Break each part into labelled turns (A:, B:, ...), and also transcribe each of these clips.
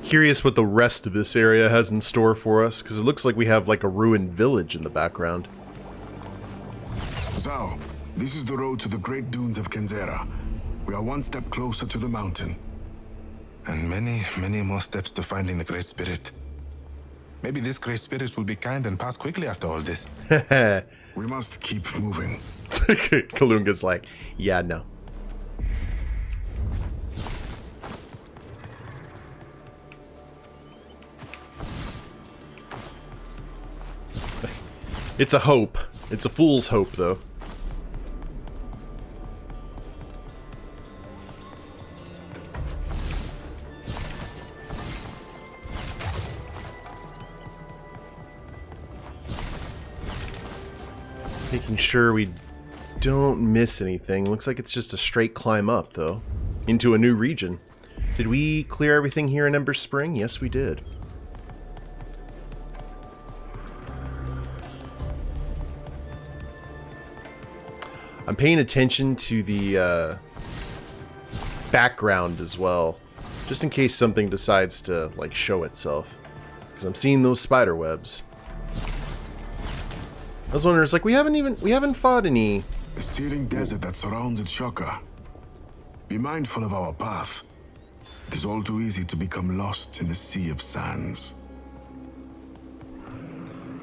A: Curious what the rest of this area has in store for us, because it looks like we have like a ruined village in the background.
B: ZAU, this is the road to the great dunes of Kenzera. We are one step closer to the mountain.
C: And many, many more steps to finding the Great Spirit. Maybe this Great Spirit will be kind and pass quickly after all this.
B: We must keep moving.
A: Kalunga's like, yeah, no. It's a hope. It's a fool's hope, though. Making sure we don't miss anything. Looks like it's just a straight climb up, though, into a new region. Did we clear everything here in Ember Spring? Yes, we did. I'm paying attention to the background as well, just in case something decides to like show itself, because I'm seeing those spider webs. I was wondering, it's like we haven't fought any.
B: The searing desert that surrounds Shoka. Be mindful of our path. It is all too easy to become lost in the sea of sands.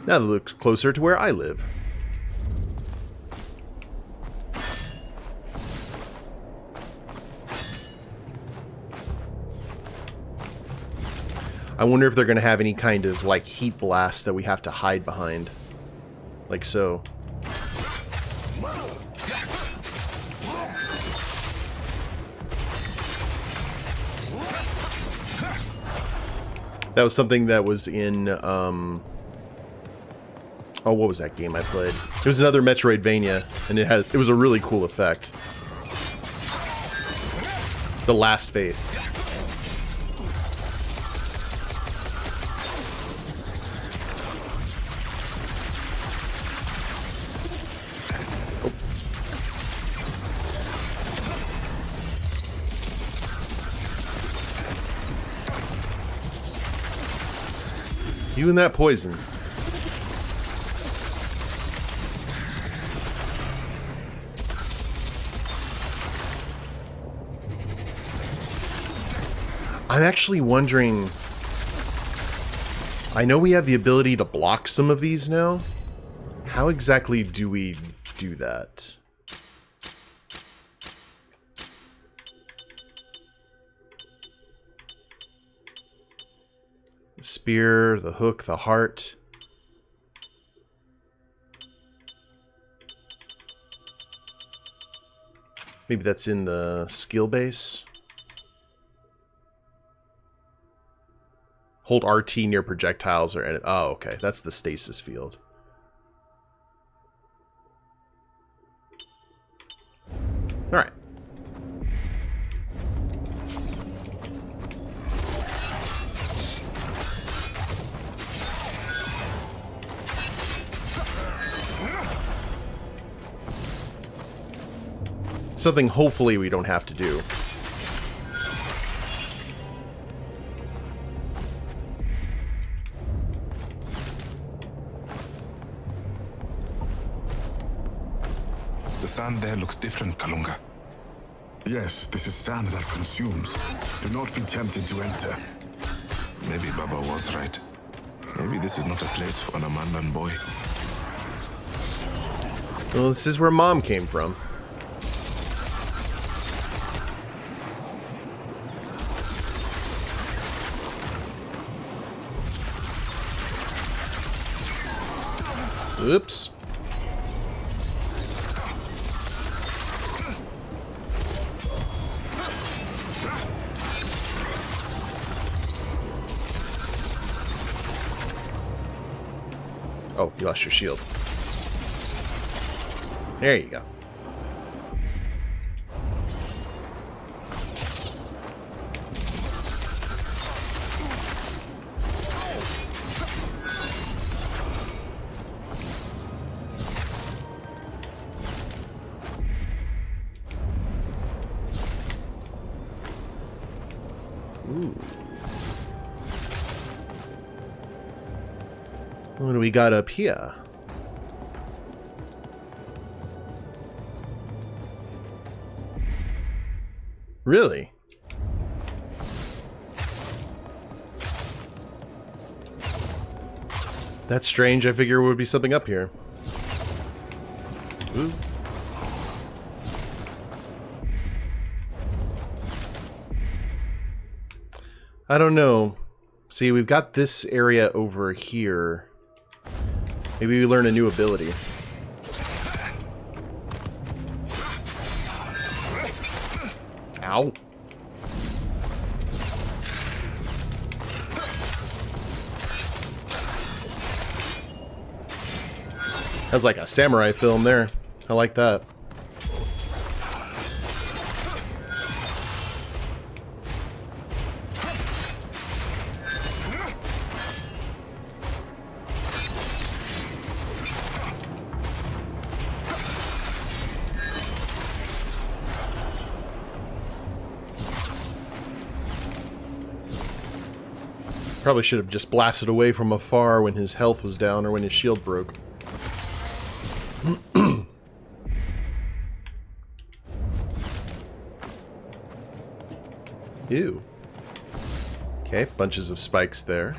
A: Now that looks closer to where I live. I wonder if they're going to have any kind of, like, heat blast that we have to hide behind. Like so. That was something that was in, oh, what was that game I played? It was another Metroidvania, and it was a really cool effect. The Last Faith. You and that poison. I'm actually wondering... I know we have the ability to block some of these now. How exactly do we do that? The spear, the hook, the heart. Maybe that's in the skill base. Hold RT near projectiles or... Oh, okay. That's the stasis field. Alright. Something hopefully we don't have to do.
C: The sand there looks different, Kalunga.
B: Yes, this is sand that consumes. Do not be tempted to enter.
C: Maybe Baba was right. Maybe this is not a place for an Amandan boy.
A: Well, this is where Mom came from. Oops. Oh, you lost your shield. There you go. Ooh. What do we got up here? Really? That's strange. I figure there would be something up here. Ooh. I don't know. See, we've got this area over here. Maybe we learn a new ability. Ow. That's like a samurai film there. I like that. Probably should have just blasted away from afar when his health was down or when his shield broke. Ew. Okay, bunches of spikes there.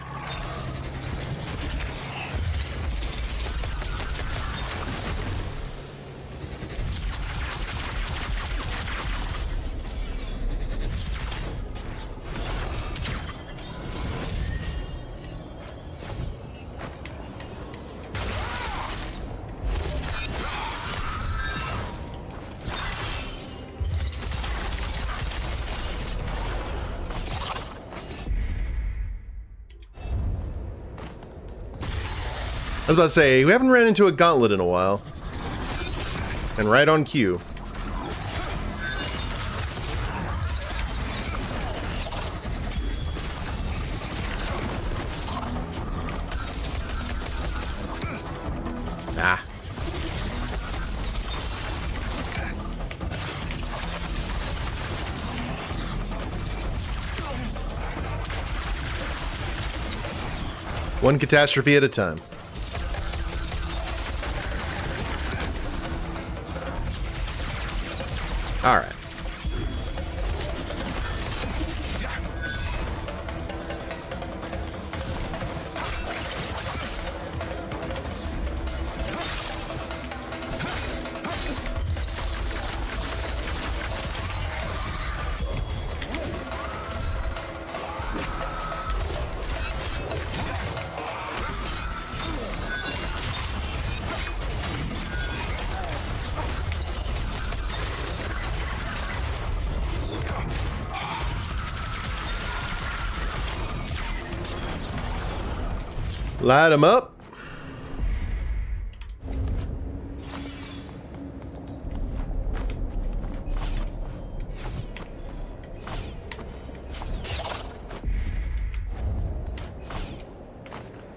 A: I was about to say, we haven't ran into a gauntlet in a while. And right on cue. Ah. One catastrophe at a time. All right. Light them up.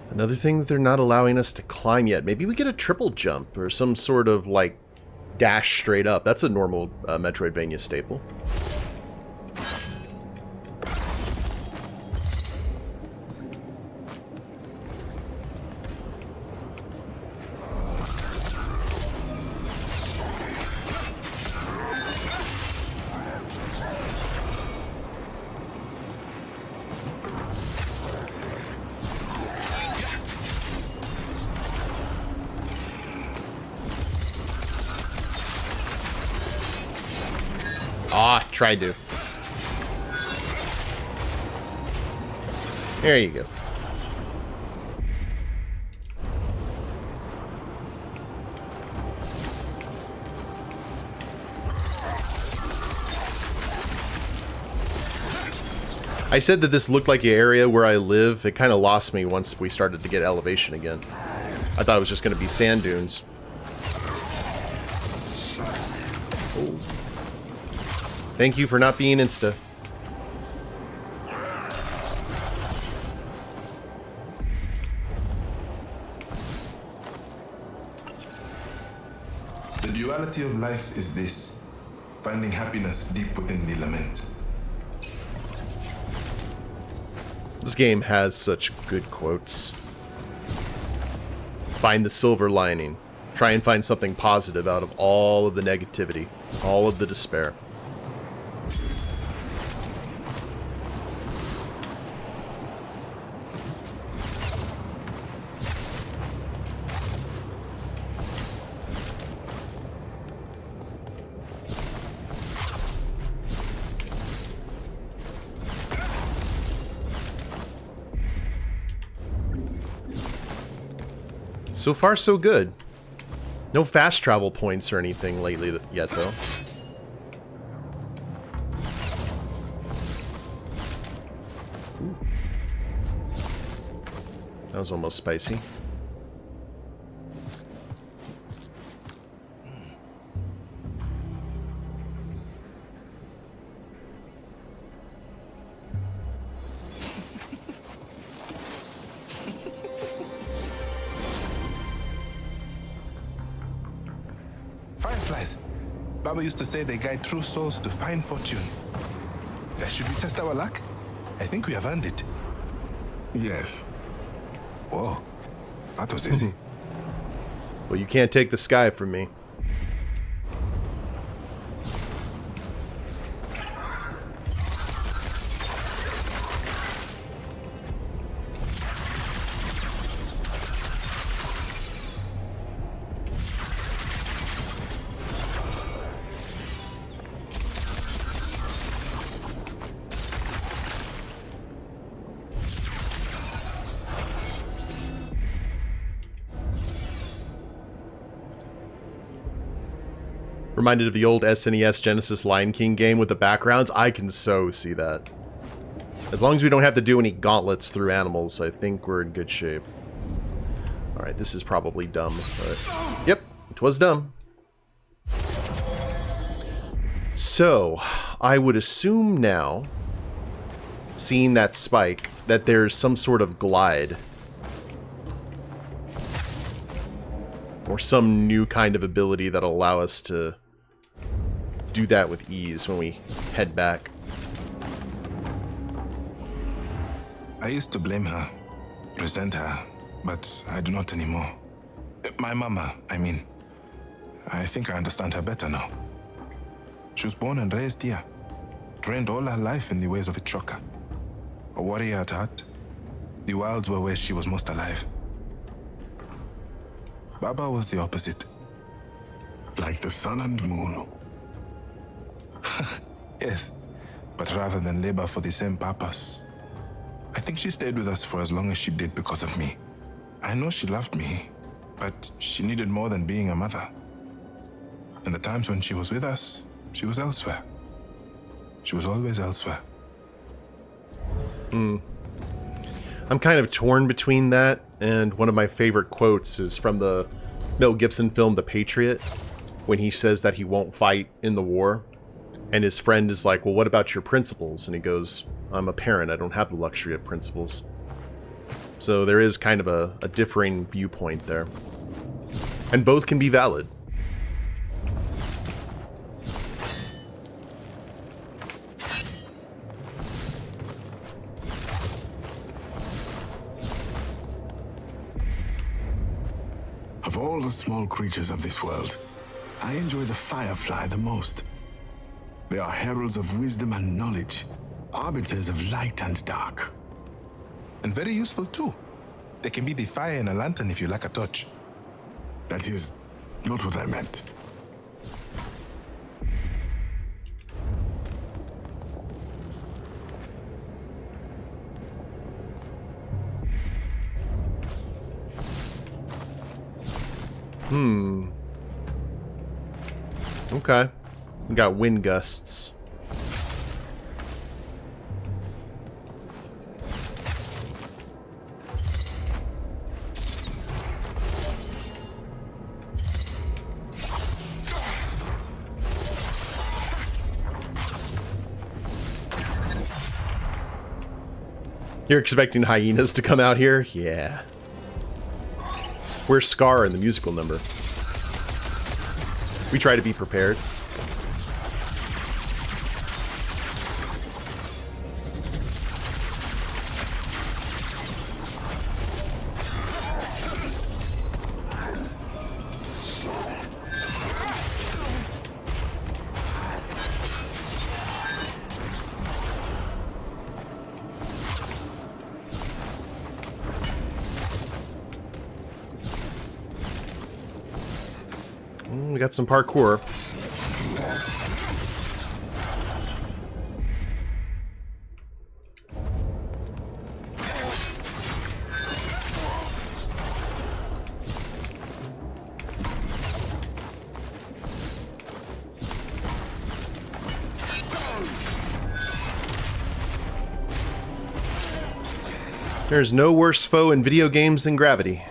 A: Another thing that they're not allowing us to climb yet. Maybe we get a triple jump or some sort of, like, dash straight up. That's a normal Metroidvania staple. Ah, tried to. There you go. I said that this looked like an area where I live. It kind of lost me once we started to get elevation again. I thought it was just going to be sand dunes. Oh. Thank you for not being insta.
C: The duality of life is this: finding happiness deep within the lament.
A: This game has such good quotes. Find the silver lining. Try and find something positive out of all of the negativity, all of the despair. So far, so good. No fast travel points or anything lately yet, though. Ooh. That was almost spicy.
C: Fireflies. Baba used to say they guide true souls to find fortune. Should we test our luck? I think we have earned it.
B: Yes.
C: Whoa. That was easy.
A: Well, you can't take the sky from me. Reminded of the old SNES Genesis Lion King game with the backgrounds. I can so see that. As long as we don't have to do any gauntlets through animals, I think we're in good shape. Alright, this is probably dumb, but... Yep, it was dumb. So, I would assume now, seeing that spike, that there's some sort of glide. Or some new kind of ability that'll allow us to do that with ease when we head back.
C: I used to blame her, resent her, but I do not anymore. My mama, I mean. I think I understand her better now. She was born and raised here, trained all her life in the ways of a trucker. A warrior at heart. The wilds were where she was most alive. Baba was the opposite.
B: Like the sun and moon.
C: Yes, but rather than labor for the same purpose, I think she stayed with us for as long as she did because of me. I know she loved me, but she needed more than being a mother. In the times when she was with us, she was elsewhere. She was always elsewhere.
A: I'm kind of torn between that, and one of my favorite quotes is from the Mel Gibson film The Patriot, when he says that he won't fight in the war, and his friend is like, well, what about your principles? And he goes, I'm a parent, I don't have the luxury of principles. So there is kind of a differing viewpoint there. And both can be valid.
B: Of all the small creatures of this world, I enjoy the firefly the most. They are heralds of wisdom and knowledge, arbiters of light and dark.
C: And very useful too. They can be the fire in a lantern if you lack a torch.
B: That is not what I meant.
A: Okay. We got wind gusts. You're expecting hyenas to come out here? Yeah. Where's Scar in the musical number? We try to be prepared. we got some parkour. There's no worse foe in video games than gravity.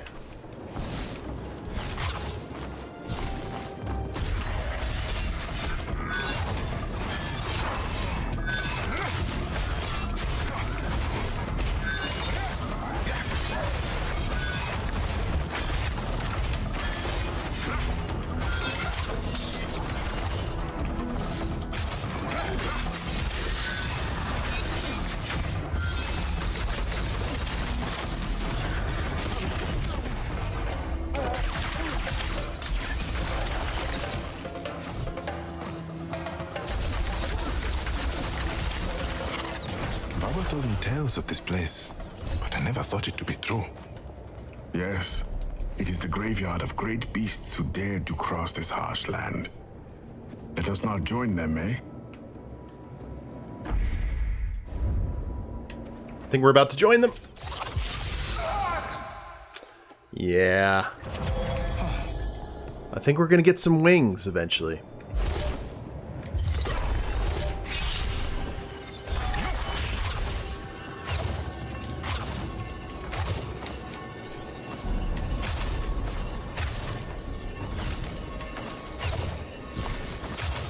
C: Baba told me tales of this place, but I never thought it to be true.
B: Yes, it is the graveyard of great beasts who dared to cross this harsh land. Let us not join them, eh?
A: I think we're about to join them. Yeah. I think we're gonna get some wings eventually.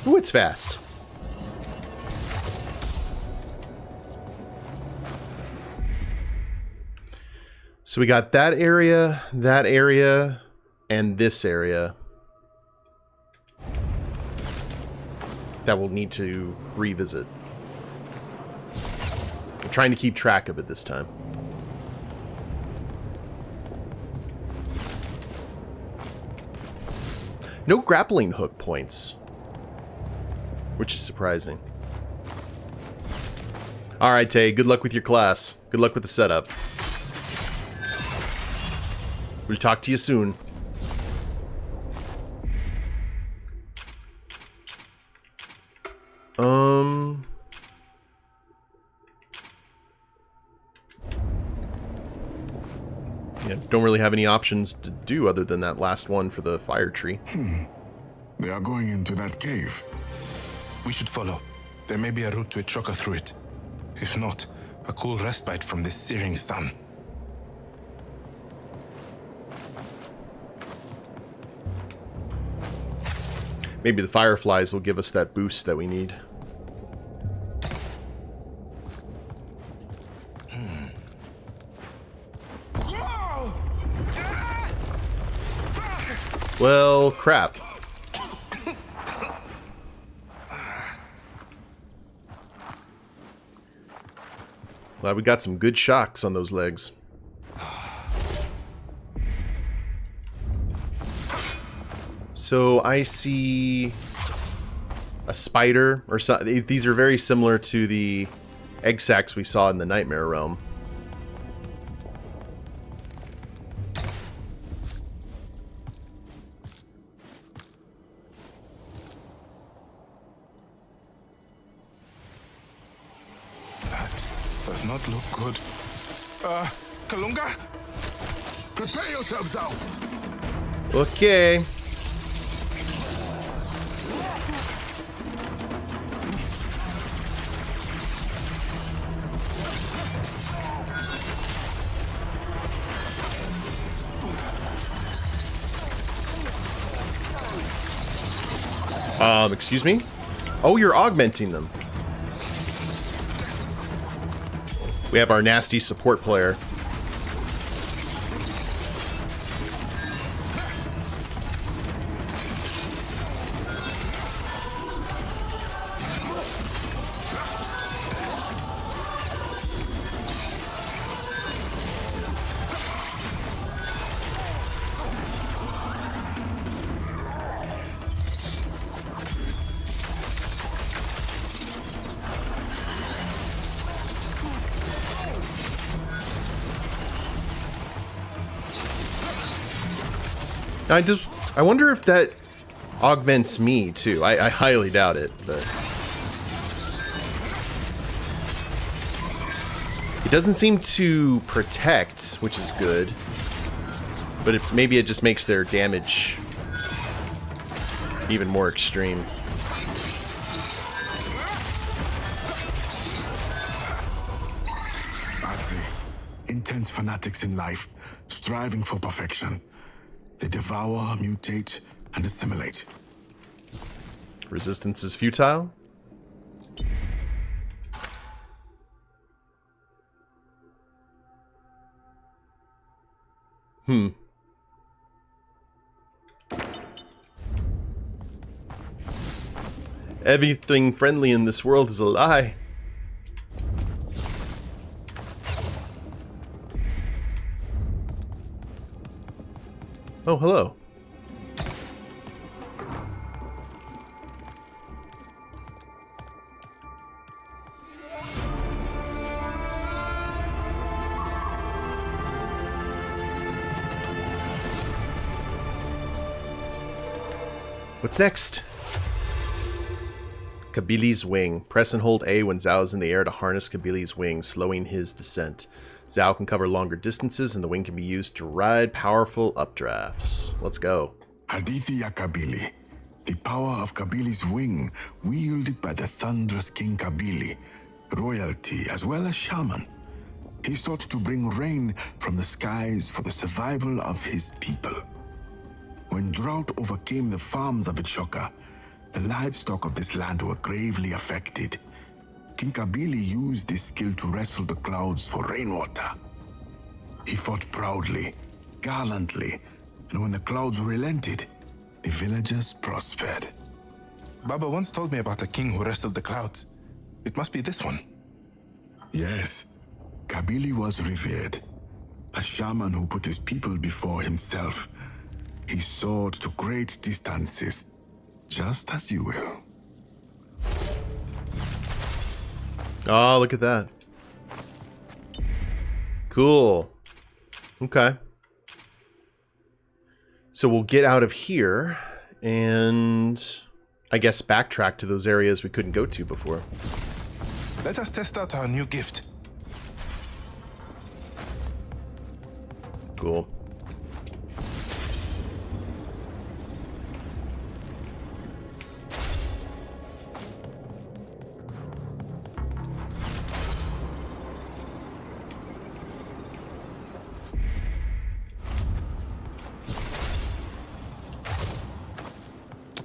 A: Ooh, it's fast. So we got that area, and this area that we'll need to revisit. I'm trying to keep track of it this time. No grappling hook points, which is surprising. All right, Tay, good luck with your class. Good luck with the setup. We'll talk to you soon. Yeah, don't really have any options to do other than that last one for the fire tree.
B: They are going into that cave.
C: We should follow. There may be a route to a choker through it. If not, a cool respite from this searing sun.
A: Maybe the fireflies will give us that boost that we need. Well, crap. Glad we got some good shocks on those legs. So I see a spider, or so, these are very similar to the egg sacs we saw in the Nightmare Realm.
C: Does not look good. Kalunga?
B: Prepare yourselves, ZAU!
A: Okay. Excuse me? Oh, you're augmenting them. We have our nasty support player. I wonder if that augments me, too. I highly doubt it, but... It doesn't seem to protect, which is good. But maybe it just makes their damage even more extreme.
B: Intense fanatics in life, striving for perfection. They devour, mutate, and assimilate.
A: Resistance is futile? Everything friendly in this world is a lie. Oh, hello. What's next? Kabili's wing. Press and hold A when ZAU is in the air to harness Kabili's wing, slowing his descent. ZAU can cover longer distances, and the wing can be used to ride powerful updrafts. Let's go.
B: Hadithia Kabili. The power of Kabili's wing, wielded by the thunderous King Kabili, royalty as well as shaman. He sought to bring rain from the skies for the survival of his people. When drought overcame the farms of Itshoka, the livestock of this land were gravely affected. King Kabili used this skill to wrestle the clouds for rainwater. He fought proudly, gallantly, and when the clouds relented, the villagers prospered.
C: Baba once told me about a king who wrestled the clouds. It must be this one.
B: Yes, Kabili was revered. A shaman who put his people before himself. He soared to great distances, just as you will.
A: Oh, look at that. Cool. Okay. So we'll get out of here and I guess backtrack to those areas we couldn't go to before.
C: Let us test out our new gift.
A: Cool.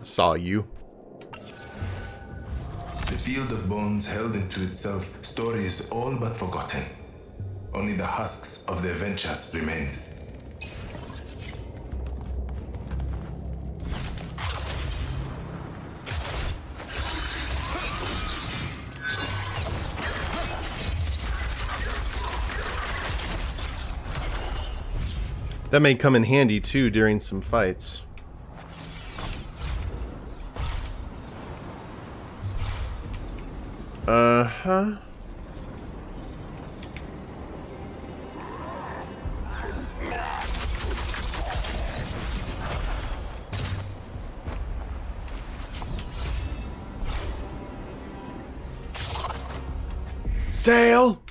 A: Saw you.
C: The field of bones held into itself stories all but forgotten. Only the husks of their adventures remained.
A: That may come in handy too during some fights. Uh-huh. Sail!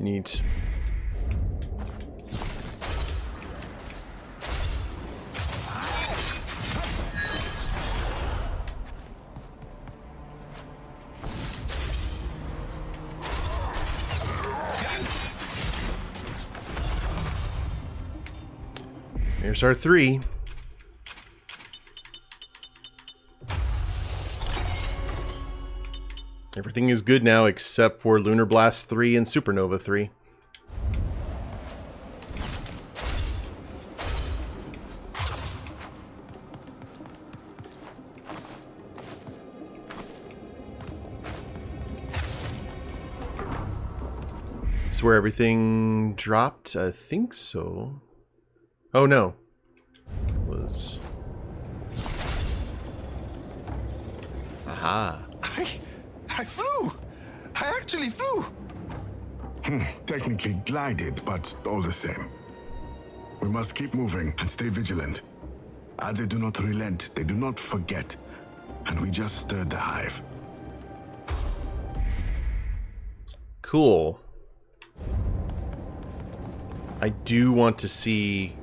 A: Neat. Here's our 3. Everything is good now except for Lunar Blast 3 and Supernova 3. This is where everything dropped? I think so. Oh no. It was... Aha.
C: I flew! I actually flew!
B: Technically glided, but all the same. We must keep moving and stay vigilant. As they do not relent, they do not forget. And we just stirred the hive.
A: Cool. I do want to see...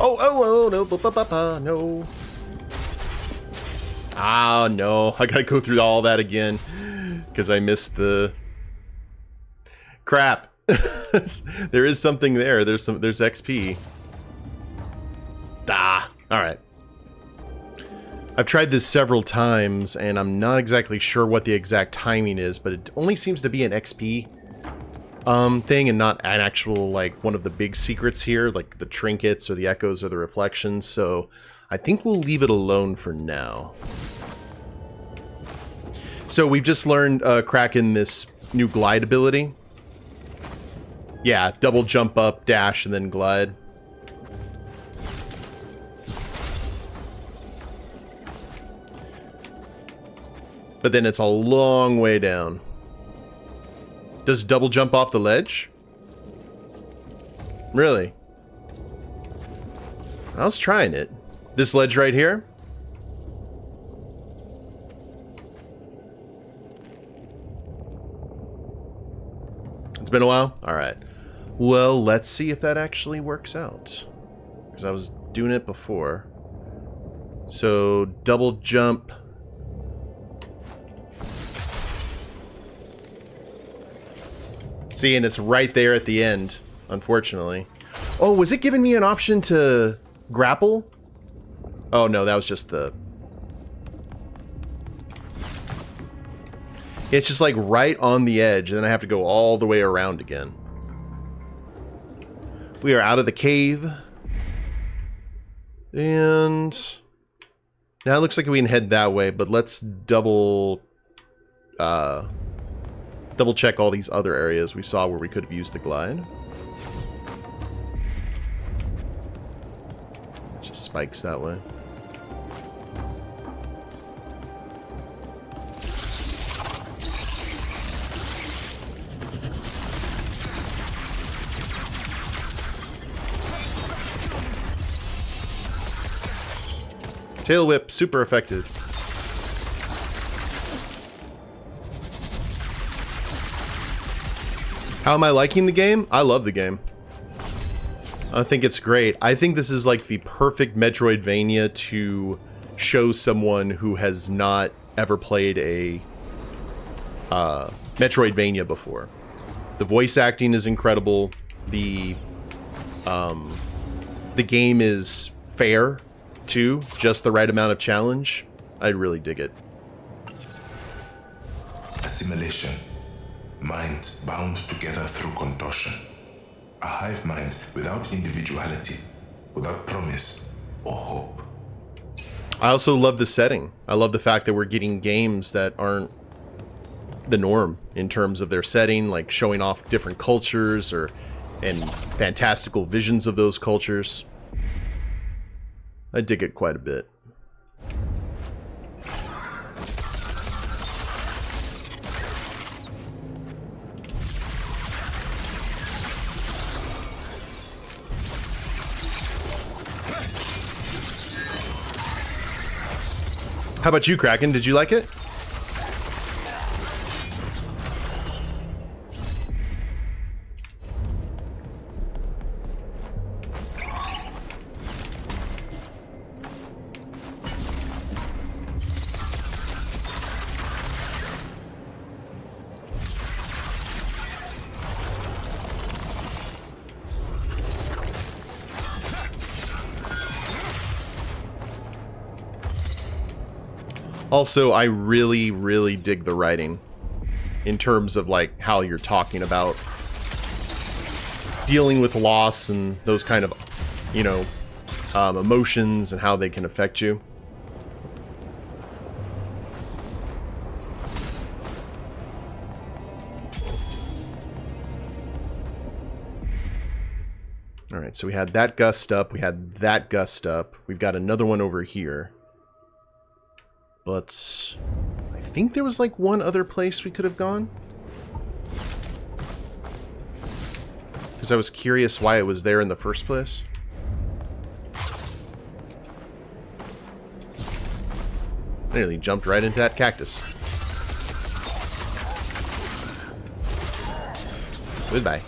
A: Oh, no, no. Ah, no. I gotta go through all that again. Because I missed the... Crap. There is something there. There's XP. Ah, alright. I've tried this several times, and I'm not exactly sure what the exact timing is, but it only seems to be an XP thing and not an actual, like, one of the big secrets here, like the trinkets or the echoes or the reflections, so I think we'll leave it alone for now. So we've just learned Kraken this new glide ability. Yeah, double jump up, dash, and then glide. But then it's a long way down. Does double jump off the ledge? Really? I was trying it. This ledge right here? It's been a while? Alright. Well, let's see if that actually works out. Because I was doing it before. So, double jump. See, and it's right there at the end, unfortunately. Oh, was it giving me an option to grapple? Oh, no, that was just the... It's just like right on the edge, and then I have to go all the way around again. We are out of the cave. And... now it looks like we can head that way, but let's double check all these other areas we saw where we could have used the glide. Just spikes that way. Tail whip, super effective. How am I liking the game? I love the game. I think it's great. I think this is like the perfect Metroidvania to show someone who has not ever played a Metroidvania before. The voice acting is incredible. The game is fair too, just the right amount of challenge. I really dig it.
C: Assimilation. Minds bound together through contortion. A hive mind without individuality, without promise or hope.
A: I also love the setting. I love the fact that we're getting games that aren't the norm in terms of their setting, like showing off different cultures and fantastical visions of those cultures. I dig it quite a bit. How about you, Kraken? Did you like it? Also, I really, really dig the writing in terms of like how you're talking about dealing with loss and those kind of, you know, emotions and how they can affect you. Alright, so we had that gust up, we had that gust up, we've got another one over here. But I think there was like one other place we could have gone. Because I was curious why it was there in the first place. I nearly jumped right into that cactus. Goodbye.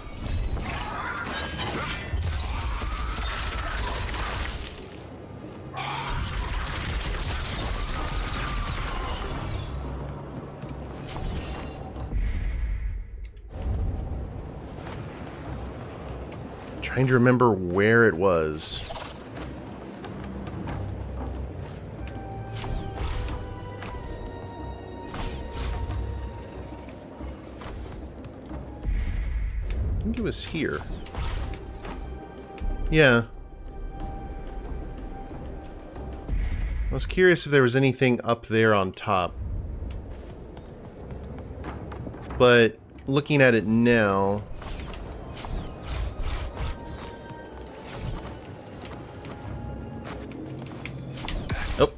A: Trying to remember where it was. I think it was here. Yeah. I was curious if there was anything up there on top. But looking at it now... Oh.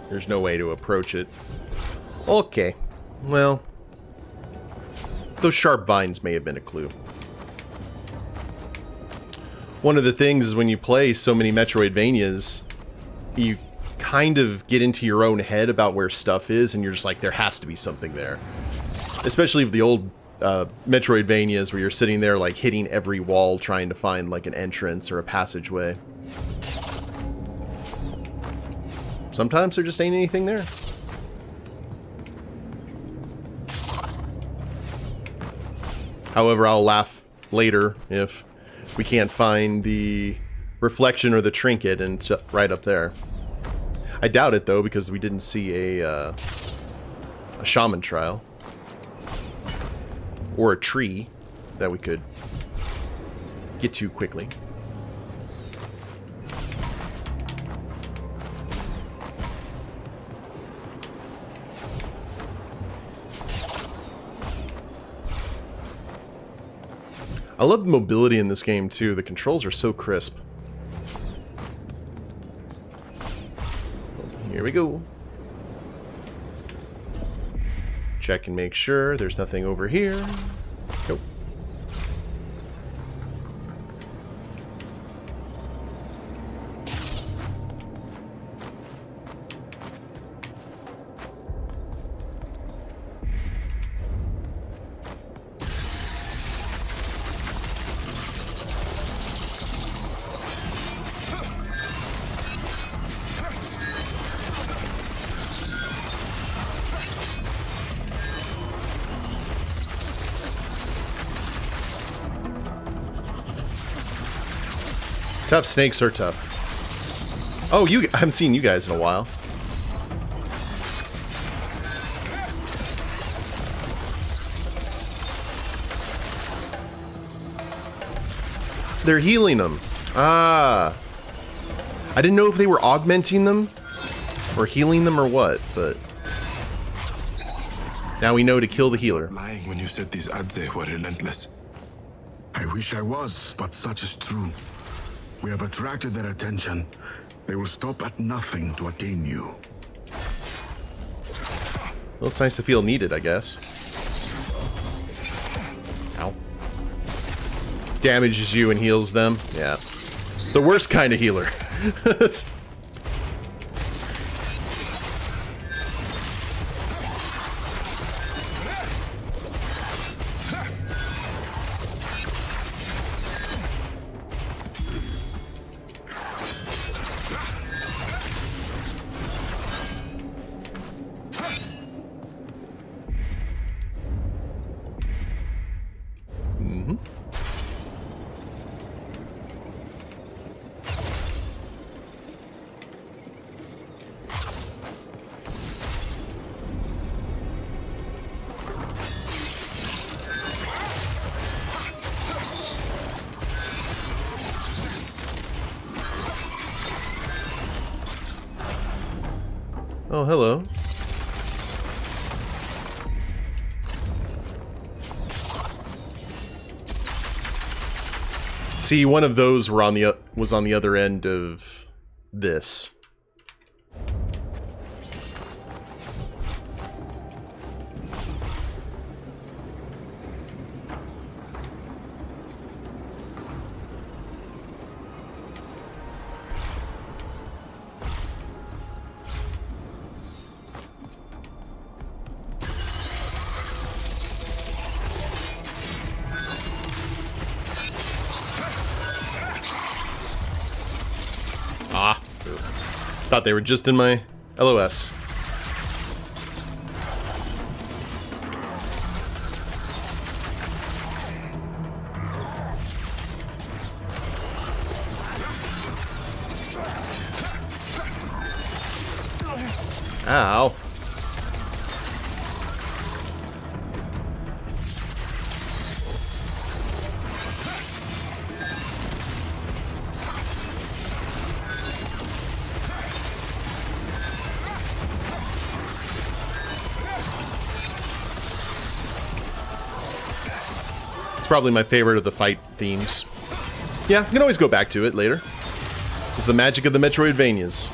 A: There's no way to approach it. Okay. Well, those sharp vines may have been a clue. One of the things is when you play so many Metroidvanias, you kind of get into your own head about where stuff is, and you're just like, there has to be something there. Especially with the old Metroidvanias where you're sitting there like hitting every wall trying to find like an entrance or a passageway. Sometimes there just ain't anything there. However, I'll laugh later if we can't find the reflection or the trinket, and it's right up there. I doubt it, though, because we didn't see a shaman trial. Or a tree that we could get to quickly. I love the mobility in this game, too. The controls are so crisp. Here we go. Check and make sure there's nothing over here. Nope. Tough snakes are tough. Oh, I haven't seen you guys in a while. They're healing them. Ah. I didn't know if they were augmenting them or healing them or what, but now we know to kill the healer.
C: Lying when you said these Adze were relentless.
B: I wish I was, but such is true. We have attracted their attention. They will stop at nothing to attain you.
A: Well, it's nice to feel needed, I guess. Ow. Damages you and heals them. Yeah. The worst kind of healer. Oh, hello. See, one of those was on the other end of this. Thought they were just in my LOS. Ow. Probably my favorite of the fight themes. Yeah, you can always go back to it later. It's the magic of the Metroidvanias.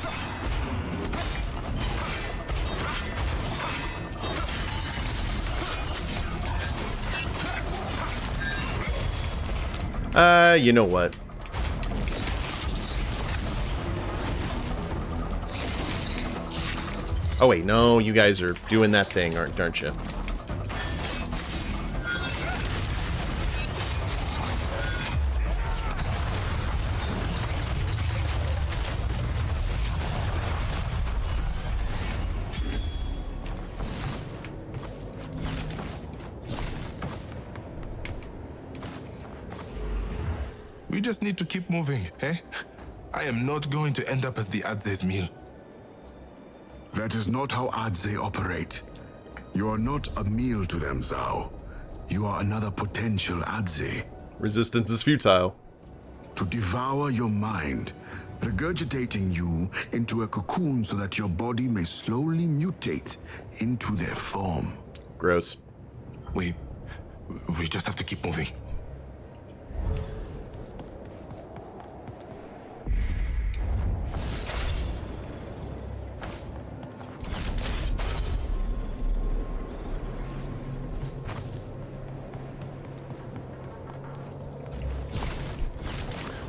A: You know what? Oh wait, no, you guys are doing that thing, aren't you?
C: We just need to keep moving, eh? I am not going to end up as the Adze's meal.
B: That is not how Adze operate. You are not a meal to them, ZAU. You are another potential Adze.
A: Resistance is futile.
B: To devour your mind, regurgitating you into a cocoon so that your body may slowly mutate into their form.
A: Gross.
C: We just have to keep moving.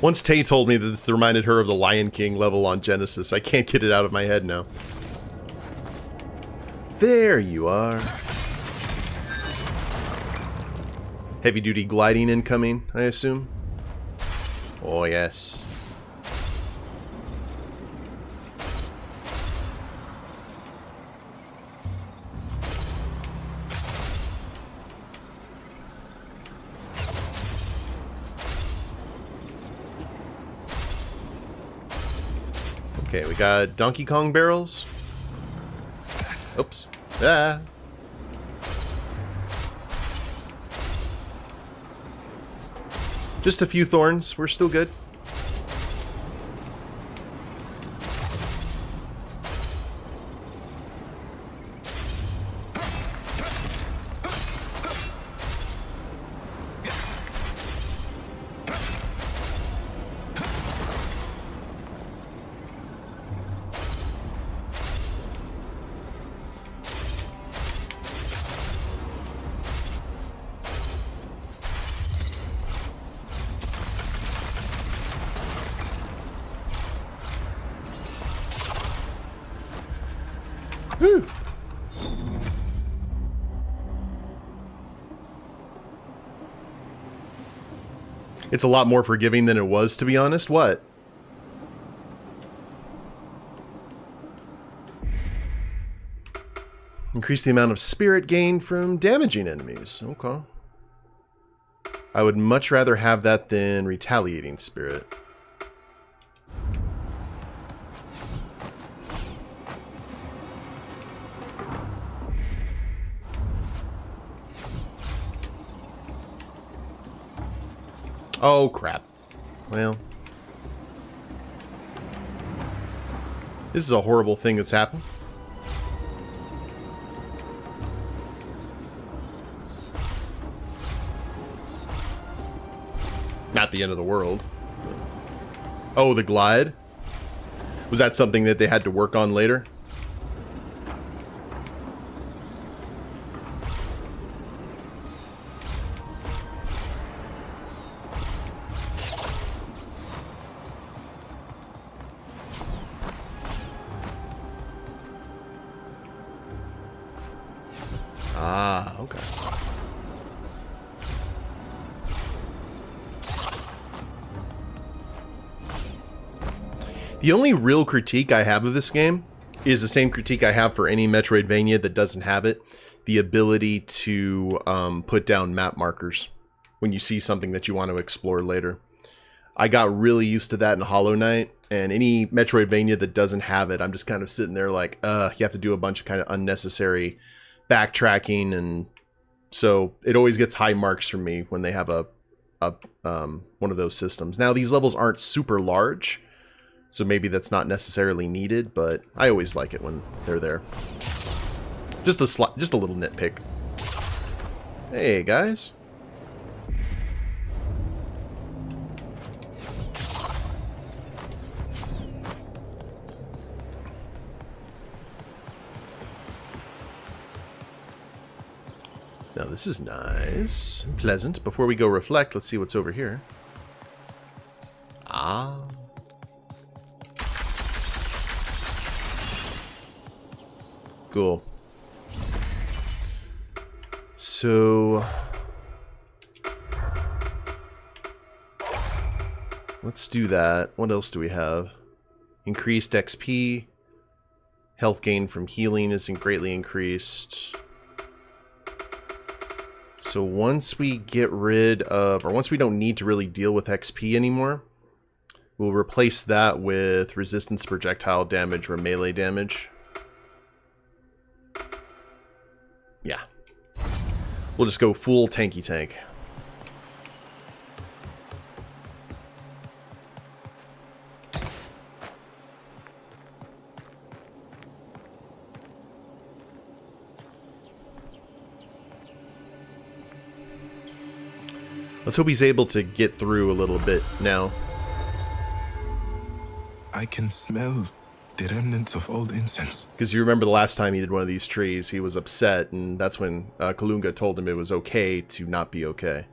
A: Once Tay told me that this reminded her of the Lion King level on Genesis. I can't get it out of my head now. There you are. Heavy-duty gliding incoming, I assume? Oh, yes. Okay, we got Donkey Kong barrels. Oops. Ah. Just a few thorns. We're still good. Whew. It's a lot more forgiving than it was, to be honest. What? Increase the amount of spirit gained from damaging enemies. Okay. I would much rather have that than retaliating spirit. Oh, crap. Well. This is a horrible thing that's happened. Not the end of the world. Oh, the glide? Was that something that they had to work on later? Ah, okay. The only real critique I have of this game is the same critique I have for any Metroidvania that doesn't have it. The ability to put down map markers when you see something that you want to explore later. I got really used to that in Hollow Knight, and any Metroidvania that doesn't have it, I'm just kind of sitting there like, you have to do a bunch of kind of unnecessary backtracking, and so it always gets high marks from me when they have a one of those systems. Now, these levels aren't super large, so maybe that's not necessarily needed, but I always like it when they're there. Just a little nitpick. Hey, guys. Now this is nice and pleasant. Before we go reflect, let's see what's over here. Ah. Cool. So let's do that. What else do we have? Increased XP. Health gain from healing is greatly increased. So once we get rid of, or once we don't need to really deal with XP anymore, we'll replace that with resistance to projectile damage or melee damage. Yeah. We'll just go full tanky tank. Let's hope he's able to get through a little bit now.
C: I can smell the remnants of old incense.
A: Because you remember the last time he did one of these trees, he was upset, and that's when Kalunga told him it was okay to not be okay.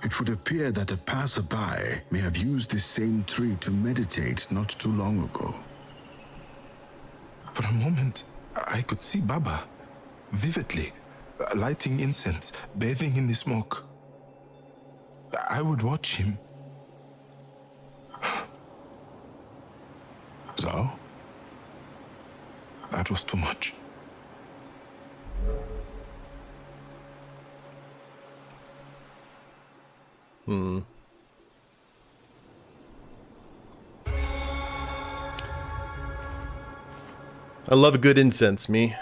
B: It would appear that a passerby may have used this same tree to meditate not too long ago.
C: For a moment, I could see Baba vividly, lighting incense, bathing in the smoke. I would watch him.
B: ZAU?
C: That was too much.
A: I love a good incense, me.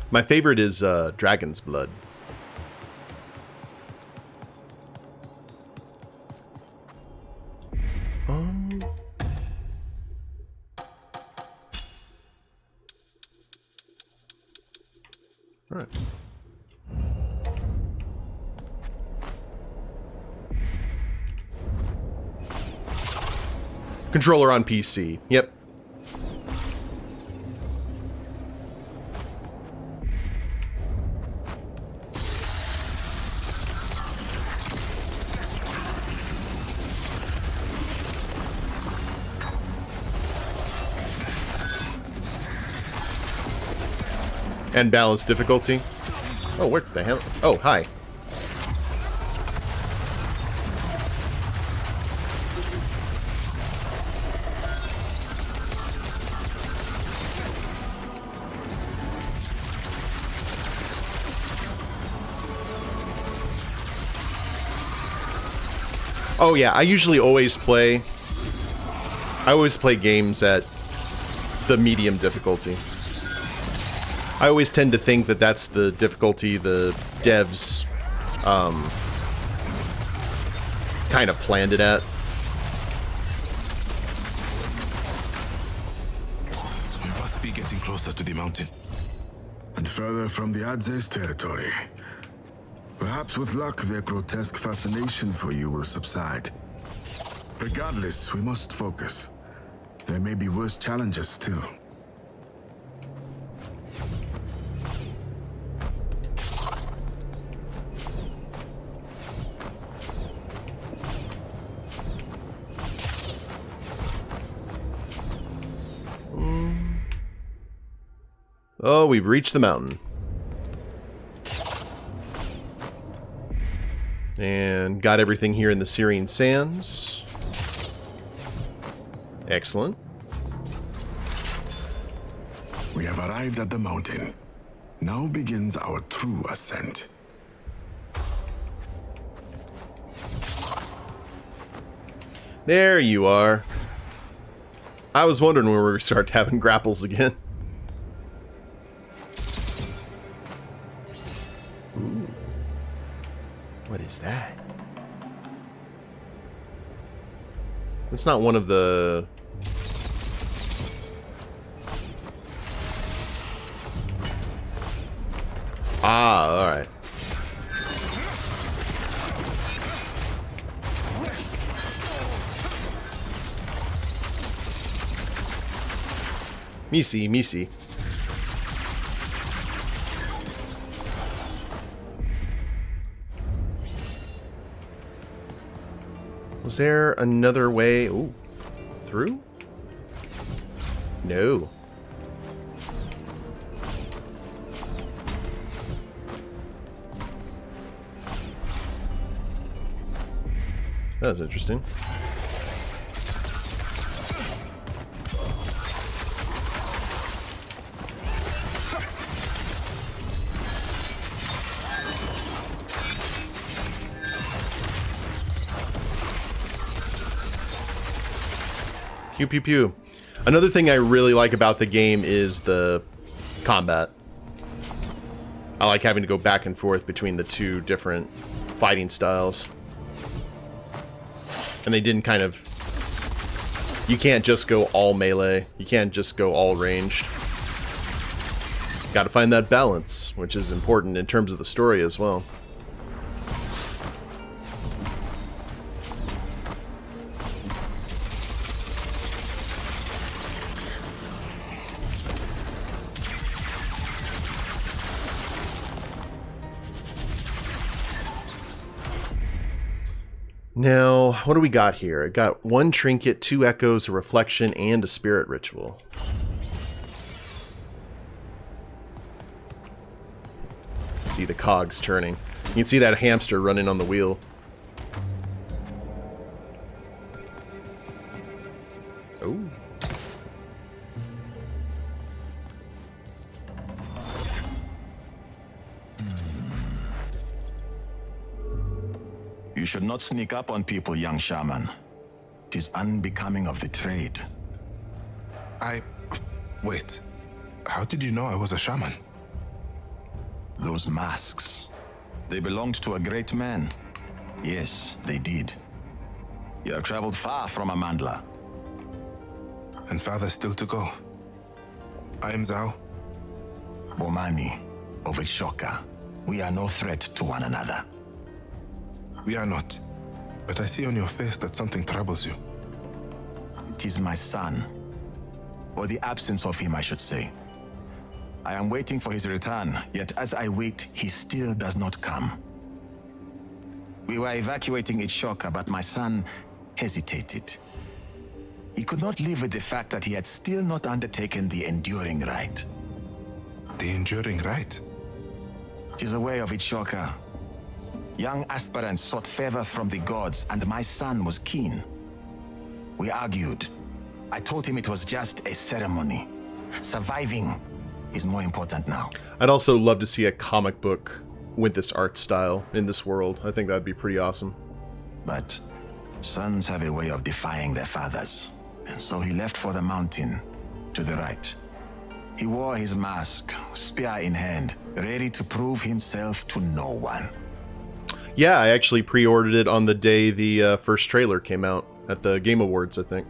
A: My favorite is Dragon's Blood. Alright. Controller on PC. Yep. And balance difficulty. Oh, what the hell? Oh, hi. Oh yeah, I usually always play games at the medium difficulty. I always tend to think that that's the difficulty the devs kind of planned it at.
C: We must be getting closer to the mountain.
B: and further from the Adzes territory. Perhaps with luck, their grotesque fascination for you will subside. Regardless, we must focus. There may be worse challenges still.
A: Oh, we've reached the mountain. And got everything here in the Syrian Sands. Excellent.
B: We have arrived at the mountain. Now begins our true ascent.
A: There you are. I was wondering when we were going to start having grapples again. Ooh. What is that? It's not one of the... Ah, alright. Me see, me see. Was there another way? Ooh. Through? No. That was interesting. Pew pew pew. Another thing I really like about the game is the combat. I like having to go back and forth between the two different fighting styles. And they didn't kind of... You can't just go all melee. You can't just go all ranged. Gotta find that balance, which is important in terms of the story as well. Now, what do we got here? I got one trinket, 2 echoes, a reflection, and a spirit ritual. See the cogs turning. You can see that hamster running on the wheel. Oh.
D: You should not sneak up on people, young shaman. It is unbecoming of the trade.
C: Wait. How did you know I was a shaman?
D: Those masks. They belonged to a great man. Yes, they did. You have traveled far from Amandla.
C: And farther still to go. I am ZAU.
D: Bomani, of Ishoka. We are no threat to one another.
C: We are not. But I see on your face that something troubles you.
D: It is my son. Or the absence of him, I should say. I am waiting for his return, yet as I wait, he still does not come. We were evacuating Ishoka, but my son hesitated. He could not live with the fact that he had still not undertaken the enduring rite.
C: The enduring rite?
D: It is a way of Ishoka. Young aspirants sought favor from the gods, and my son was keen. We argued. I told him it was just a ceremony. Surviving is more important now.
A: I'd also love to see a comic book with this art style in this world. I think that'd be pretty awesome.
D: But sons have a way of defying their fathers. And so he left for the mountain, to the right. He wore his mask, spear in hand, ready to prove himself to no one.
A: Yeah, I actually pre-ordered it on the day the first trailer came out, at the Game Awards, I think.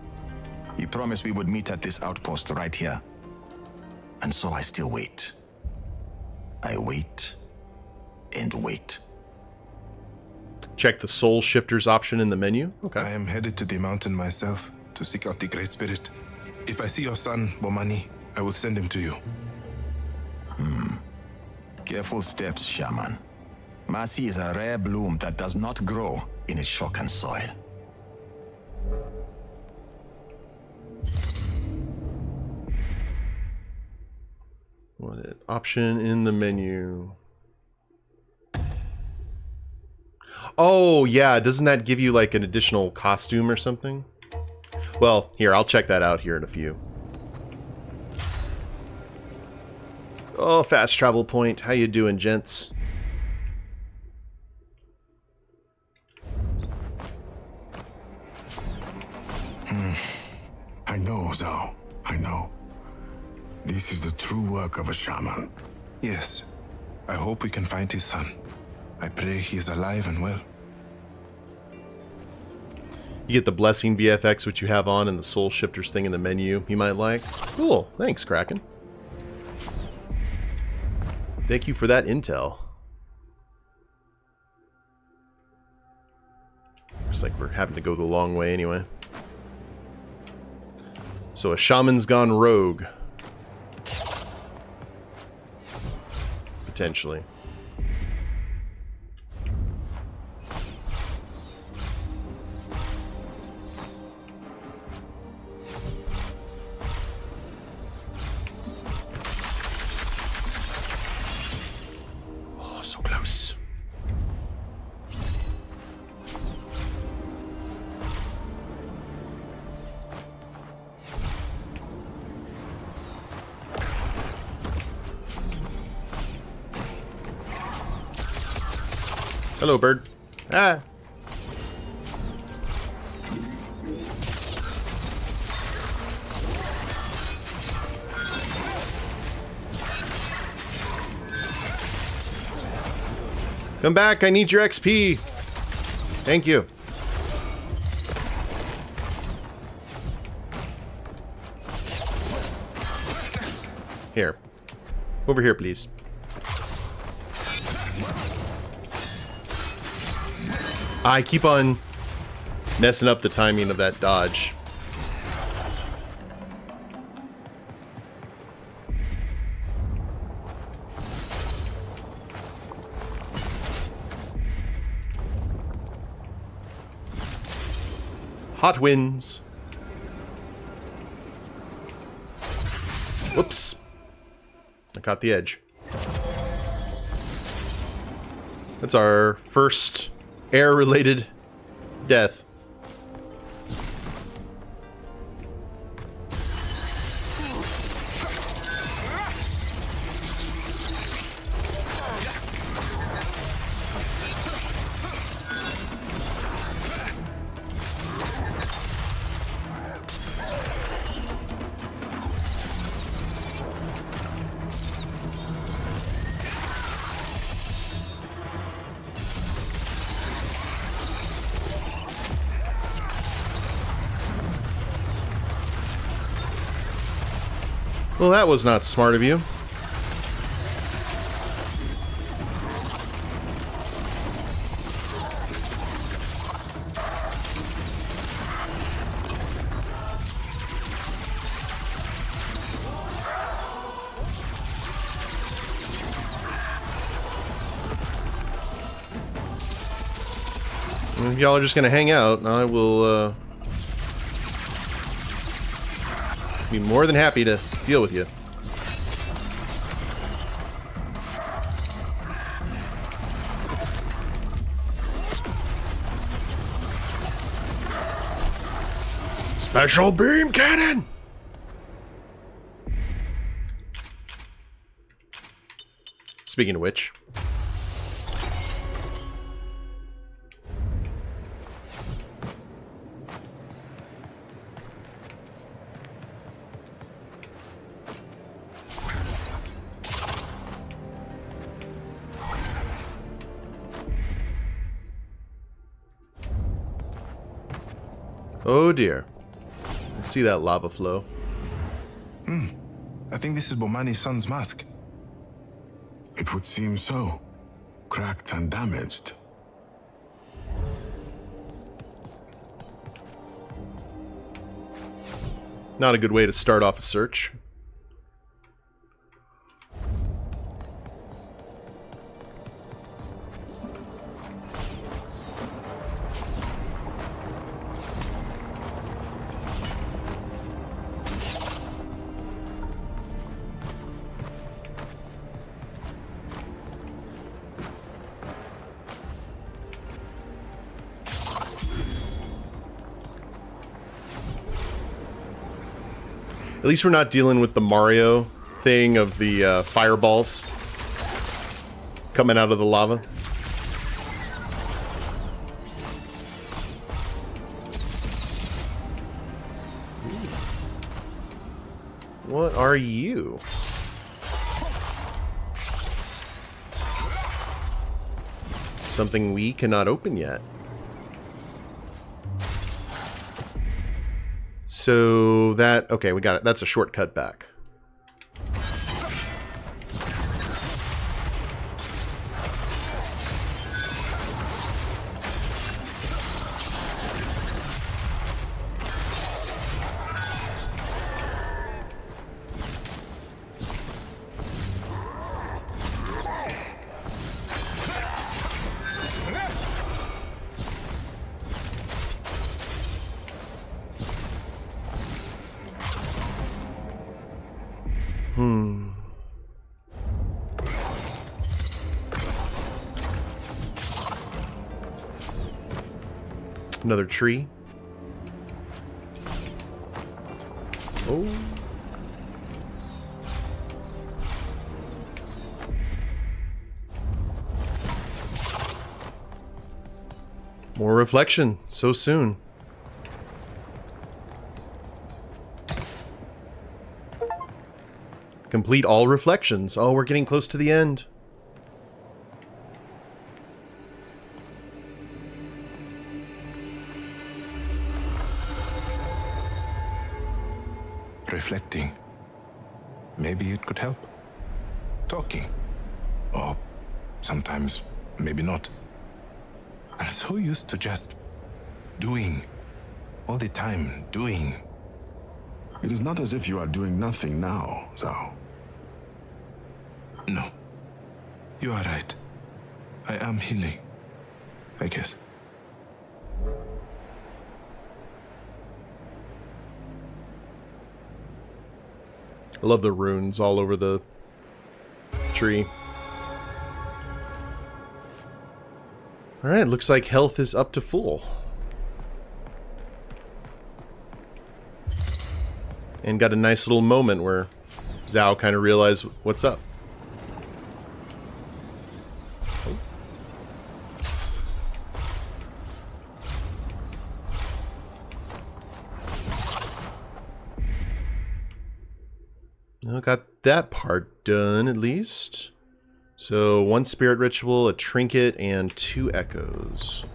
D: He promised we would meet at this outpost right here. And so I still wait. I wait and wait.
A: Check the Soul Shifters option in the menu. Okay.
C: I am headed to the mountain myself to seek out the Great Spirit. If I see your son, Bomani, I will send him to you.
D: Careful steps, shaman. Mercy is a rare bloom that does not grow in its Shokan soil.
A: What option in the menu? Oh, yeah. Doesn't that give you like an additional costume or something? Well, here, I'll check that out here in a few. Oh, fast travel point. How you doing, gents?
B: I know, ZAU. I know. This is the true work of a shaman.
C: Yes. I hope we can find his son. I pray he is alive and well.
A: You get the Blessing VFX, which you have on, and the Soul Shifters thing in the menu you might like. Cool. Thanks, Kraken. Thank you for that intel. Looks like we're having to go the long way anyway. So a shaman's gone rogue. Potentially. Oh, so close. Hello, bird. Ah. Come back, I need your XP. Thank you. Here. Over here, please. I keep on messing up the timing of that dodge. Hot winds. Whoops. I caught the edge. That's our first air-related death. Well, that was not smart of you. If y'all are just gonna hang out, I will be more than happy to deal with you. Special beam cannon! Speaking of which. Oh dear. I see that lava flow.
C: I think this is Bomani's son's mask.
B: It would seem so. Cracked and damaged.
A: Not a good way to start off a search. At least we're not dealing with the Mario thing of the fireballs coming out of the lava. What are you? Something we cannot open yet. So that, okay, we got it. That's a shortcut back. Another tree. Oh. More reflection so soon. Complete all reflections. Oh, we're getting close to the end.
C: Reflecting. Maybe it could help. Talking. Or sometimes, maybe not. I'm so used to just doing. All the time, doing.
B: It is not as if you are doing nothing now, ZAU.
C: No. You are right. I am healing. I guess.
A: I love the runes all over the tree. Alright, looks like health is up to full. And got a nice little moment where ZAU kind of realized what's up. Well, got that part done, at least. So, 1 spirit ritual, a trinket, and 2 echoes.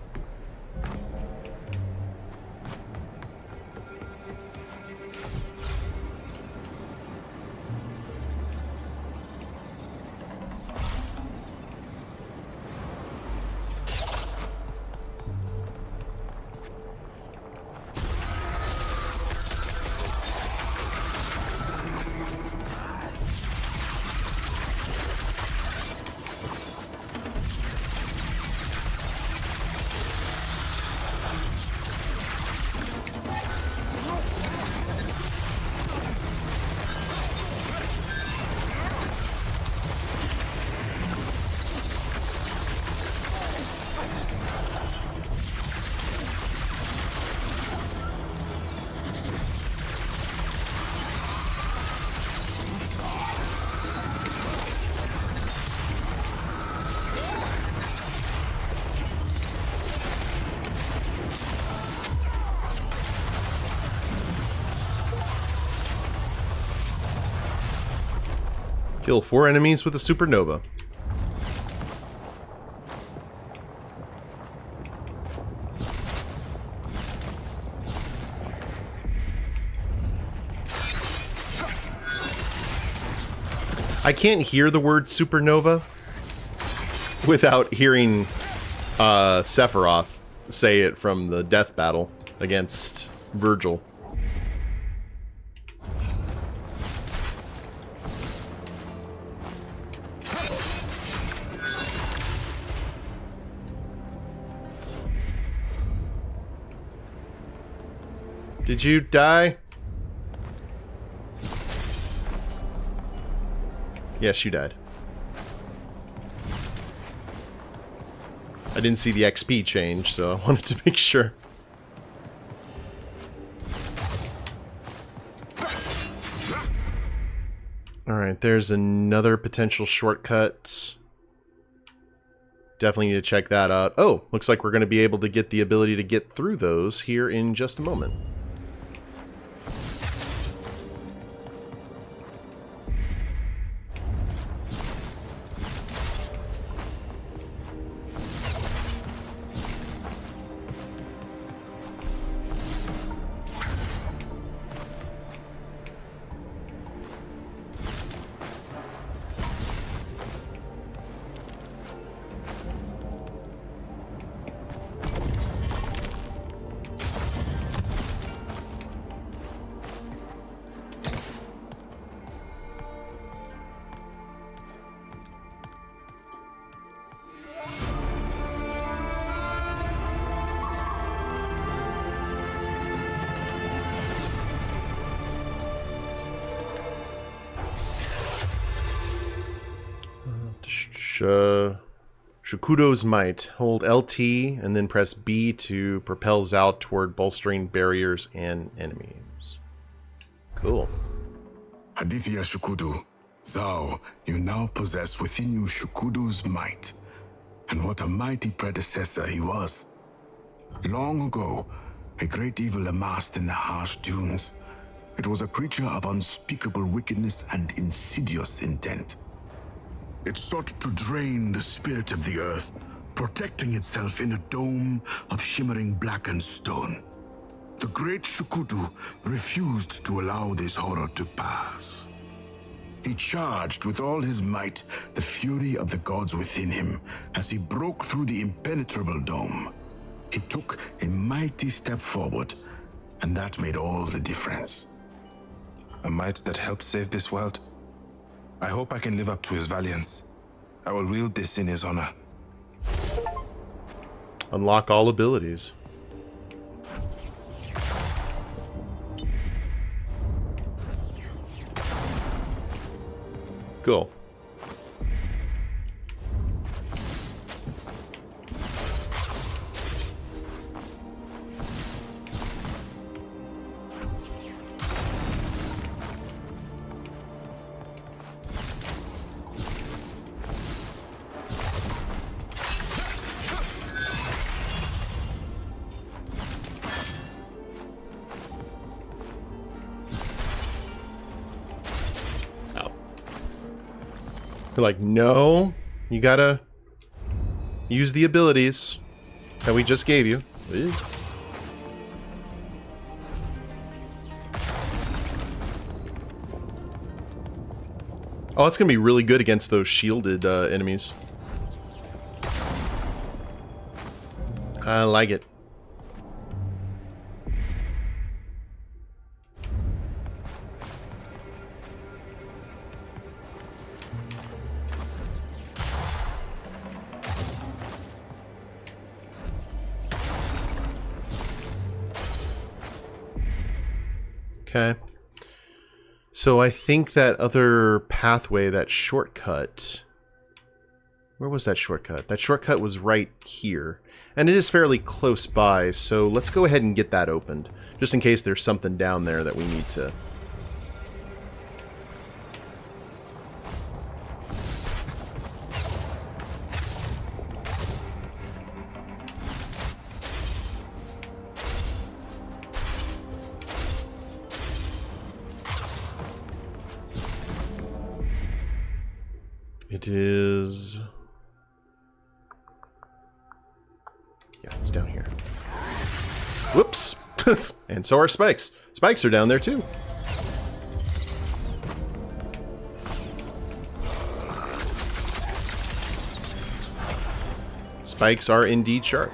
A: Kill 4 enemies with a supernova. I can't hear the word supernova without hearing Sephiroth say it from the death battle against Virgil. Did you die? Yes, you died. I didn't see the XP change, so I wanted to make sure. Alright, there's another potential shortcut. Definitely need to check that out. Oh, looks like we're going to be able to get the ability to get through those here in just a moment. Shukudo's Might. Hold LT and then press B to propel ZAU toward bolstering barriers and enemies. Cool.
B: Aditya Shukudu, ZAU, you now possess within you Shukudu's might. And what a mighty predecessor he was. Long ago, a great evil amassed in the harsh dunes. It was a creature of unspeakable wickedness and insidious intent. It sought to drain the spirit of the earth, protecting itself in a dome of shimmering blackened stone. The great Shukudu refused to allow this horror to pass. He charged with all his might the fury of the gods within him as he broke through the impenetrable dome. He took a mighty step forward, and that made all the difference.
C: A might that helped save this world. I hope I can live up to his valiance. I will wield this in his honor.
A: Unlock all abilities. Cool. They're like, no, you gotta use the abilities that we just gave you. Oh, it's gonna be really good against those shielded enemies. I like it. Okay. So I think that other pathway, that shortcut... Where was that shortcut? That shortcut was right here. And it is fairly close by, so let's go ahead and get that opened. Just in case there's something down there that we need to... It is... Yeah, it's down here. Whoops! And so are spikes. Spikes are down there too. Spikes are indeed sharp.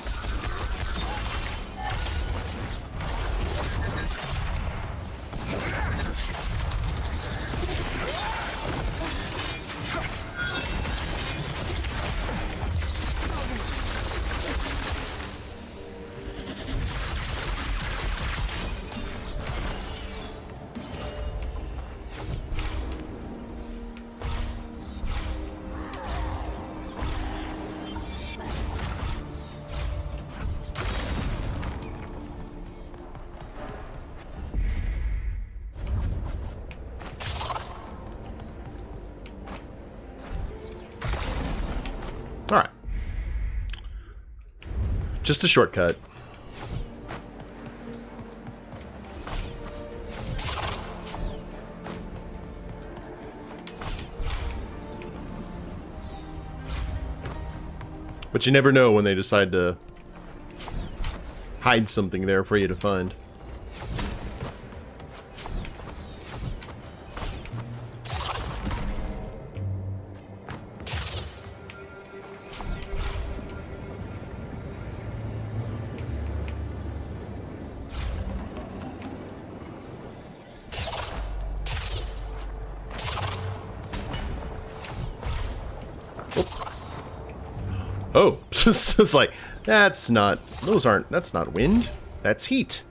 A: Alright. Just a shortcut. But you never know when they decide to hide something there for you to find. Oh, it's like, that's not wind, that's heat.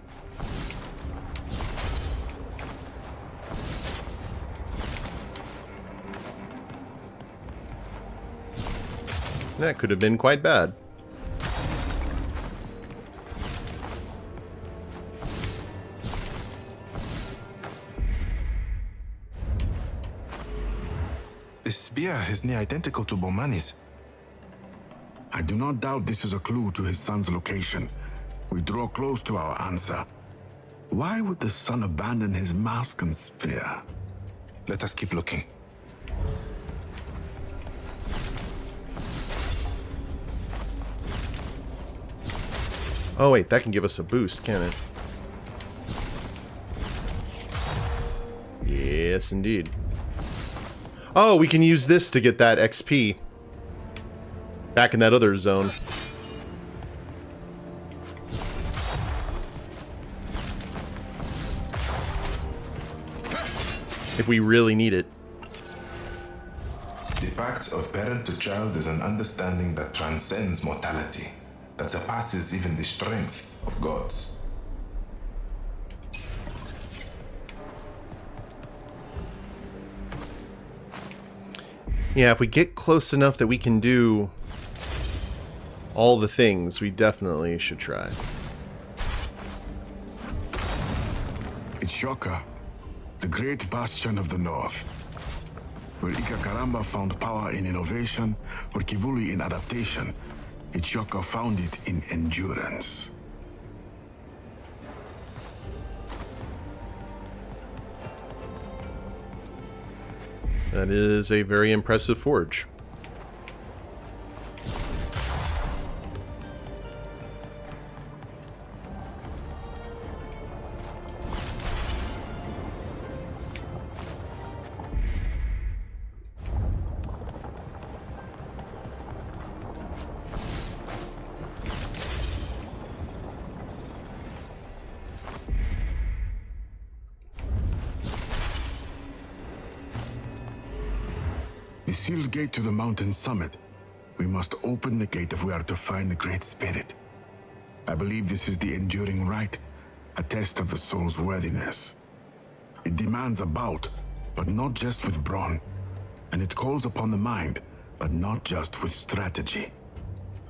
A: That could have been quite bad.
C: This spear is near identical to Bomani's.
B: I do not doubt this is a clue to his son's location. We draw close to our answer. Why would the son abandon his mask and spear?
C: Let us keep looking.
A: Oh wait, that can give us a boost, can it? Yes, indeed. Oh, we can use this to get that XP. Back in that other zone. If we really need it.
C: The pact of parent to child is an understanding that transcends mortality, that surpasses even the strength of gods.
A: Yeah, if we get close enough that we can do all the things, we definitely should try.
B: Ichoka, the great bastion of the north. Where Ikakaramba found power in innovation, or Kivuli in adaptation, Ichoka found it in endurance.
A: That is a very impressive forge.
B: The sealed gate to the mountain summit. We must open the gate if we are to find the Great Spirit. I believe this is the enduring rite, a test of the soul's worthiness. It demands a bout, but not just with brawn. And it calls upon the mind, but not just with strategy.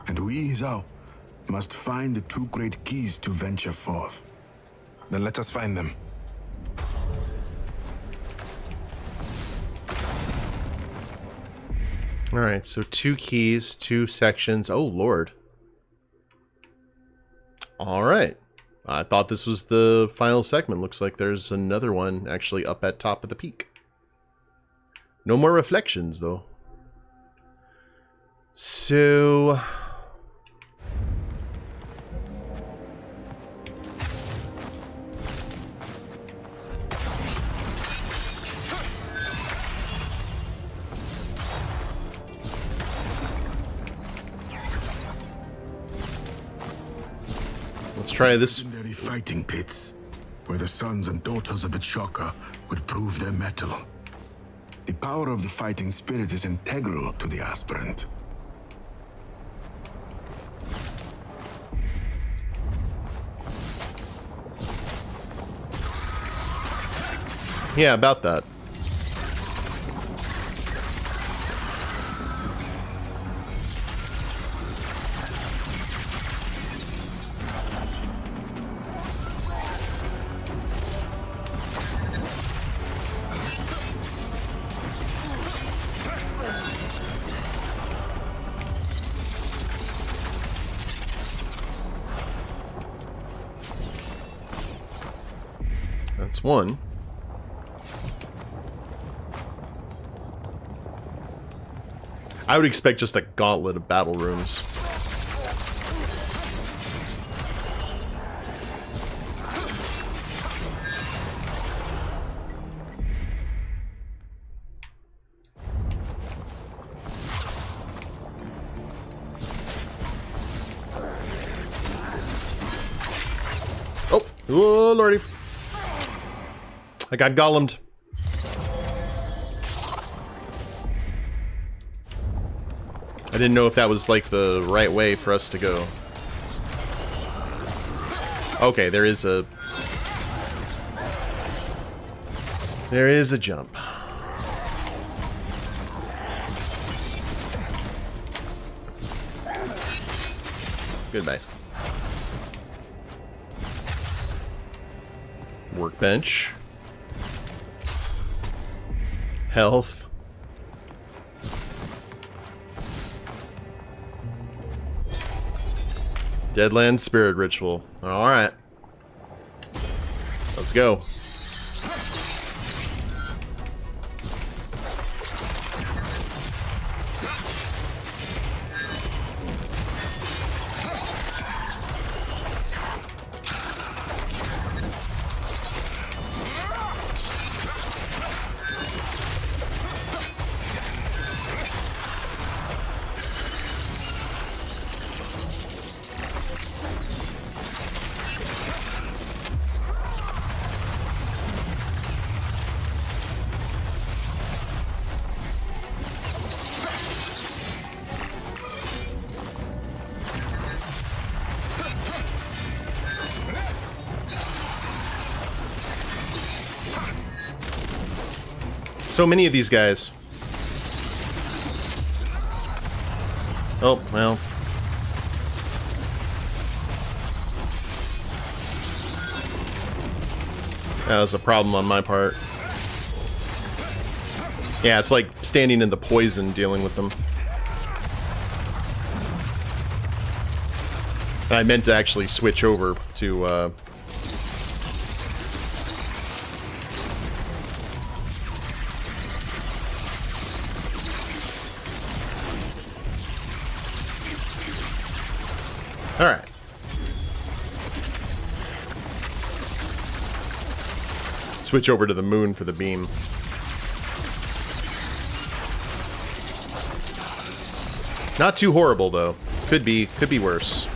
B: And we, ZAU, must find the two great keys to venture forth.
C: Then let us find them.
A: Alright, so 2 keys, 2 sections. Oh, Lord. Alright. I thought this was the final segment. Looks like there's another one actually up at top of the peak. No more reflections, though. So... try this.
B: Legendary fighting pits, where the sons and daughters of the Chaka would prove their mettle. The power of the fighting spirit is integral to the aspirant.
A: Yeah, about that. That's one. I would expect just a gauntlet of battle rooms. Oh, lordy. I got golemed. I didn't know if that was like the right way for us to go. Okay, there is a jump. Goodbye. Workbench. Health. Deadland Spirit Ritual. Alright. Let's go. So many of these guys. Oh, well. That was a problem on my part. Yeah, it's like standing in the poison dealing with them. I meant to actually switch over to, Alright. Switch over to the moon for the beam. Not too horrible though. Could be worse.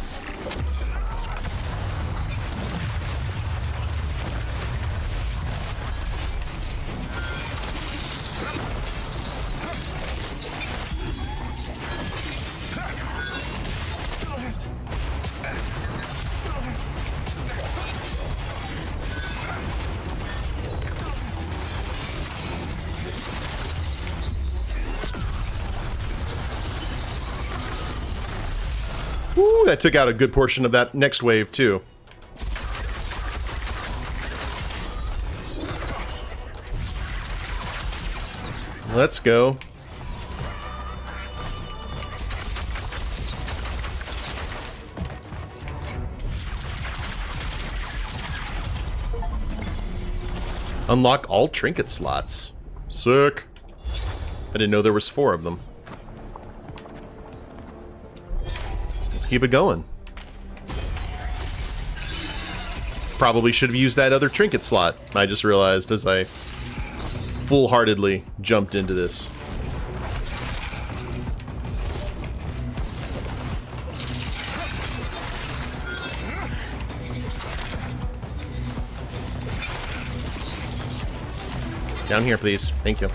A: Woo, that took out a good portion of that next wave, too. Let's go. Unlock all trinket slots. Sick. I didn't know there was 4 of them. Keep it going. Probably should have used that other trinket slot. I just realized as I full-heartedly jumped into this. Down here, please. Thank you.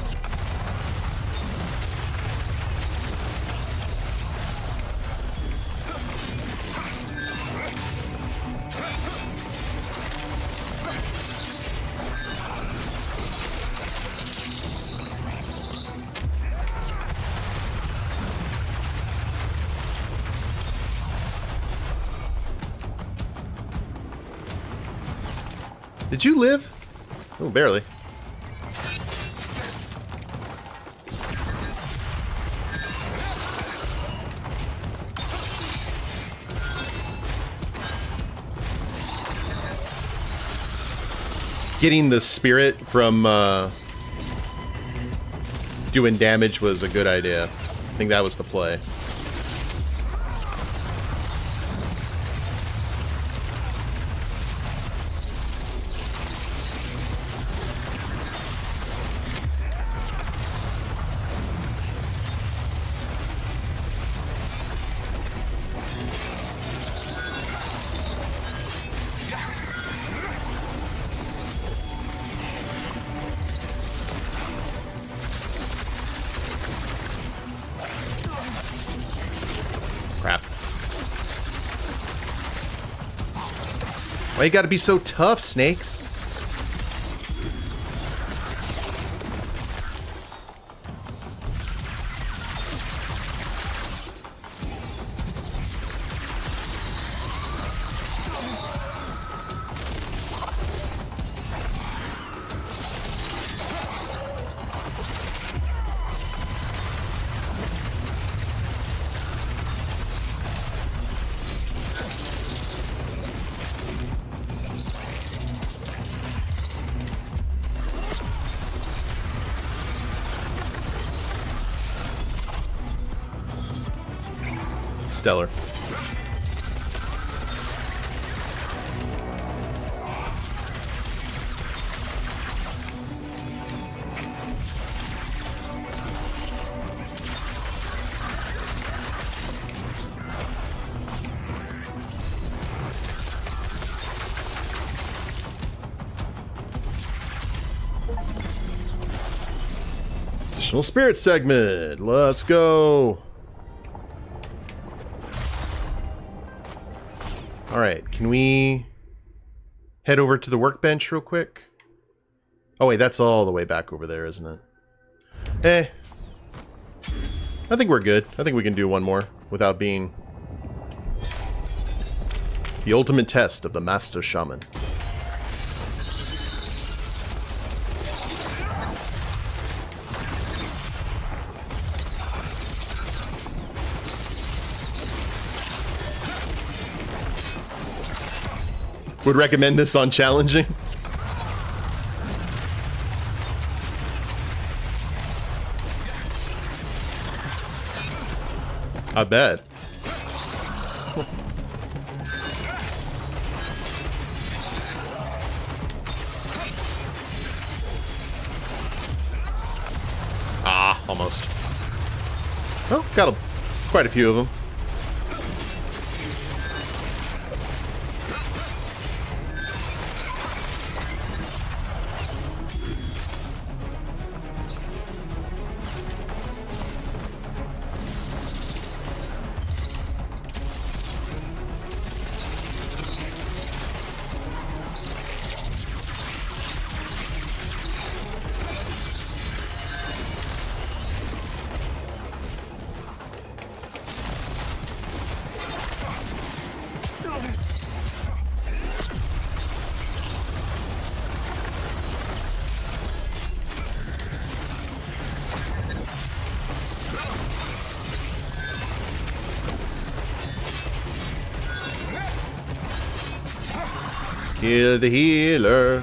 A: Did you live? Oh, barely. Getting the spirit from doing damage was a good idea. I think that was the play. Crap. Why you gotta be so tough, snakes? Stellar. Additional spirit segment. Let's go. Alright, can we head over to the workbench real quick? Oh wait, that's all the way back over there, isn't it? Eh. I think we're good. I think we can do one more without being the ultimate test of the Master Shaman. Would recommend this on challenging. I bet. Ah, almost. Well, got quite a few of them. Kill the healer.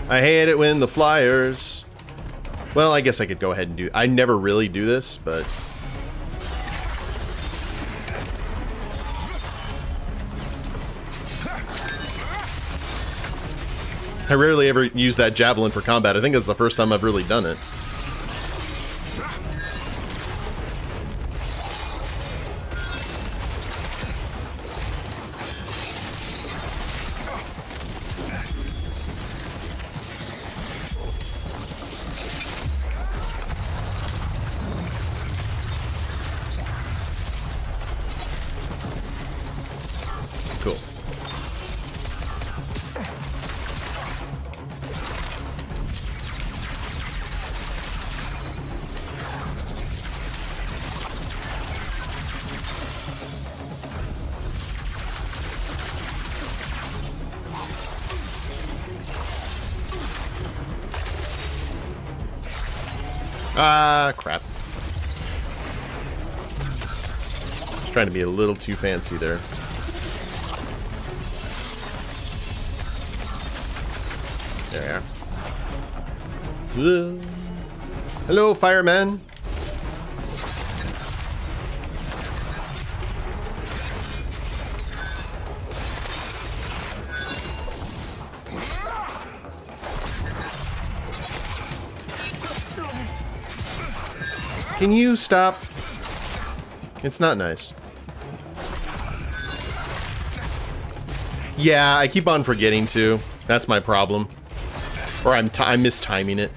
A: I hate it when the flyers... Well, I guess I could go ahead and do... I never really do this, but... I rarely ever use that javelin for combat. I think it's the first time I've really done it. Cool. Ah, crap. Just trying to be a little too fancy there. There we are. Hello, fireman. Can you stop? It's not nice. Yeah, I keep on forgetting to. That's my problem. Or I'm mistiming it.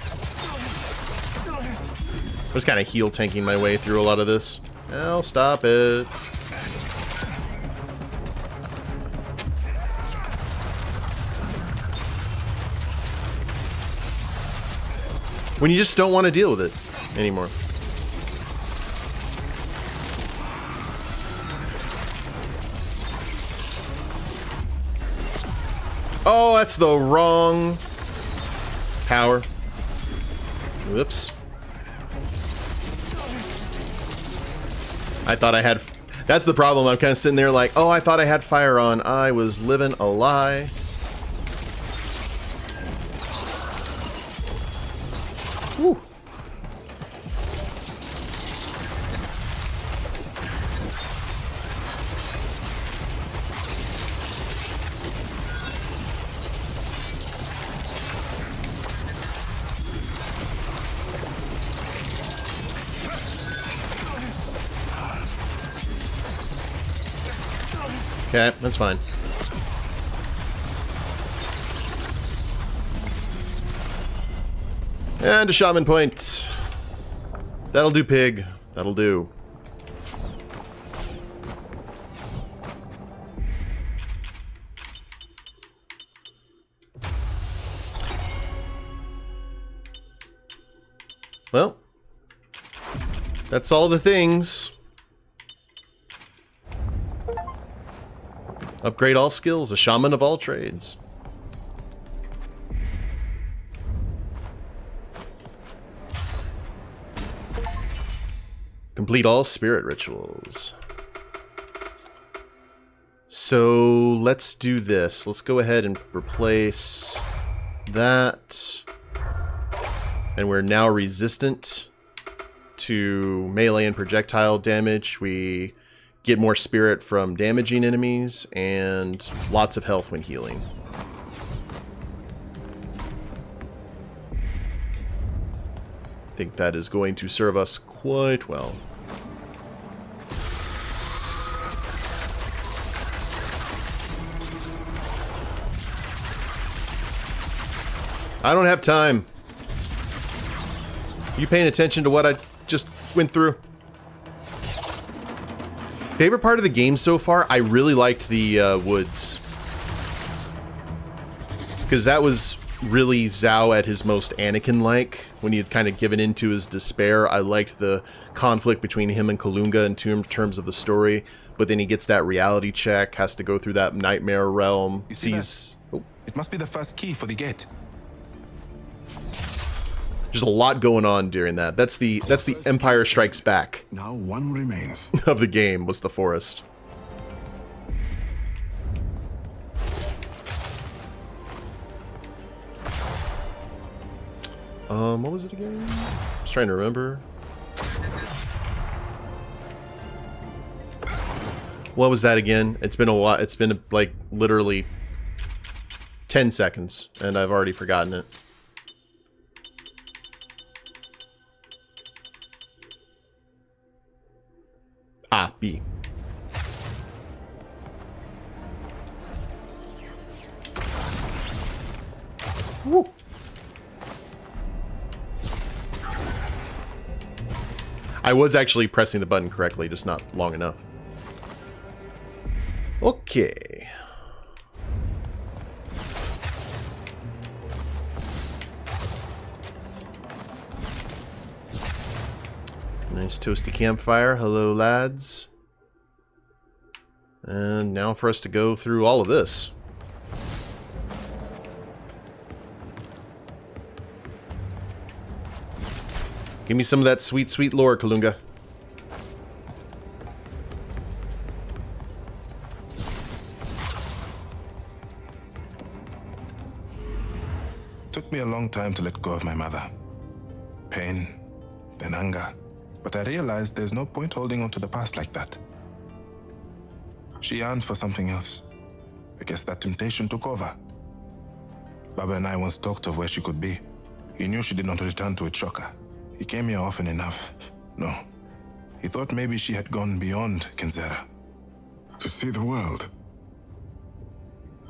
A: I was kind of heel tanking my way through a lot of this. I'll stop it. When you just don't want to deal with it anymore. Oh, that's the wrong power. Whoops. I thought I had... That's the problem. I'm kind of sitting there like, oh, I thought I had fire on. I was living a lie. Whew. Okay, that's fine. And a shaman point. That'll do, pig. That'll do. Well, that's all the things. Upgrade all skills, a shaman of all trades. Complete all spirit rituals. So let's do this. Let's go ahead and replace that. And we're now resistant to melee and projectile damage. We get more spirit from damaging enemies, and lots of health when healing. I think that is going to serve us quite well. I don't have time. You paying attention to what I just went through? Favorite part of the game so far, I really liked the woods. Because that was really ZAU at his most Anakin-like, when he had kind of given into his despair. I liked the conflict between him and Kalunga in terms of the story, but then he gets that reality check, has to go through that nightmare realm, sees... Oh.
C: It must be the first key for the gate.
A: There's a lot going on during that. That's the Empire Strikes Back.
B: Now one remains.
A: Of the game was the forest. What was it again? I was trying to remember. What was that again? It's been a while. It's been like literally 10 seconds, and I've already forgotten it. B. Woo. I was actually pressing the button correctly, just not long enough. Okay. Nice toasty campfire. Hello, lads. And now for us to go through all of this. Give me some of that sweet, sweet lore, Kalunga.
C: Took me a long time to let go of my mother. Pain, then anger. But I realized there's no point holding on to the past like that. She yearned for something else. I guess that temptation took over. Baba and I once talked of where she could be. He knew she did not return to Ichoka. He came here often enough. No. He thought maybe she had gone beyond Kenzera.
B: To see the world.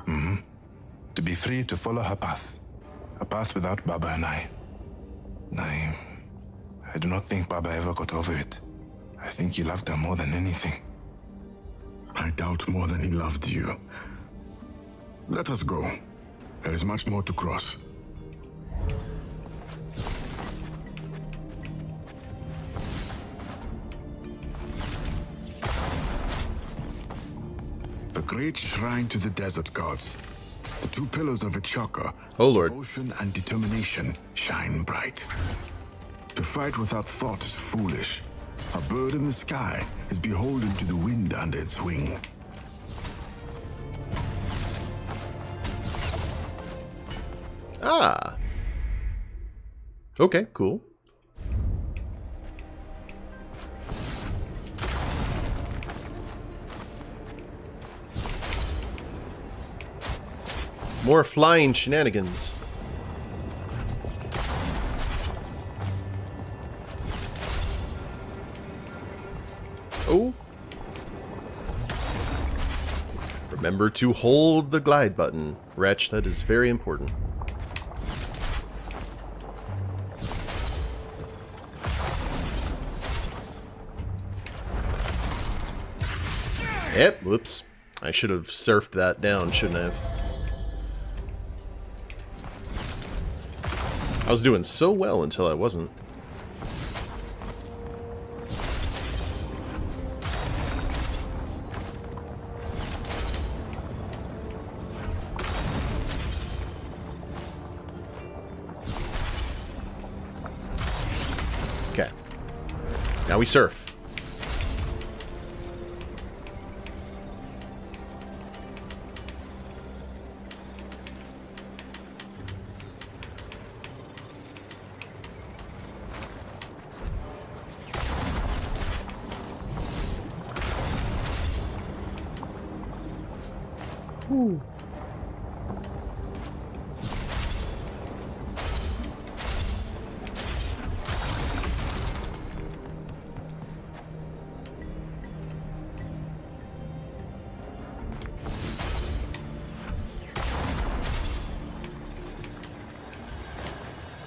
C: To be free to follow her path. A path without Baba and I. I do not think Baba ever got over it. I think he loved her more than anything.
B: I doubt more than he loved you. Let us go. There is much more to cross. The great shrine to the desert gods. The two pillars of Ichoka,
A: Oh, Lord.
B: devotion and determination, shine bright. To fight without thought is foolish. A bird in the sky is beholden to the wind under its wing.
A: Ah. Okay, cool. More flying shenanigans. Oh. Remember to hold the glide button, Wretch. That is very important. Yep, whoops. I should have surfed that down, shouldn't I have? I was doing so well until I wasn't. Okay. Now we surf.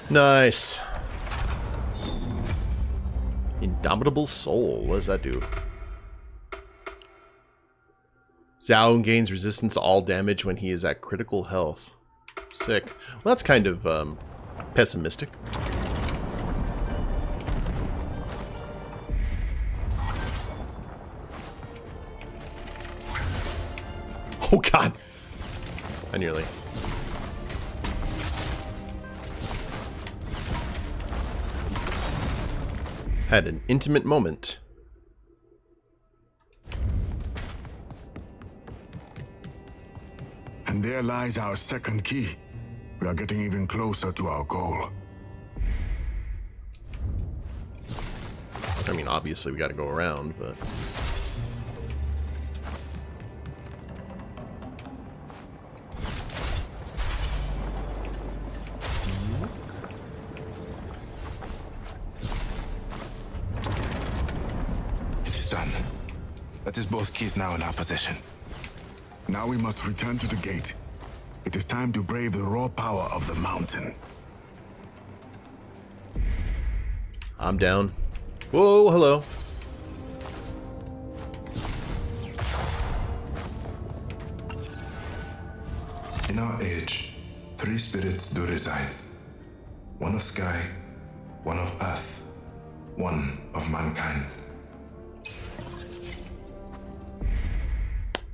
A: Nice. Indomitable Soul. What does that do? ZAU gains resistance to all damage when he is at critical health. Sick. Well, that's kind of pessimistic. Oh god! I nearly... had an intimate moment.
B: And there lies our second key. We are getting even closer to our goal.
A: I mean, obviously we gotta go around, but...
C: It is done. That is both keys now in our possession.
B: Now we must return to the gate. It is time to brave the raw power of the mountain.
A: I'm down. Whoa, hello.
C: In our age, 3 spirits do reside. One of sky, one of earth, one of mankind.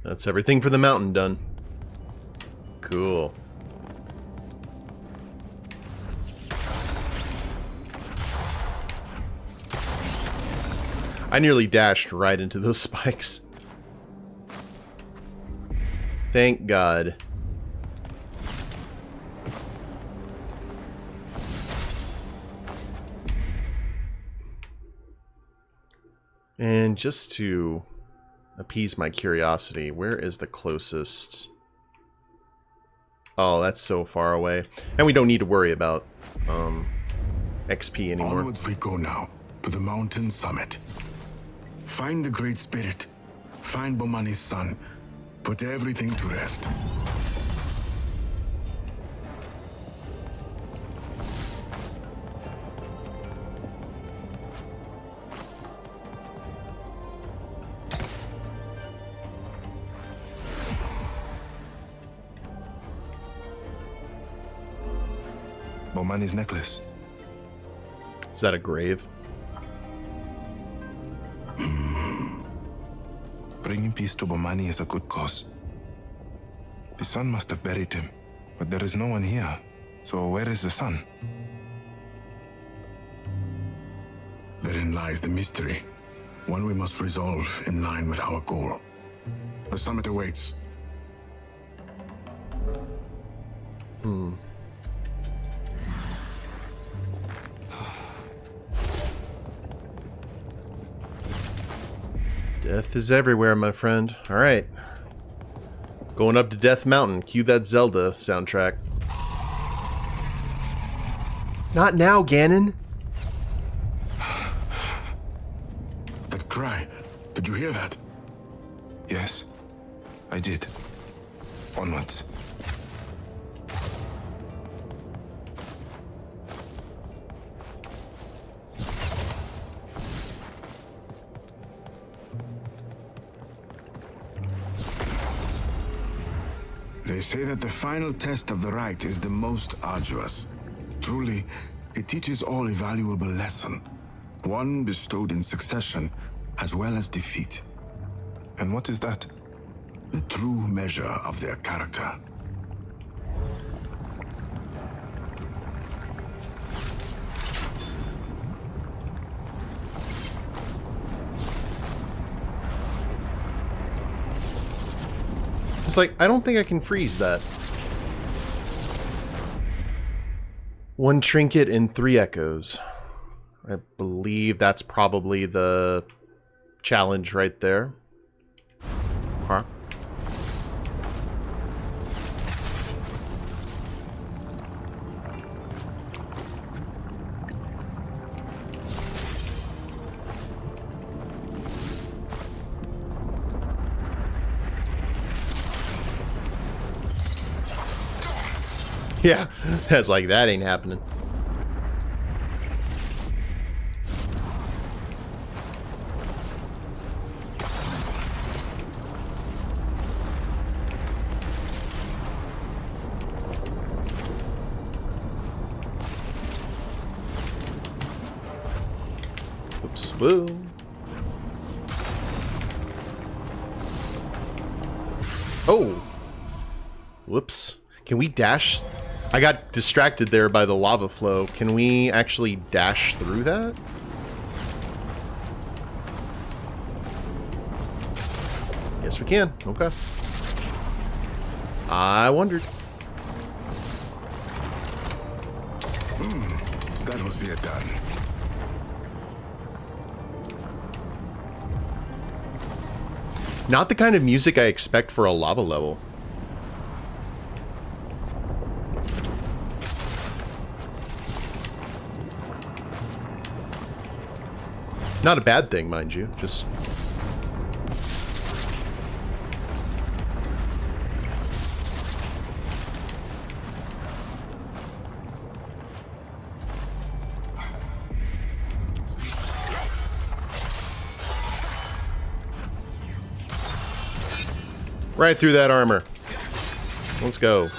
A: That's everything for the mountain done. Cool. I nearly dashed right into those spikes. Thank God. And just to appease my curiosity, where is the closest? Oh, that's so far away. And we don't need to worry about XP anymore.
B: Onwards we go now, to the mountain summit. Find the Great Spirit. Find Bomani's son. Put everything to rest.
C: Bomani's necklace.
A: Is that a grave?
C: Bringing peace to Bomani is a good cause. His son must have buried him, but there is no one here. So where is the son?
B: Therein lies the mystery. One we must resolve in line with our goal. The summit awaits.
A: Death is everywhere, my friend. Alright. Going up to Death Mountain. Cue that Zelda soundtrack. Not now, Ganon.
B: That cry. Did you hear that?
C: Yes, I did. Onwards.
B: They say that the final test of the right is the most arduous. Truly, it teaches all a valuable lesson. One bestowed in succession, as well as defeat.
C: And what is that?
B: The true measure of their character.
A: It's like, I don't think I can freeze that. 1 trinket and 3 echoes. I believe that's probably the challenge right there. Huh? Yeah, that's like, that ain't happening. Oops, whoa. Oh! Whoops. Can we dash? I got distracted there by the lava flow. Can we actually dash through that? Yes, we can. Okay. I wondered.
B: That will see it done.
A: Not the kind of music I expect for a lava level. Not a bad thing, mind you. Just Right through that armor. Let's go.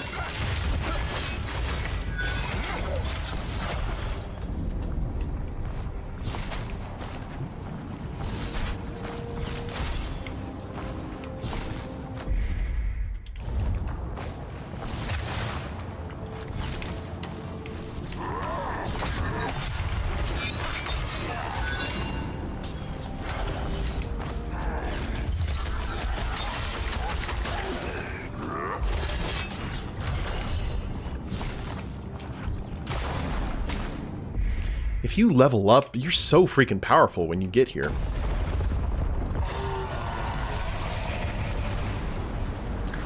A: If you level up, you're so freaking powerful when you get here.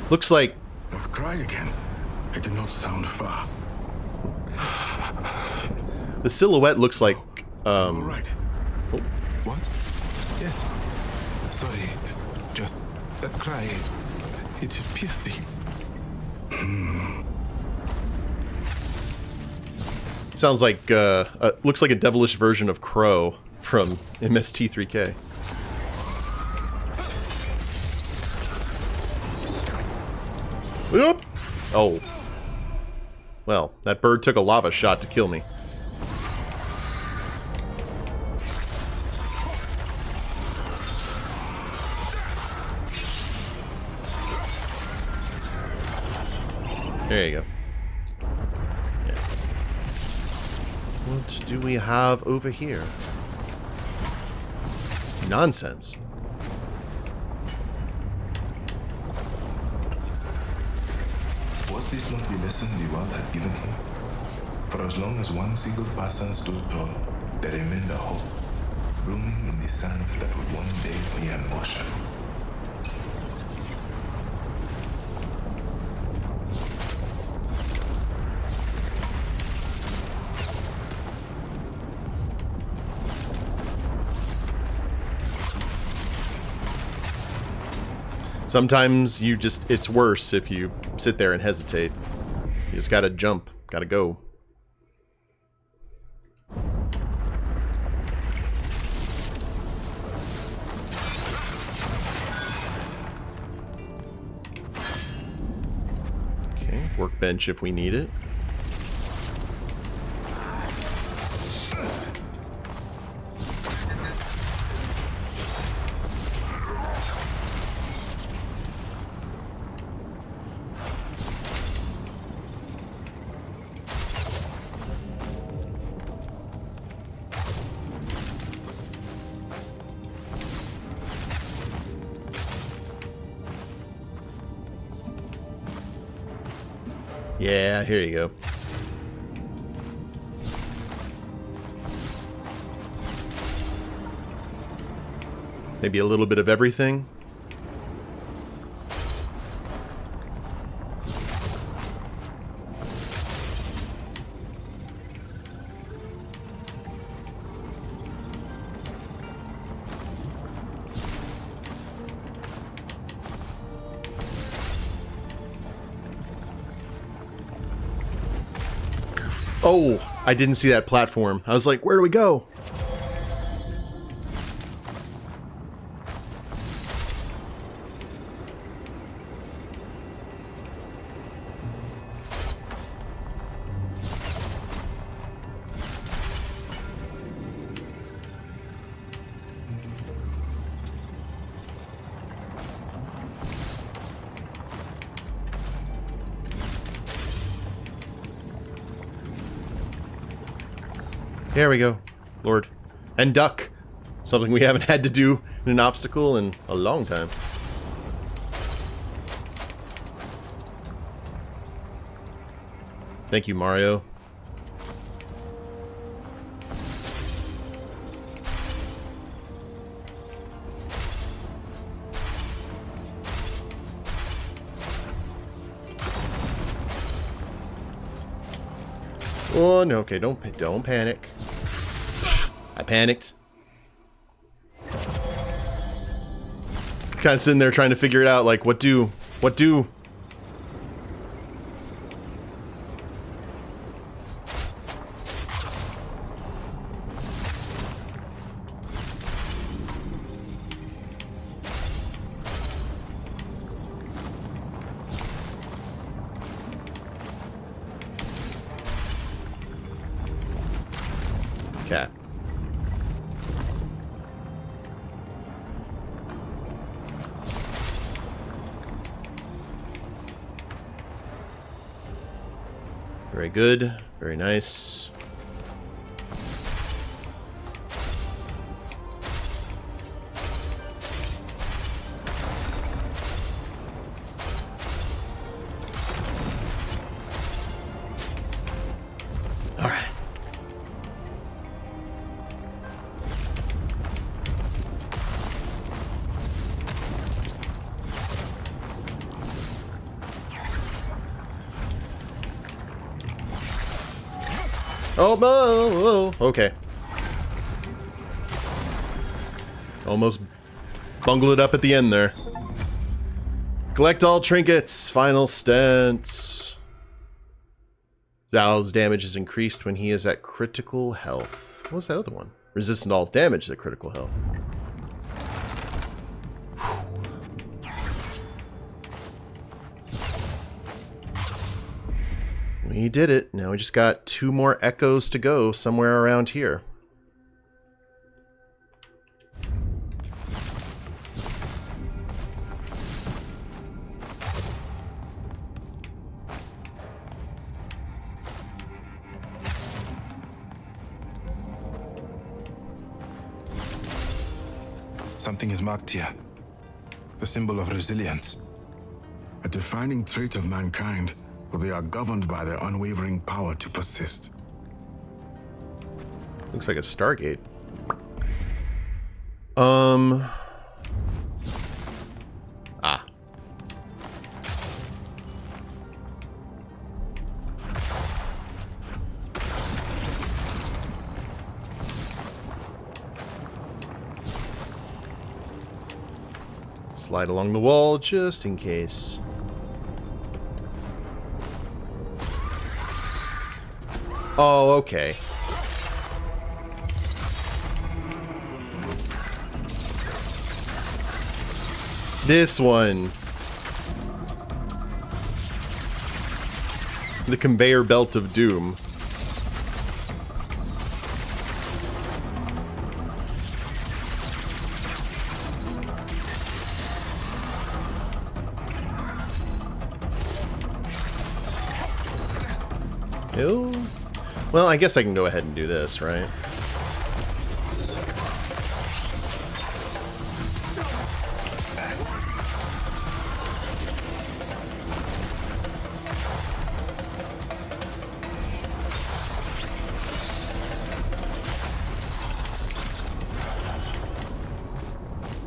A: Looks like...
B: That cry again. It did not sound far.
A: The silhouette looks like...
B: All right.
A: Oh,
C: What? Yes. Sorry. Just that cry. It is piercing.
A: sounds like... looks like a devilish version of Crow from MST3K. Whoop! Oh. Well, that bird took a lava shot to kill me. There you go. Yeah. What do we have over here? Nonsense.
C: Was this not the lesson the world had given him? For as long as one single person stood tall, there remained a hope, blooming in the sand that would one day be an ocean.
A: Sometimes you just, it's worse if you sit there and hesitate. You just gotta jump, gotta go. Okay, workbench if we need it. Yeah, here you go. Maybe a little bit of everything. Oh, I didn't see that platform. I was like, where do we go? There we go, Lord. And duck. Something we haven't had to do in an obstacle in a long time. Thank you, Mario. Oh, no, okay, don't panic. I panicked. Kind of sitting there trying to figure it out, like, what do? Very good. Very nice. All right. Oh, no! Okay. Almost bungled it up at the end there. Collect all trinkets. Final stance. ZAU's damage is increased when he is at critical health. What was that other one? Resistant to all damage at critical health. We did it. Now we just got 2 more echoes to go somewhere around here.
C: Something is marked here. The symbol of resilience.
B: A defining trait of mankind, but they are governed by their unwavering power to persist.
A: Looks like a Stargate. Ah. Slide along the wall just in case. Oh, okay. This one. The conveyor belt of doom. Ew. Well, I guess I can go ahead and do this, right?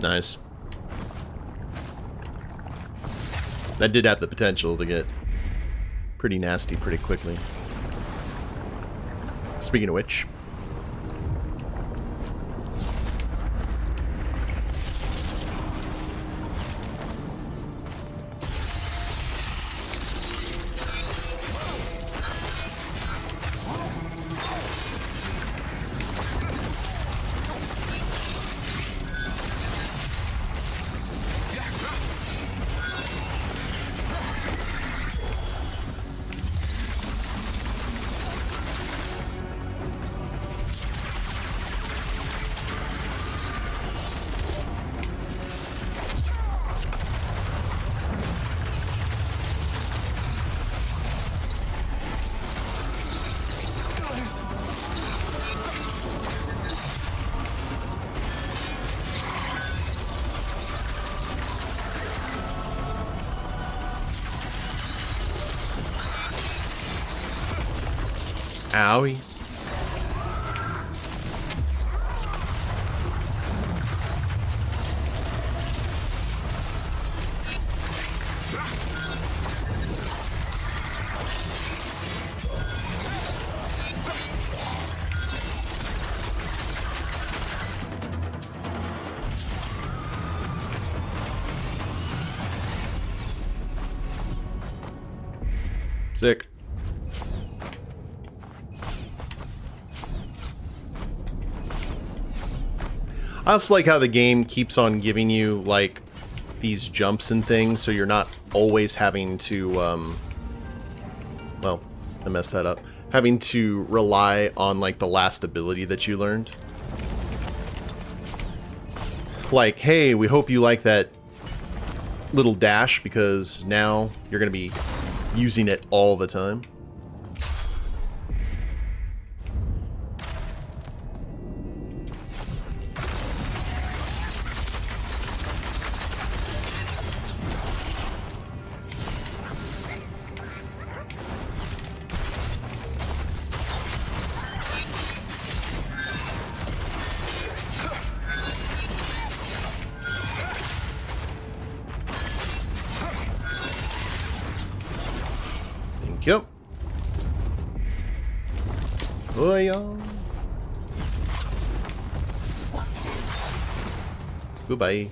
A: Nice. That did have the potential to get pretty nasty pretty quickly. Speaking of which. Owie. Sick. I also like how the game keeps on giving you, like, these jumps and things, so you're not always having to, well, I messed that up. Having to rely on, like, the last ability that you learned. Like, hey, we hope you like that little dash, because now you're going to be using it all the time. Thank you. Oh, yeah. Goodbye.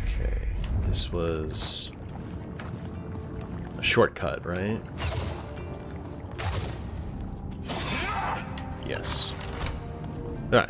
A: Okay, this was a shortcut, right? Yes. All right.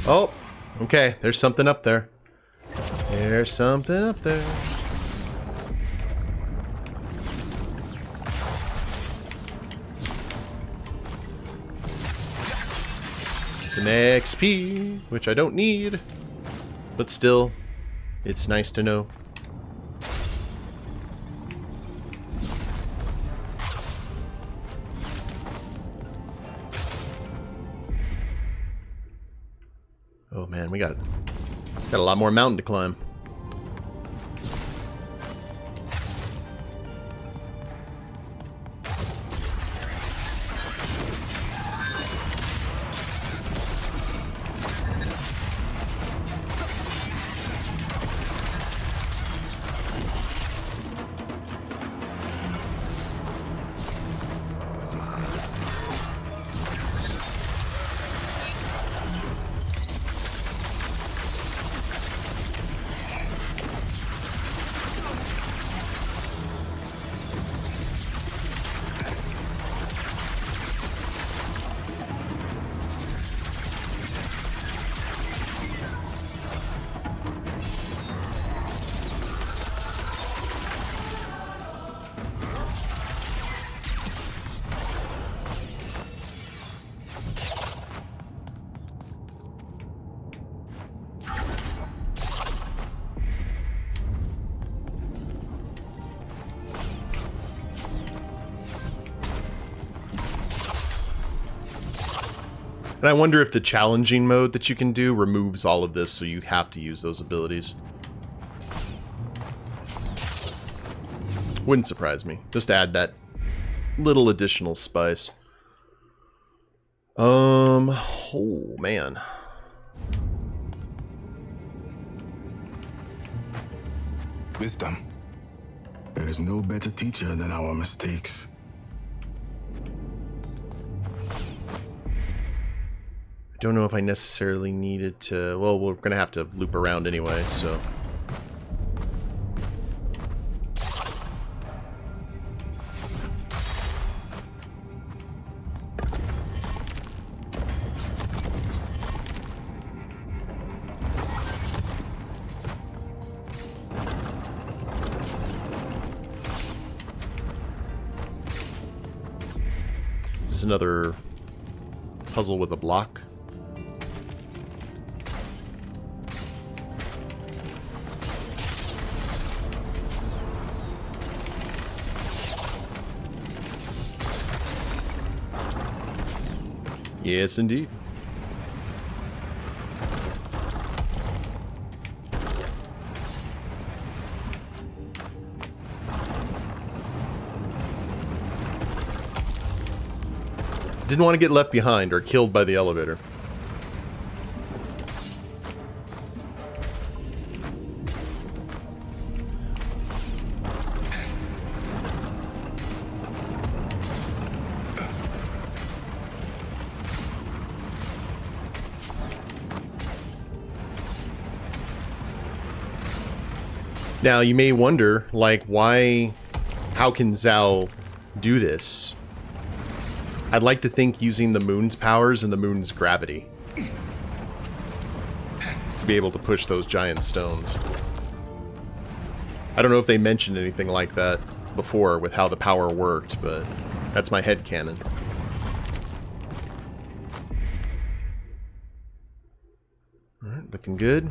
A: Oh, okay. There's something up there. There's something up there. Some XP, which I don't need, but still, it's nice to know. Oh man, we got a lot more mountain to climb. And I wonder if the challenging mode that you can do removes all of this, so you have to use those abilities. Wouldn't surprise me. Just add that little additional spice. Oh man.
C: Wisdom.
B: There is no better teacher than our mistakes.
A: Don't know if I necessarily needed to... Well, we're going to have to loop around anyway, so... This is another puzzle with a block. Yes, indeed. Didn't want to get left behind or killed by the elevator. Now, you may wonder, like, how can ZAU do this? I'd like to think using the moon's powers and the moon's gravity to be able to push those giant stones. I don't know if they mentioned anything like that before with how the power worked, but that's my headcanon. Alright, looking good.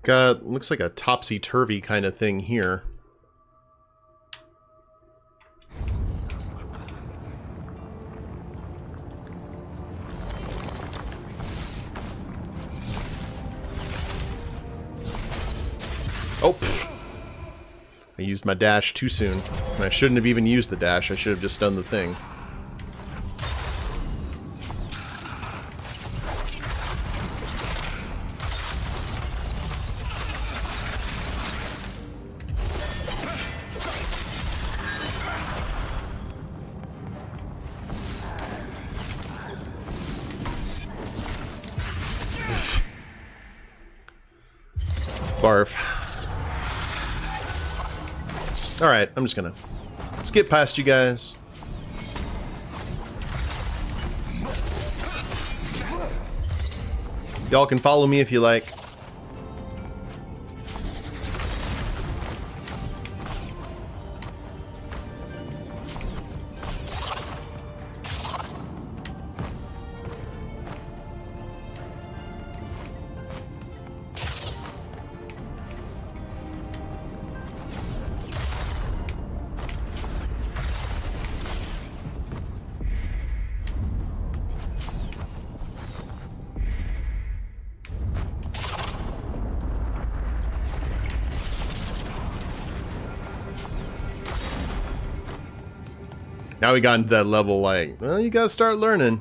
A: Got, looks like a topsy-turvy kind of thing here. Oh, pfft. I used my dash too soon. And I shouldn't have even used the dash. I should have just done the thing. Barf. Alright, I'm just gonna skip past you guys. Y'all can follow me if you like. Now we got into that level like, well, you gotta start learning.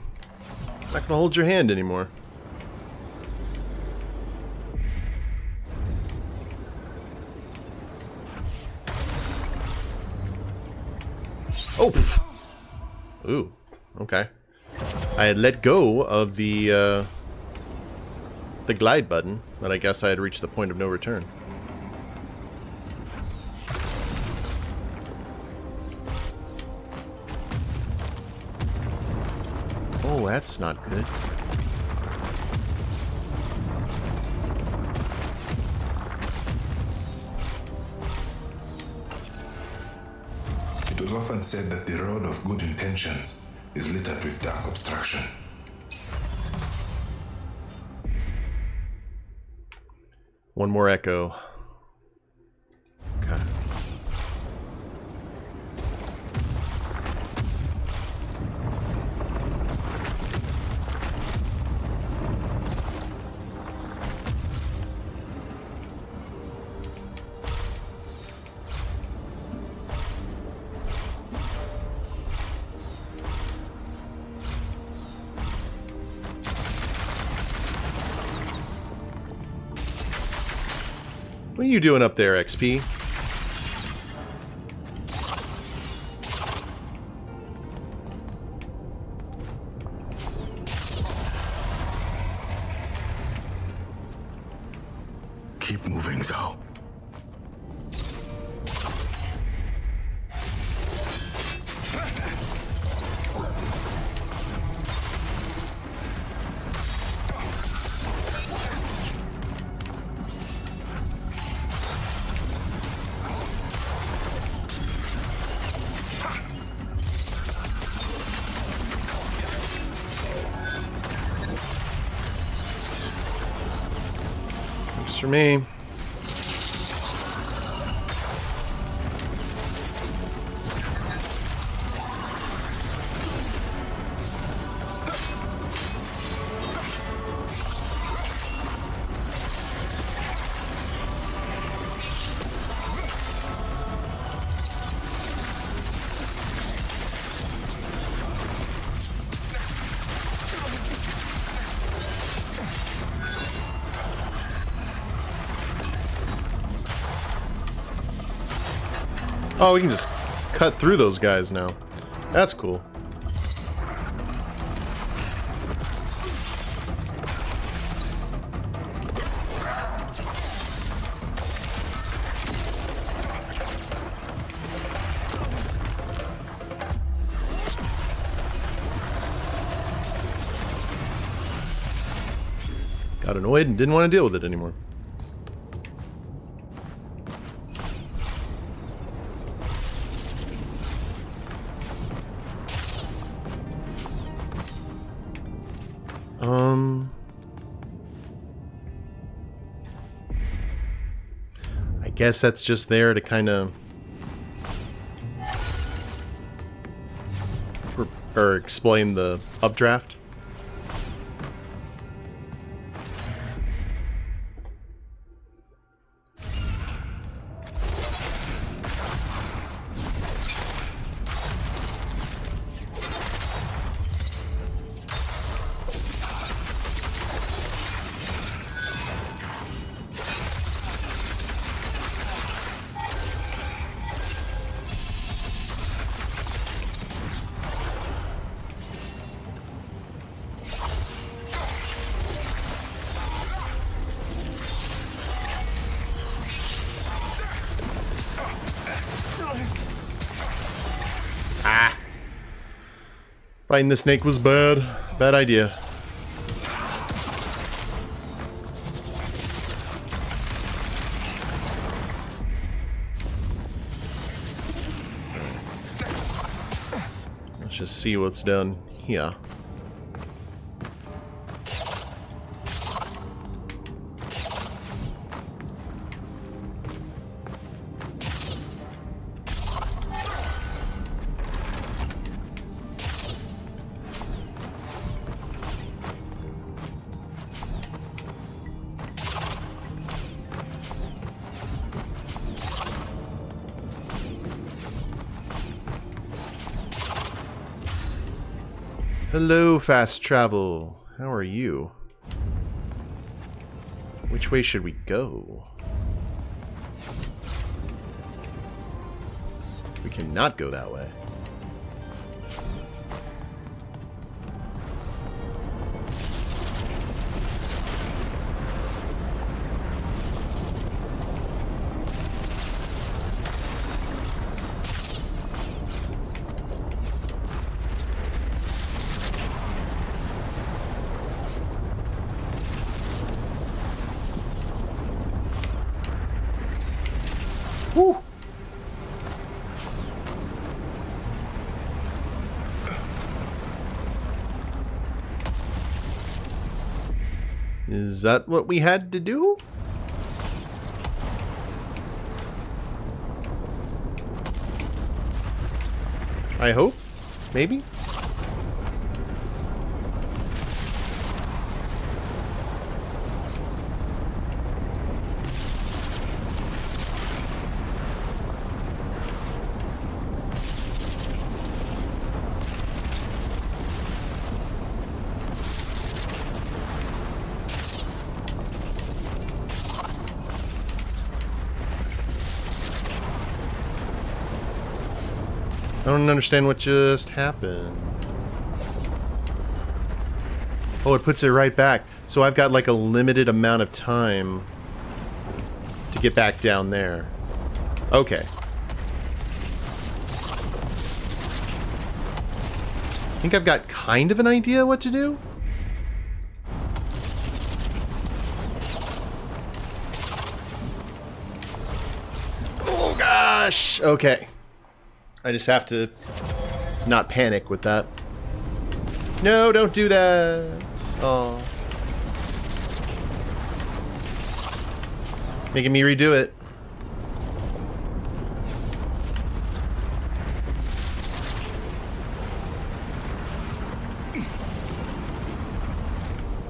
A: Not gonna hold your hand anymore. Oh! Pff. Ooh, okay. I had let go of the glide button, but I guess I had reached the point of no return. Oh, that's not good.
C: It was often said that the road of good intentions is littered with dark obstruction.
A: One more echo. Okay. What are you doing up there, XP?
B: Keep moving, ZAU.
A: Works for me. Oh, we can just cut through those guys now. That's cool. Got annoyed and didn't want to deal with it anymore. guess that's just there to kind of... or explain the updraft. Fighting the snake was bad. Bad idea. Let's just see what's done here. Hello, fast travel. How are you? Which way should we go? We cannot go that way. Woo. Is that what we had to do? I hope. Maybe. I don't understand what just happened. Oh, it puts it right back. So I've got like a limited amount of time to get back down there. Okay. I think I've got kind of an idea what to do. Oh gosh. Okay. I just have to not panic with that. No, don't do that. Oh. Making me redo it.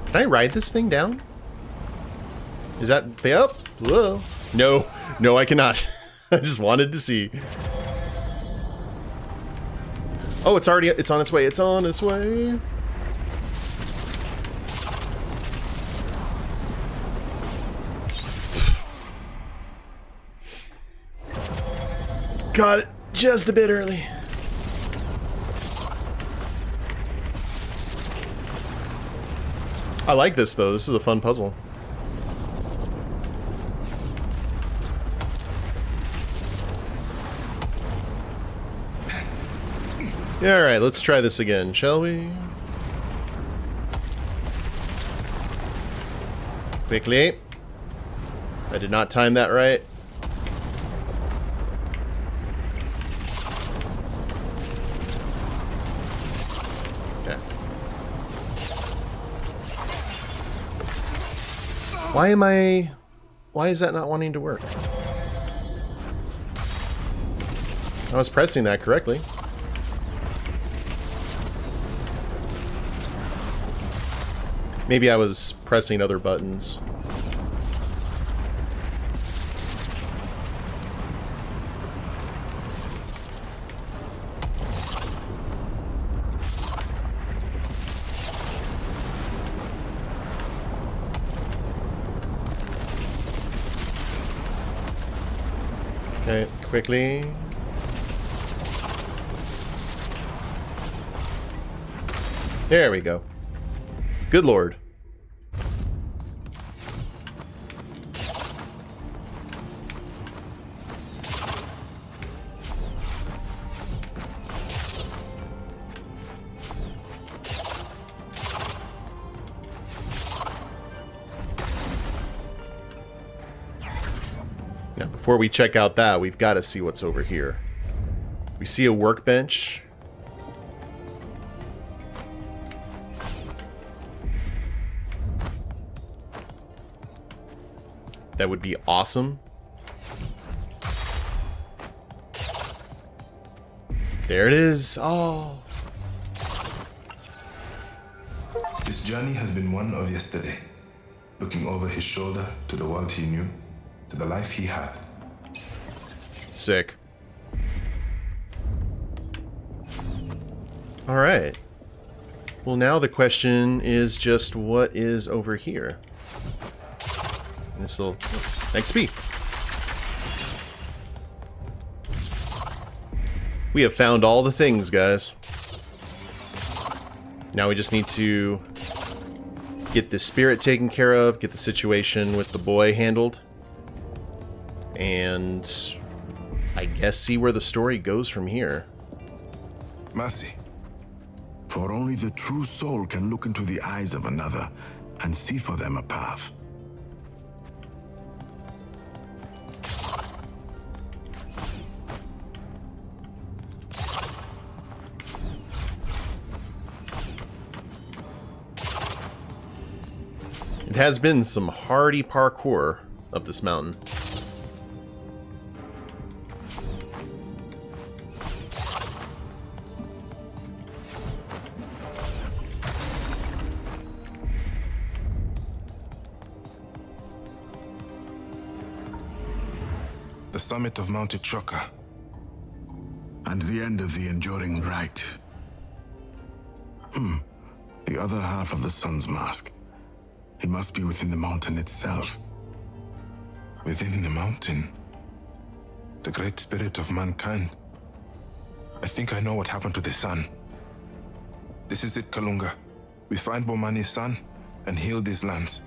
A: Can I ride this thing down? Is that... Yep. Whoa. No. No, I cannot. I just wanted to see. Oh, it's already... It's on its way. It's on its way. Got it just a bit early. I like this, though. This is a fun puzzle. Alright, let's try this again, shall we? Quickly. I did not time that right. Okay. Why is that not wanting to work? I was pressing that correctly. Maybe I was pressing other buttons. Okay, quickly. There we go. Good lord. Now, before we check out that, we've got to see what's over here. We see a workbench. That would be awesome. There it is. Oh.
C: His journey has been one of yesterday, looking over his shoulder to the world he knew, to the life he had.
A: Sick. All right. Well, now the question is just what is over here? This will XP. We have found all the things, guys. Now we just need to get the spirit taken care of, get the situation with the boy handled, and I guess see where the story goes from here.
C: Mercy.
B: For only the true soul can look into the eyes of another and see for them a path.
A: It has been some hardy parkour up this mountain.
C: The summit of Mount Itroka.
B: And the end of the enduring rite. The other half of the sun's mask. It must be within the mountain itself.
C: Within the mountain. The great spirit of mankind. I think I know what happened to the sun. This is it, Kalunga. We find Bomani's son and heal these lands.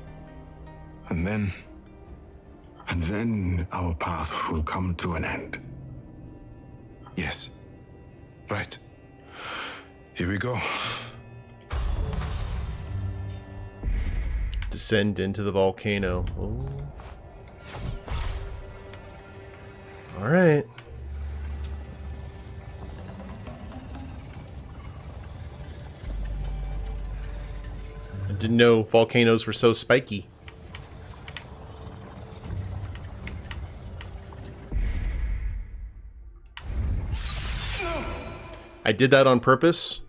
C: And then
B: our path will come to an end.
C: yes. Right. Here we go.
A: Descend into the volcano. Oh. All right. I didn't know volcanoes were so spiky. I did that on purpose.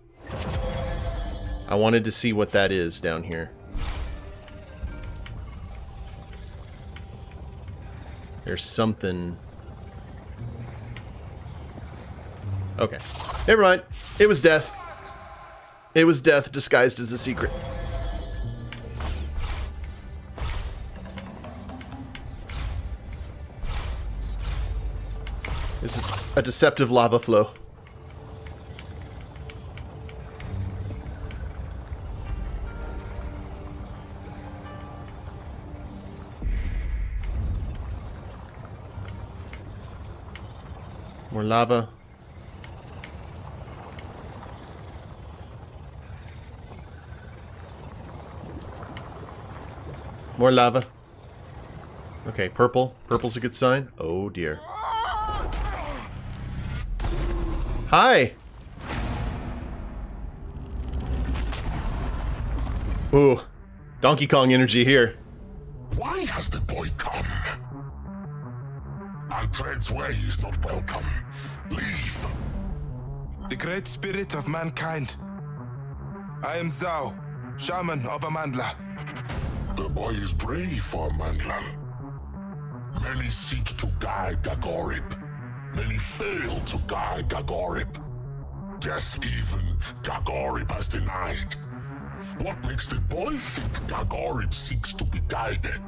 A: I wanted to see what that is down here. There's something. Okay. Never mind. It was death. It was death disguised as a secret. It's a deceptive lava flow. More lava. More lava. Okay, purple. Purple's a good sign. Oh dear. Hi! Ooh. Donkey Kong energy here.
E: Why has the boy come? Alfred's way is not welcome. Leave.
C: The great spirit of mankind. I am ZAU, shaman of Amandla.
E: The boy is brave for Mandlan. Many seek to guide Gagorib. Many fail to guide Gagorib. Death even, Gagorib has denied. What makes the boy think Gagorib seeks to be guided?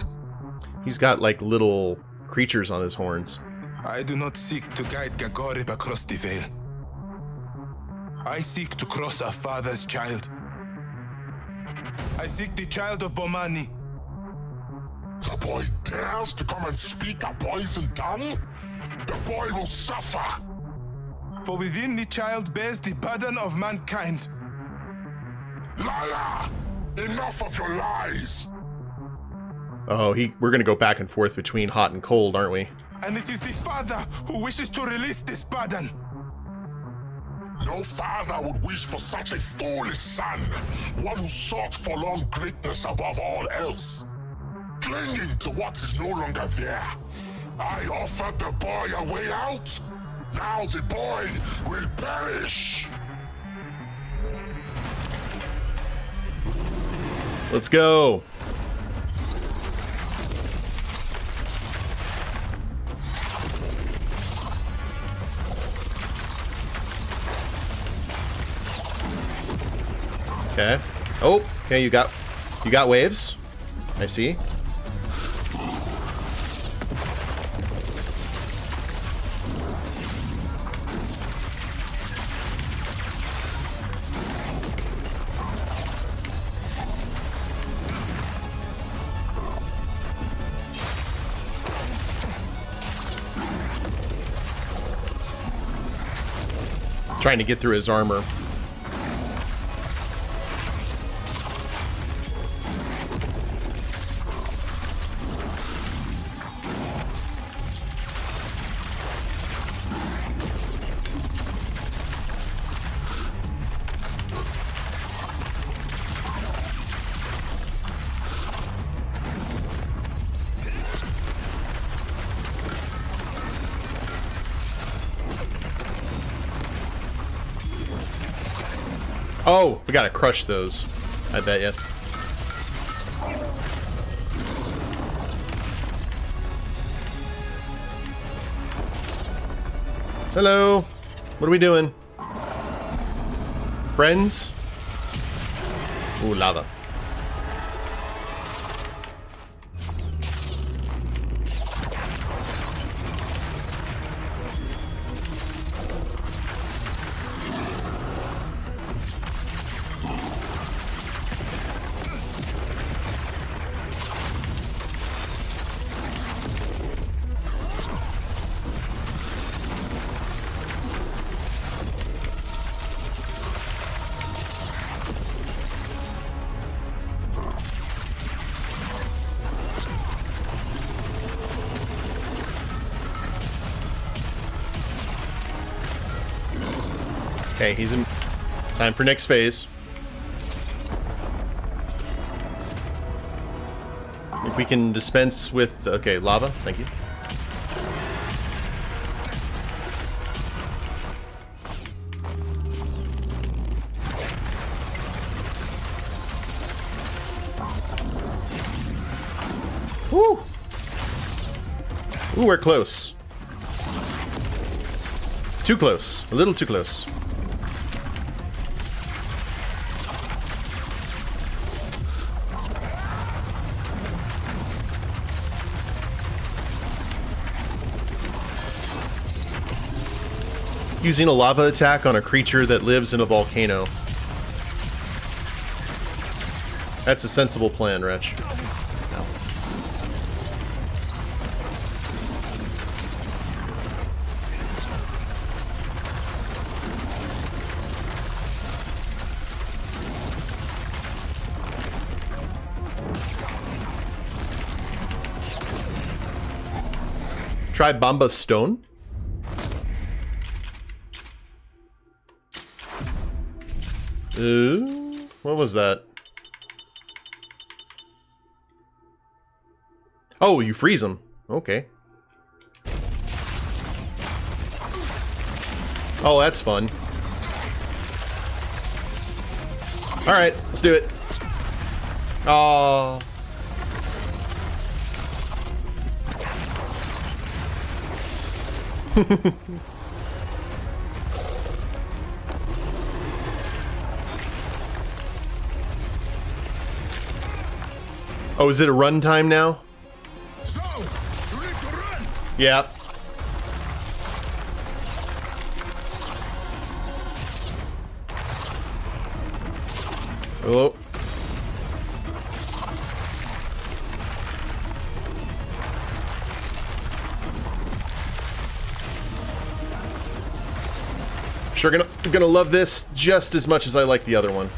A: He's got like little creatures on his horns.
C: I do not seek to guide Gagorib across the veil. I seek to cross a father's child. I seek the child of Bomani.
E: The boy dares to come and speak a poison tongue? The boy will suffer!
C: For within the child bears the burden of mankind.
E: Liar! Enough of your lies!
A: Oh, we're gonna go back and forth between hot and cold, aren't we?
C: And it is the father who wishes to release this burden.
E: No father would wish for such a foolish son, one who sought for long greatness above all else. Clinging to what is no longer there. I offered the boy a way out. Now the boy will perish.
A: Let's go. Okay. Oh, okay, you got waves. I see. Trying to get through his armor. Oh, we gotta crush those. I bet you. Hello. What are we doing? Friends? Ooh, lava. Okay, he's in. Time for next phase. If we can dispense with... Okay, lava. Thank you. Woo! Ooh, we're close. Too close. A little too close. Using a lava attack on a creature that lives in a volcano. That's a sensible plan, Wretch. Try Bomba's Stone. What was that? Oh, you freeze them. Okay. Oh, that's fun. Alright, let's do it. Oh. Oh, is it a run time now?
B: So, you need to run!
A: Yeah. Oh. Sure gonna love this just as much as I like the other one.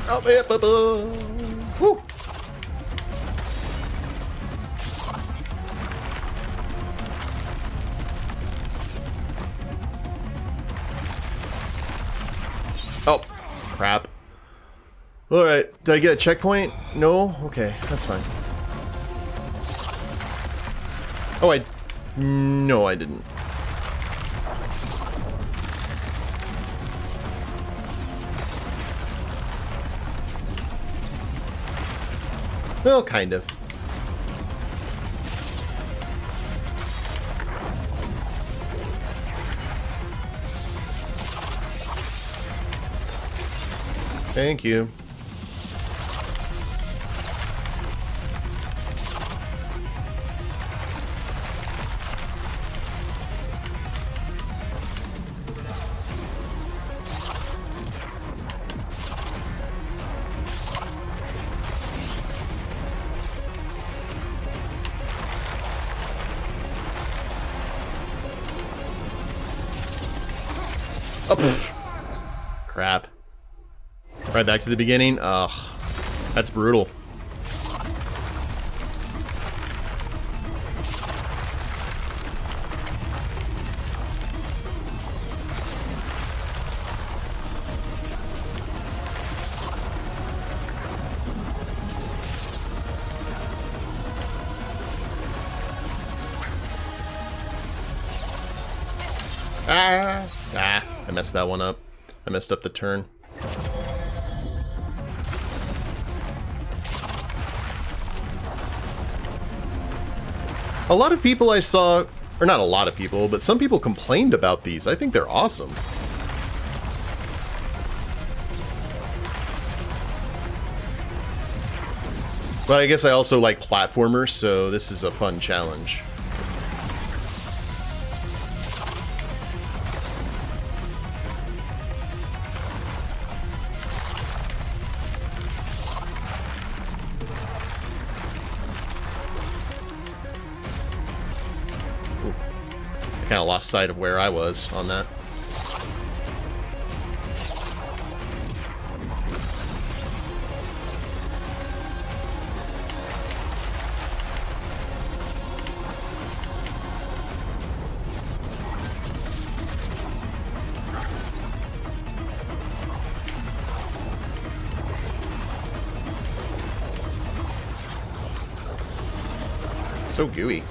A: Oh, yeah, woo. Oh, crap. Alright, did I get a checkpoint? No? Okay, that's fine. Oh, no, I didn't. Well, kind of. Thank you. Oh, pff. Crap. Right back to the beginning? Ugh. That's brutal. I messed that one up. I messed up the turn. A lot of people I saw, or not a lot of people, but some people complained about these. I think they're awesome. But I guess I also like platformers, so this is a fun challenge. I kind of lost sight of where I was on that. So gooey.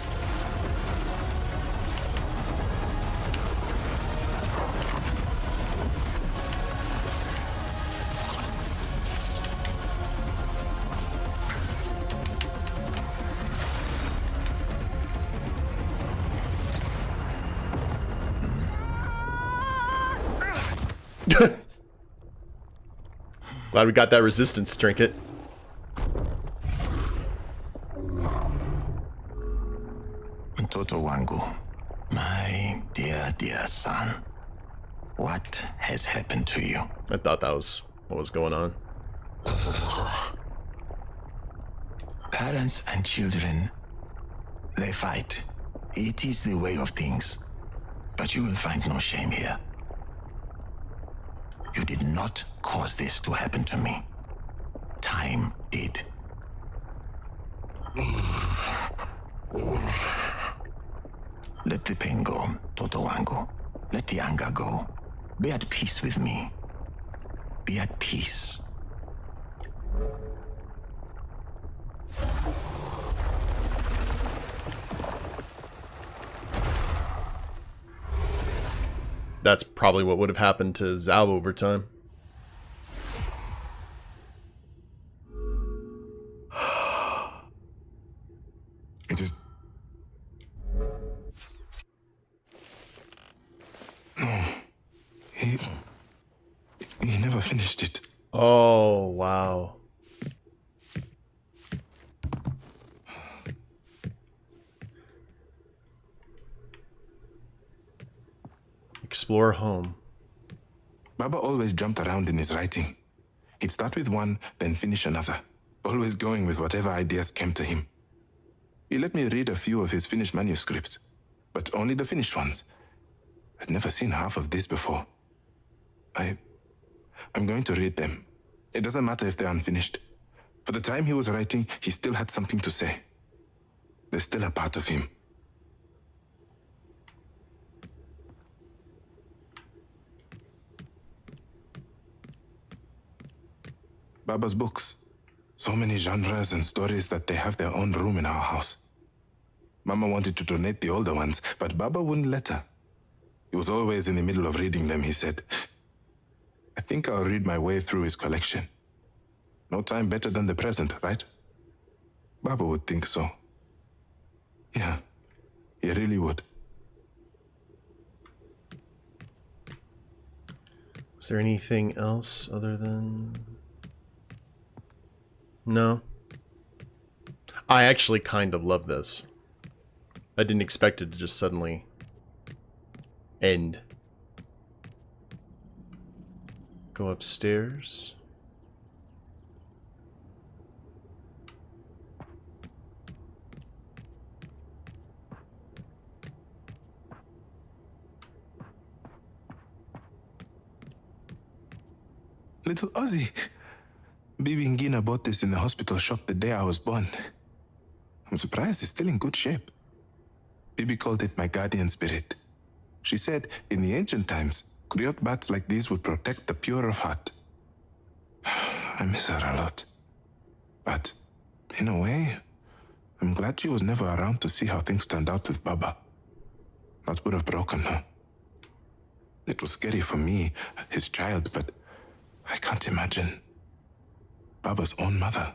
A: Glad we got that resistance trinket.
D: Toto Wangu, my dear son, what has happened to you?
A: I thought that was what was going on.
D: Parents and children, they fight. It is the way of things. But you will find no shame here. You did not cause this to happen to me. Time did. Let the pain go, Toto Wangu. Let the anger go. Be at peace with me. Be at peace.
A: that's probably what would have happened to ZAU over time.
C: It is... No. He never finished it.
A: Oh, wow. Explore home.
C: Baba always jumped around in his writing. He'd start with one, then finish another, always going with whatever ideas came to him. He let me read a few of his finished manuscripts, but only the finished ones. I'd never seen half of this before. I'm going to read them. It doesn't matter if they're unfinished. For the time he was writing, he still had something to say. They're still a part of him. Baba's books. So many genres and stories that they have their own room in our house. Mama wanted to donate the older ones, but Baba wouldn't let her. He was always in the middle of reading them, he said. I think I'll read my way through his collection. No time better than the present, right? Baba would think so. Yeah, he really would.
A: Is there anything else other than... No. I actually kind of love this. I didn't expect it to just suddenly end. Go upstairs.
C: Little Ozzy. Bibi and Gina bought this in the hospital shop the day I was born. I'm surprised it's still in good shape. Bibi called it my guardian spirit. She said in the ancient times, griot bats like these would protect the pure of heart. I miss her a lot. But, in a way, I'm glad she was never around to see how things turned out with Baba. That would have broken her. It was scary for me, his child, but I can't imagine Baba's own mother.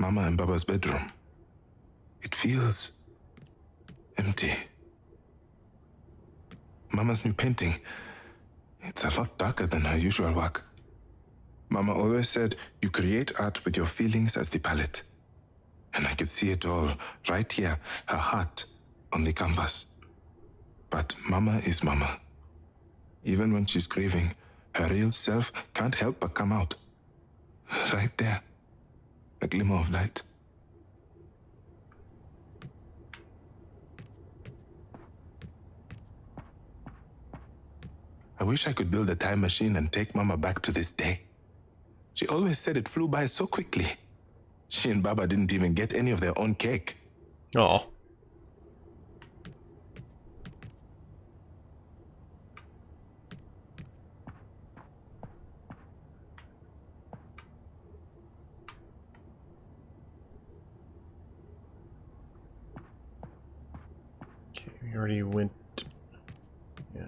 C: Mama and Baba's bedroom. It feels empty. Mama's new painting. It's a lot darker than her usual work. Mama always said you create art with your feelings as the palette. And I could see it all right here, her heart on the canvas. But Mama is Mama. Even when she's grieving, her real self can't help but come out. Right there. A glimmer of light. I wish I could build a time machine and take Mama back to this day. She always said it flew by so quickly. She and Baba didn't even get any of their own cake.
A: Oh. Okay, we already went. Yeah.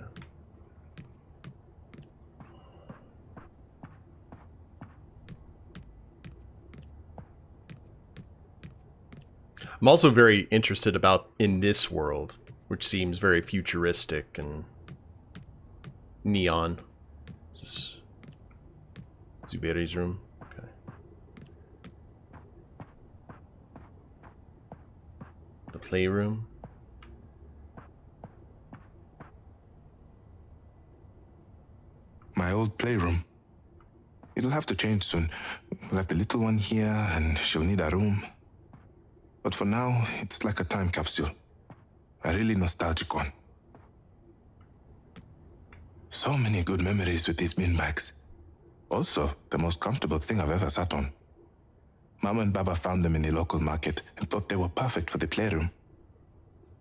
A: I'm also very interested about in this world, which seems very futuristic and neon. Is this Zuberi's room? Okay. The playroom.
C: My old playroom. It'll have to change soon. We'll have the little one here, and she'll need a room. But for now, it's like a time capsule. A really nostalgic one. So many good memories with these bin bags. Also, the most comfortable thing I've ever sat on. Mama and Baba found them in the local market and thought they were perfect for the playroom.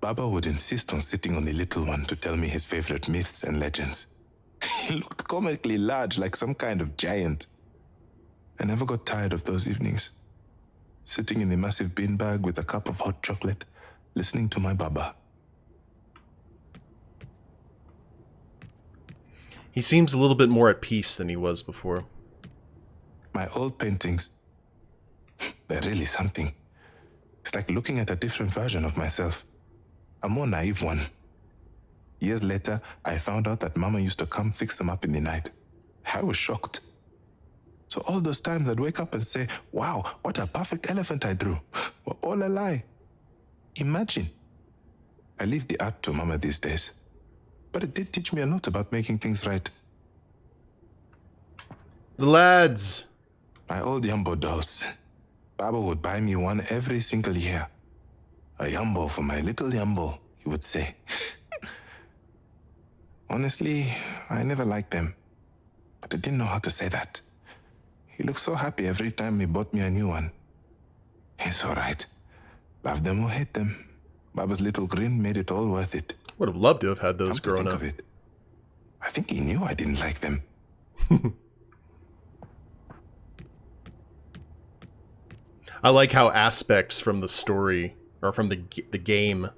C: Baba would insist on sitting on the little one to tell me his favorite myths and legends. He looked comically large, like some kind of giant. I never got tired of those evenings. sitting in the massive beanbag with a cup of hot chocolate, listening to my baba.
A: He seems a little bit more at peace than he was before.
C: My old paintings, they're really something. It's like looking at a different version of myself, a more naive one. Years later, I found out that Mama used to come fix them up in the night. I was shocked. So all those times I'd wake up and say, wow, what a perfect elephant I drew, were all a lie. Imagine. I leave the art to Mama these days. But it did teach me a lot about making things right.
A: The lads!
C: My old Yumbo dolls. Baba would buy me one every single year. A Yumbo for my little Yumbo, he would say. Honestly, I never liked them. But I didn't know how to say that. He looked so happy every time he bought me a new one. It's all right. Love them or hate them. Baba's little grin made it all worth it.
A: Would have loved to have had those
C: Come to
A: growing
C: think
A: up.
C: of it, I think he knew I didn't like them.
A: I like how aspects from the story, or from the game,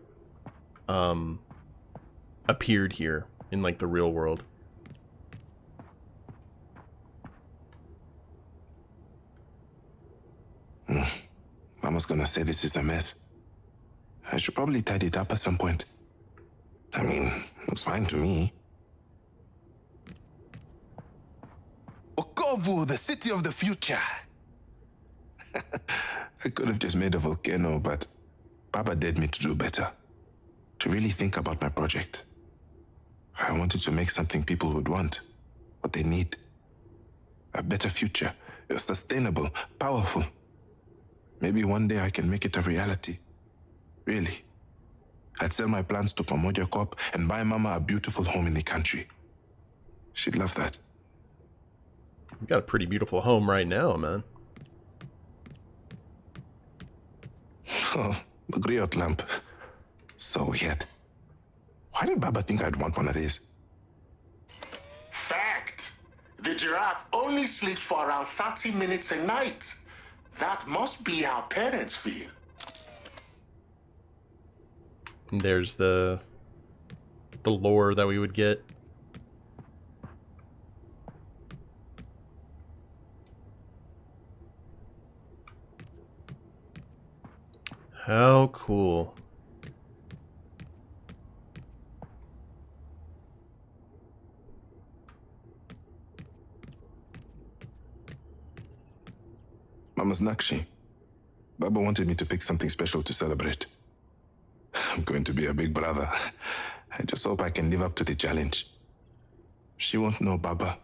A: appeared here in, like, the real world.
C: Mama's gonna say this is a mess. I should probably tidy it up at some point. I mean, looks fine to me. Okovu, the city of the future. I could have just made a volcano, but Baba dared me to do better. To really think about my project. I wanted to make something people would want, what they need. A better future, sustainable, powerful. Maybe one day I can make it a reality. Really. I'd sell my plans to Pamoja Corp and buy Mama a beautiful home in the country. She'd love that.
A: You got a pretty beautiful home right now, man.
C: Oh, the griot lamp. So weird. Why did Baba think I'd want one of these?
E: Fact! The giraffe only sleeps for around 30 minutes a night. That must be how parents feel.
A: And there's the lore that we would get. How cool.
C: Mama's Nakshi. Baba wanted me to pick something special to celebrate. I'm going to be a big brother. I just hope I can live up to the challenge. She won't know Baba.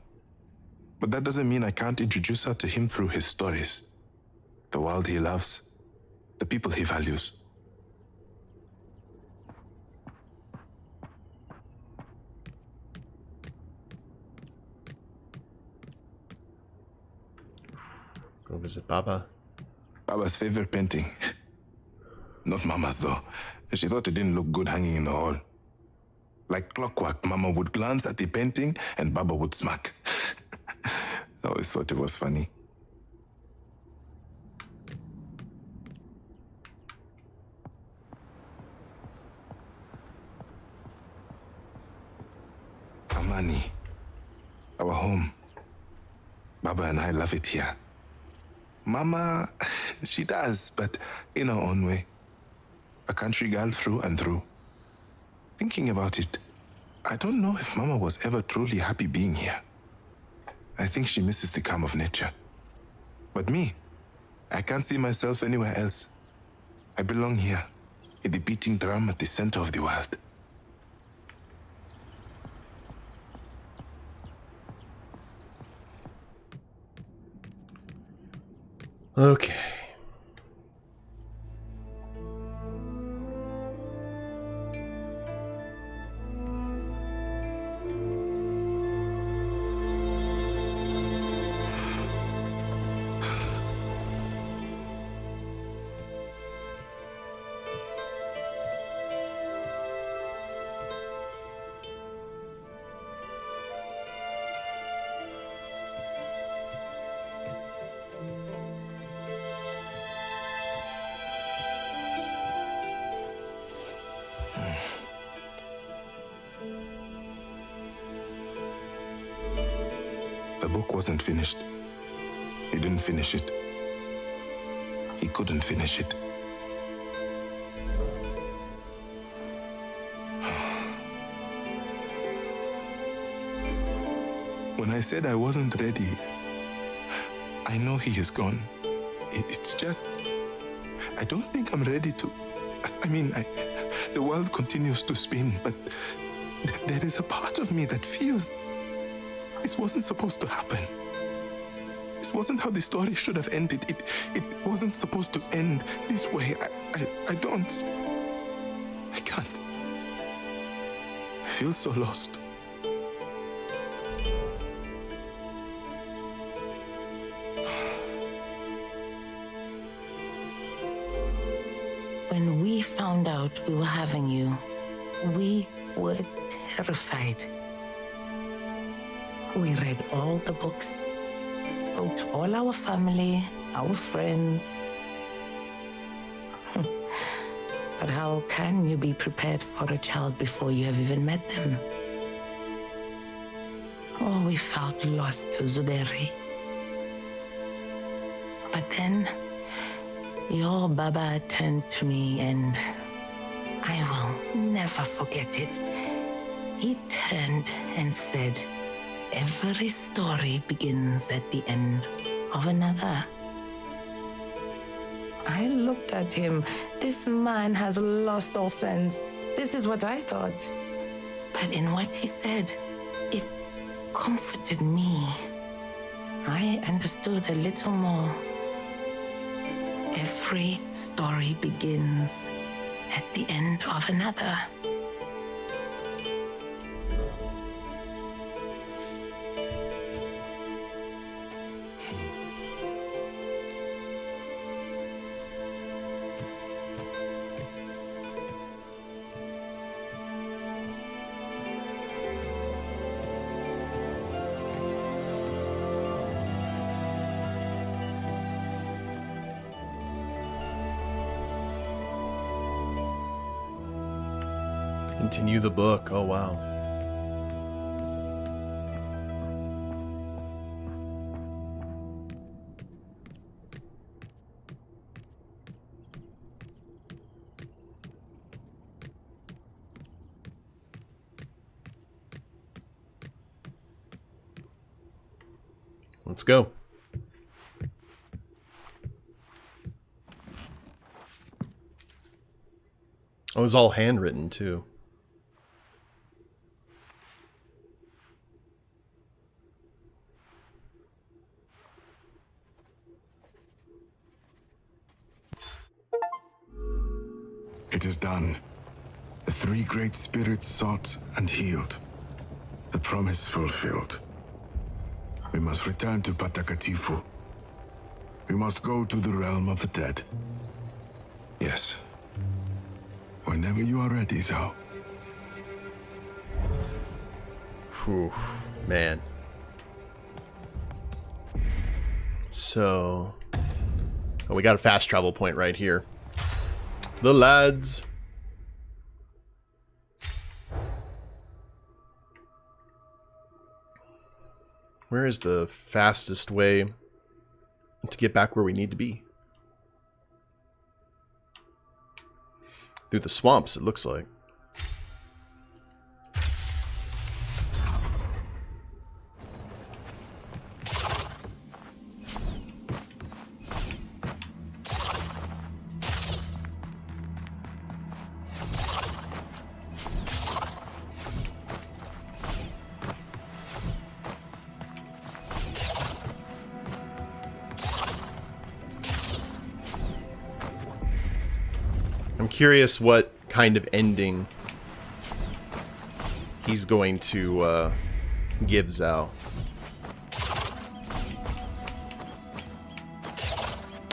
C: But that doesn't mean I can't introduce her to him through his stories. The world he loves. The people he values.
A: Go visit Baba.
C: Baba's favorite painting. Not Mama's, though. She thought it didn't look good hanging in the hall. Like clockwork, Mama would glance at the painting and Baba would smirk. I always thought it was funny. Amani. Our home. Baba and I love it here. Mama, she does, but in her own way. A country girl through and through. Thinking about it, I don't know if Mama was ever truly happy being here. I think she misses the calm of nature. But me, I can't see myself anywhere else. I belong here, in the beating drum at the center of the world.
A: Okay.
C: The book wasn't finished. He didn't finish it. He couldn't finish it. When I said I wasn't ready, I know he is gone. It's just, I don't think I'm ready to. The world continues to spin, but there is a part of me that feels this wasn't supposed to happen. This wasn't how the story should have ended. It wasn't supposed to end this way. I can't. I feel so lost.
F: When we found out we were having you, we were terrified. We read all the books, spoke to all our family, our friends. But how can you be prepared for a child before you have even met them? Oh, we felt lost to Zuberi. But then, your Baba turned to me and I will never forget it. He turned and said, every story begins at the end of another. I looked at him. This man has lost all sense. This is what I thought. But in what he said, it comforted me. I understood a little more. Every story begins at the end of another.
A: Continue the book. Oh, wow. Let's go. Oh, it was all handwritten, too.
B: It is done. The three great spirits sought and healed. The promise fulfilled. We must return to Patakatifu. We must go to the realm of the dead.
C: Yes.
B: Whenever you are ready, ZAU.
A: Whew, man. So, oh, we got a fast travel point right here. The lads. Where is the fastest way to get back where we need to be? Through the swamps, it looks like. I'm curious what kind of ending he's going to give ZAU.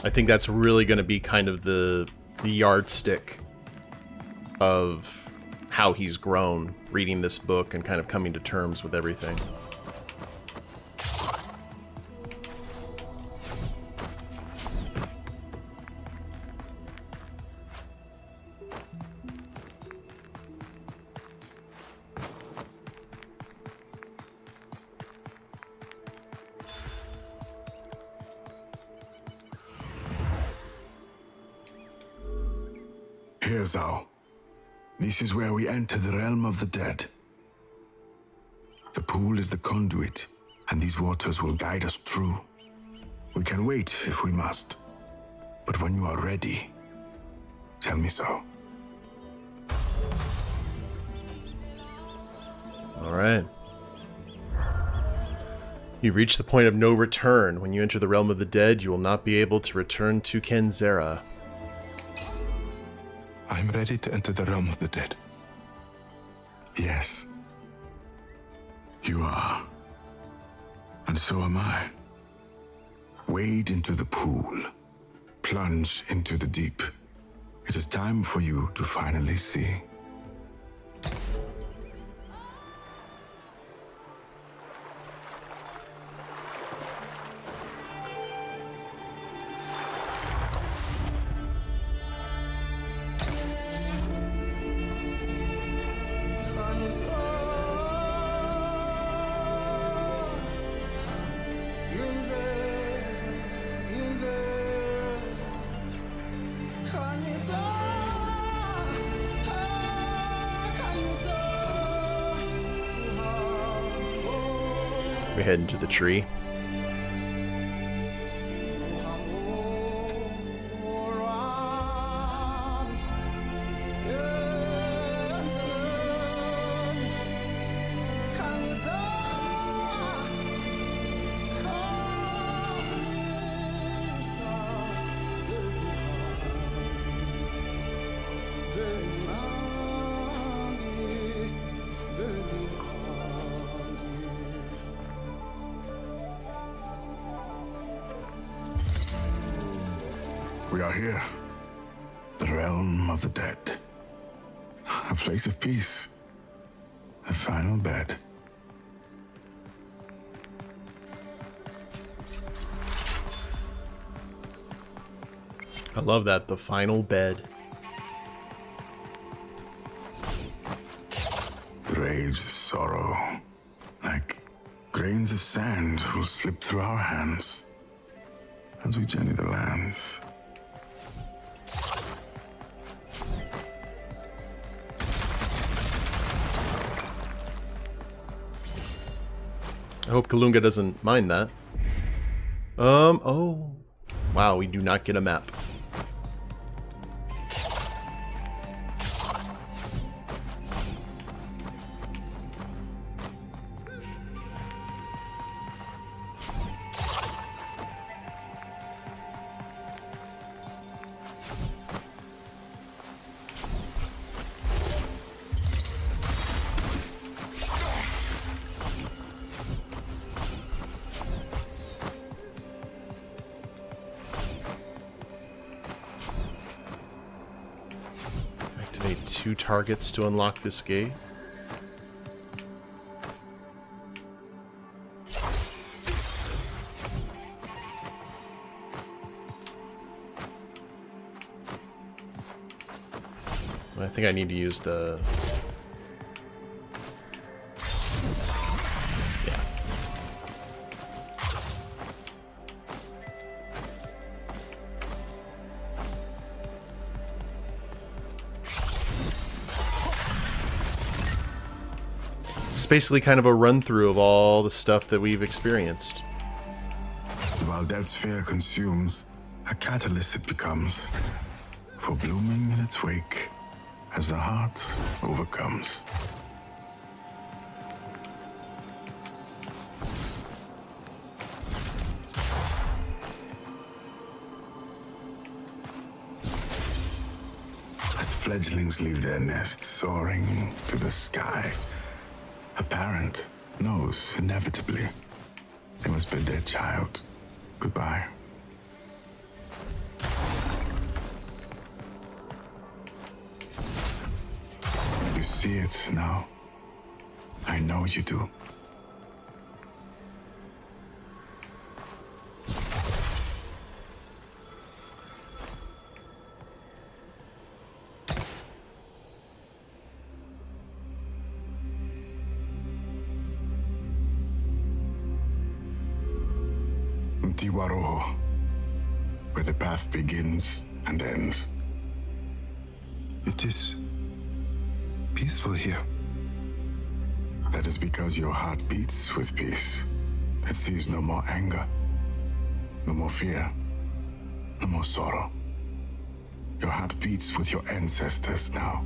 A: I think that's really going to be kind of the yardstick of how he's grown reading this book and kind of coming to terms with everything.
B: here, ZAU. This is where we enter the realm of the dead. The pool is the conduit, and these waters will guide us through. We can wait if we must, but when you are ready, tell me so.
A: All right. You reach the point of no return. When you enter the realm of the dead, you will not be able to return to Kenzera.
C: I'm ready to enter the realm of the dead.
B: Yes. You are. And so am I. Wade into the pool. Plunge into the deep. It is time for you to finally see.
A: We head into the tree.
B: We are here. The realm of the dead. A place of peace. A final bed.
A: I love that. The final bed.
B: Rage, sorrow, like grains of sand will slip through our hands as we journey the lands.
A: I hope Kalunga doesn't mind that. Oh. Wow, we do not get a map. Activate 2 targets to unlock this gate. I think I need to use the... Yeah. It's basically kind of a run-through of all the stuff that we've experienced.
B: While death's fear consumes, a catalyst it becomes, for blooming in its wake as the heart overcomes. As fledglings leave their nests soaring to the sky, a parent knows inevitably they must bid their child goodbye. You see it now. I know you do. Tiwaroho, where the path begins and ends.
C: It is peaceful here.
B: That is because your heart beats with peace. It sees no more anger, no more fear, no more sorrow. Your heart beats with your ancestors now.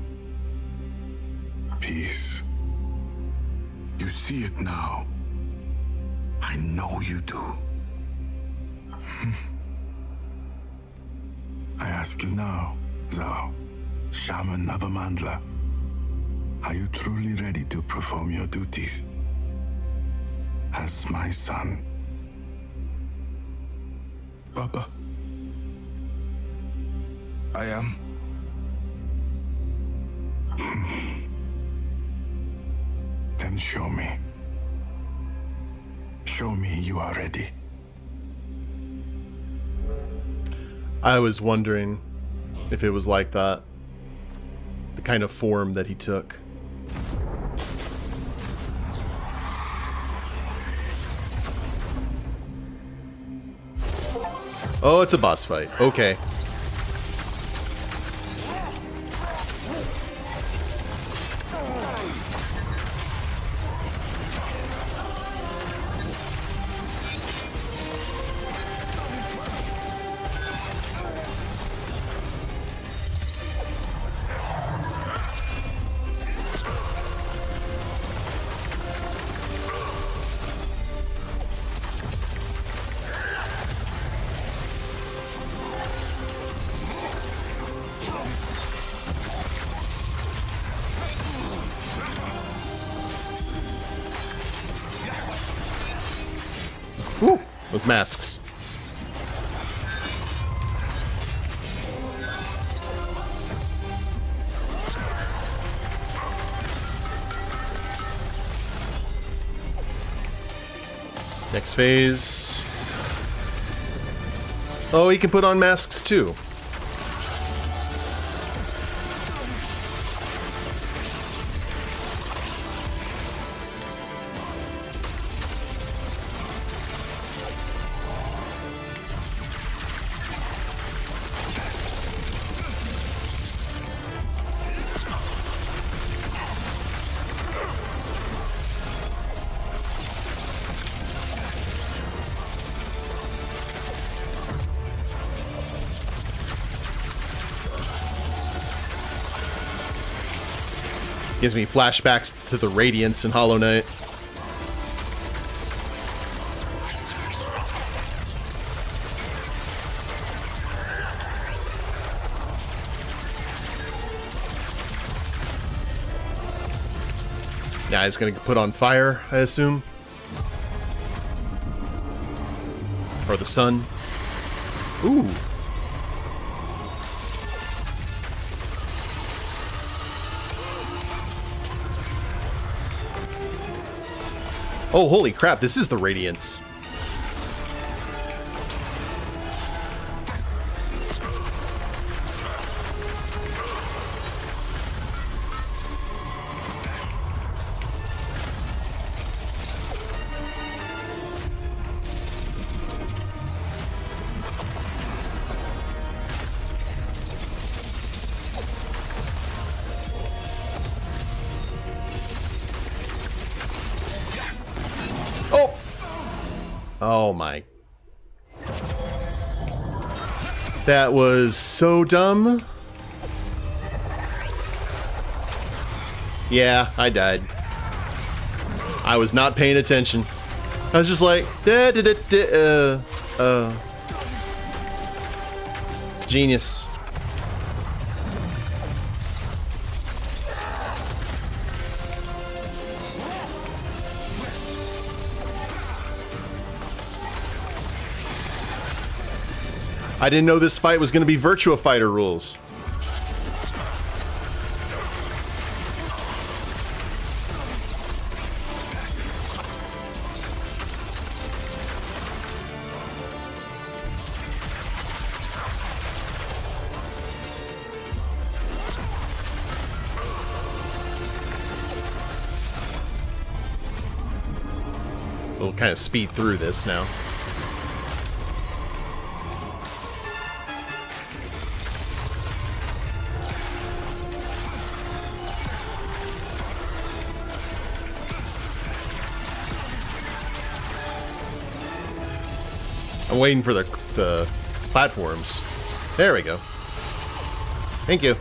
B: Peace. You see it now. I know you do. I ask you now, ZAU, Shaman of Amandla, are you truly ready to perform your duties as my son?
C: Papa. I am.
B: Then show me. Show me you are ready.
A: I was wondering if it was like that. The kind of form that he took. Oh, it's a boss fight. Okay. Whew, those masks. Next phase. Oh, he can put on masks too. Gives me flashbacks to the Radiance in Hollow Knight. Yeah, he's gonna put on fire, I assume. Or the sun. Ooh. Oh, holy crap, this is the Radiance. Oh my. That was so dumb. Yeah, I died. I was not paying attention. I was just like, genius. I didn't know this fight was going to be Virtua Fighter rules. We'll kind of speed through this now. I'm waiting for the platforms. There we go. Thank you.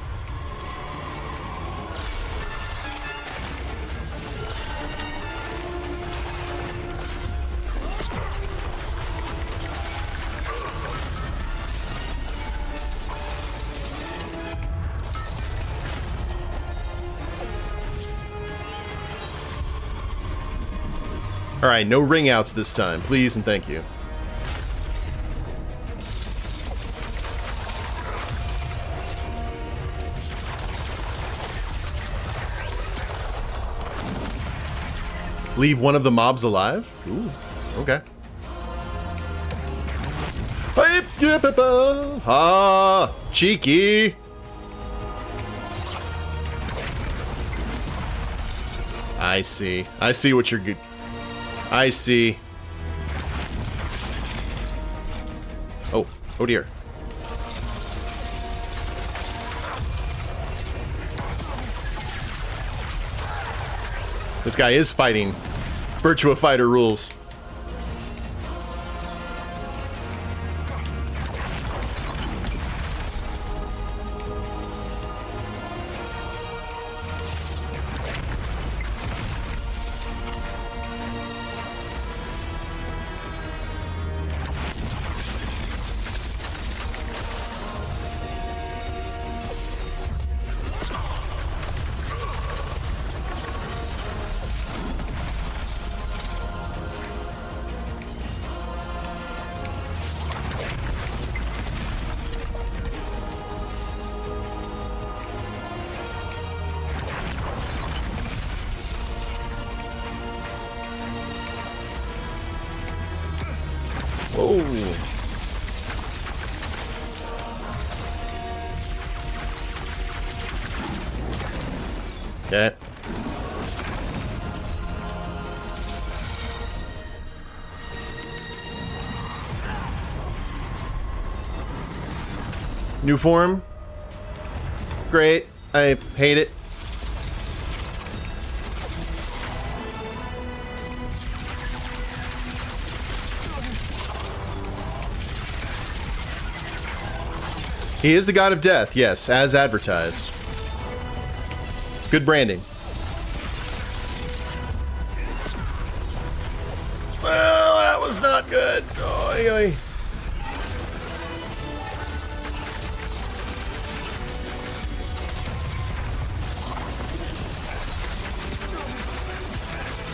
A: Alright, no ring outs this time, please and thank you. Leave one of the mobs alive? Ooh, okay. Ah, cheeky. I see. I see what you're good. I see. Oh, oh dear. This guy is fighting Virtua Fighter rules. Whoa. Okay. New form. Great. I hate it. He is the god of death, yes, as advertised. Good branding. Well, that was not good. Oy, oy.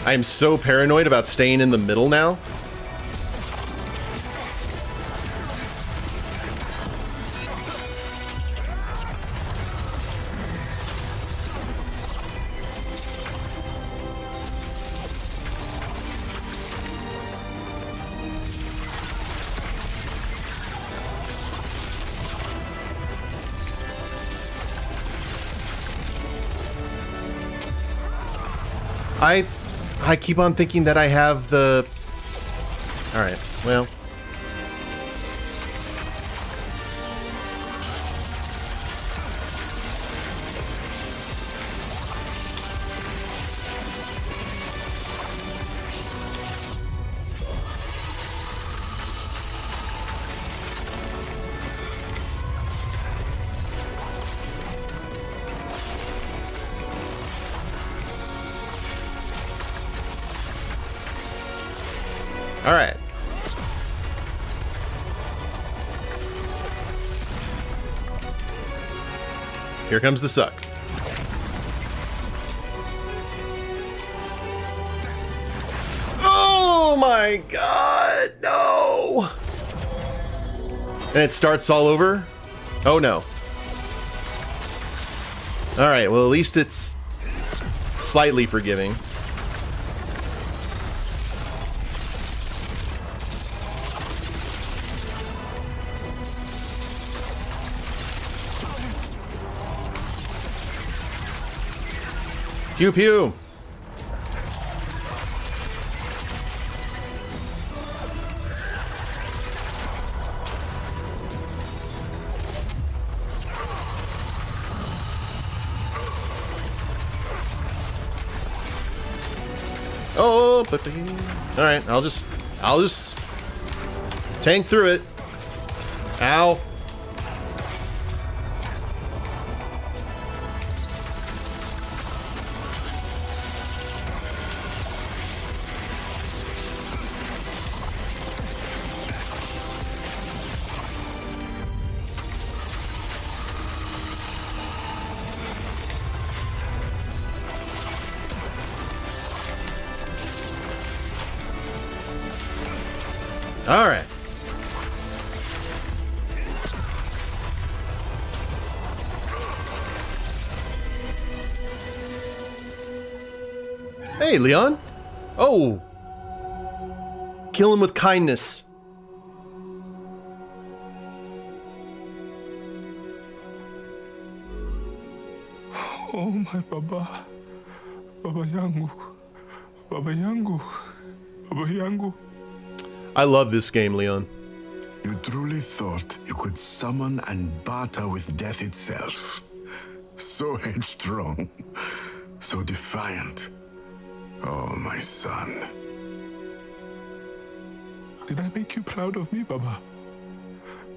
A: I am so paranoid about staying in the middle now. I keep on thinking that I have the... Alright, well... Alright. Here comes the suck. Oh my god, no! And it starts all over? Oh no. Alright, well at least it's slightly forgiving. Pew pew. Oh, but all right, I'll just Tank through it. Ow. All right. Hey, Leon. Oh. Kill him with kindness.
C: Oh, my Baba. Baba yangu. Baba yangu. Baba yangu.
A: I love this game, Leon.
B: You truly thought you could summon and barter with death itself. So headstrong, so defiant. Oh, my son.
C: Did I make you proud of me, Baba?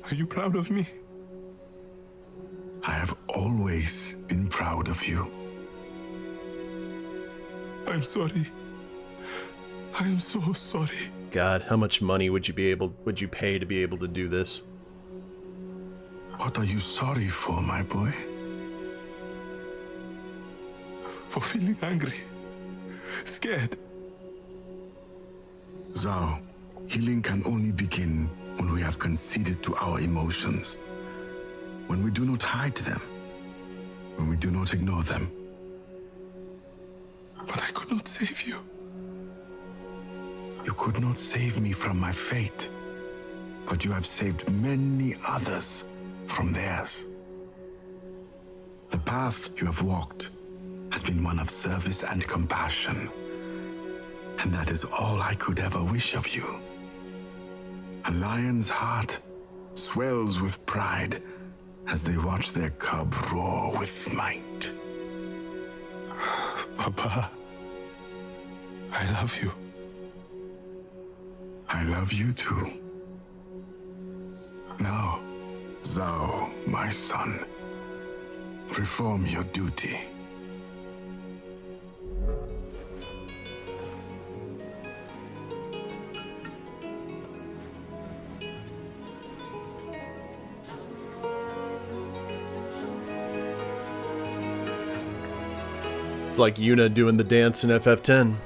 C: Are you proud of me?
B: I have always been proud of you.
C: I'm sorry. I am so sorry.
A: God, how much money would you pay to be able to do this?
B: What are you sorry for, my boy?
C: For feeling angry. Scared.
B: ZAU, healing can only begin when we have conceded to our emotions. When we do not hide them. When we do not ignore them.
C: But I could not save you.
B: You could not save me from my fate, but you have saved many others from theirs. The path you have walked has been one of service and compassion, and that is all I could ever wish of you. A lion's heart swells with pride as they watch their cub roar with might.
C: Papa, I love you.
B: I love you too. Now, ZAU, my son, perform your duty.
A: It's like Yuna doing the dance in FF10.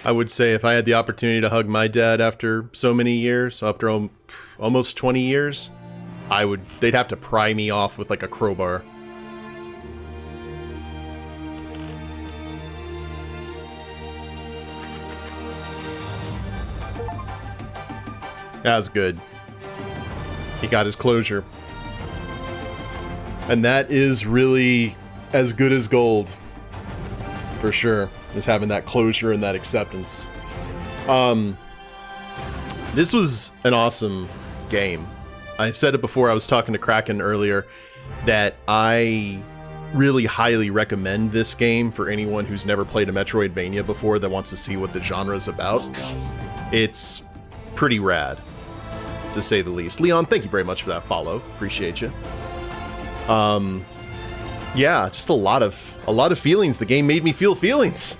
A: I would say if I had the opportunity to hug my dad after so many years, after almost 20 years, they'd have to pry me off with like a crowbar. That was good. He got his closure. And that is really as good as gold. For sure. Is having that closure and that acceptance. This was an awesome game. I said it before, I was talking to Kraken earlier, that I really highly recommend this game for anyone who's never played a Metroidvania before that wants to see what the genre is about. It's pretty rad, to say the least. Leon, thank you very much for that follow. Appreciate you. Yeah, just a lot of feelings. The game made me feel feelings.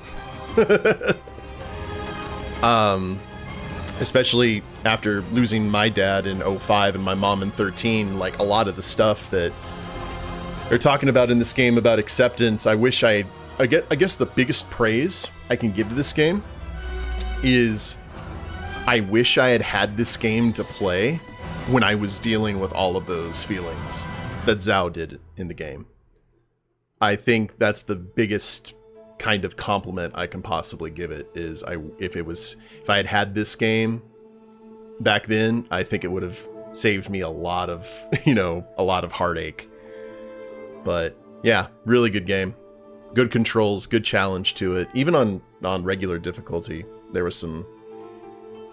A: Especially after losing my dad in 05 and my mom in 13, like a lot of the stuff that they're talking about in this game about acceptance, I guess the biggest praise I can give to this game is I wish I had had this game to play when I was dealing with all of those feelings that ZAU did in the game. I think that's the biggest kind of compliment I can possibly give it, is if I had had this game back then, I think it would have saved me a lot of, a lot of heartache. But yeah, really good game. Good controls, good challenge to it. Even on regular difficulty, there was some...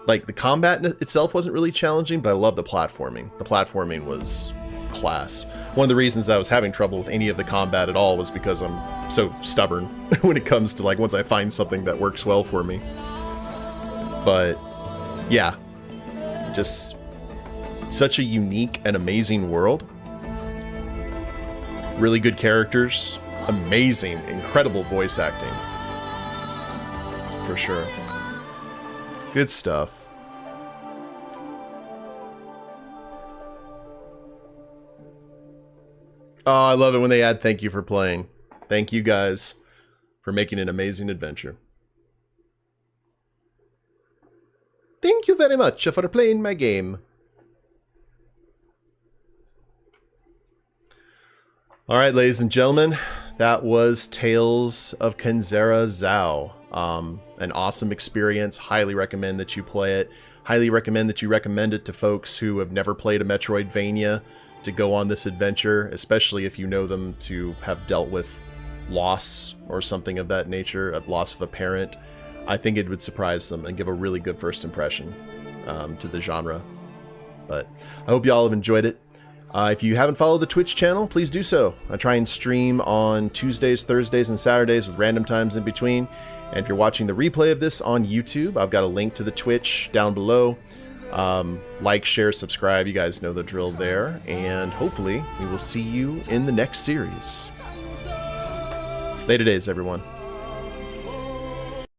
A: Like, the combat itself wasn't really challenging, but I love the platforming. The platforming was class. One of the reasons I was having trouble with any of the combat at all was because I'm so stubborn when it comes to, like, once I find something that works well for me. But, yeah. Just such a unique and amazing world. Really good characters. Amazing, incredible voice acting. For sure. Good stuff. Oh, I love it when they add thank you for playing. Thank you guys for making an amazing adventure. Thank you very much for playing my game. Alright, ladies and gentlemen, that was Tales of Kenzera ZAU. An awesome experience. Highly recommend that you play it. Highly recommend that you recommend it to folks who have never played a Metroidvania to go on this adventure, especially if you know them to have dealt with loss or something of that nature, a loss of a parent. I think it would surprise them and give a really good first impression to the genre. But I hope y'all have enjoyed it. If you haven't followed the Twitch channel, please do so. I try and stream on Tuesdays, Thursdays, and Saturdays with random times in between. And if you're watching the replay of this on YouTube, I've got a link to the Twitch down below. Like, share, subscribe. You guys know the drill there. And hopefully we will see you in the next series. Later days, everyone.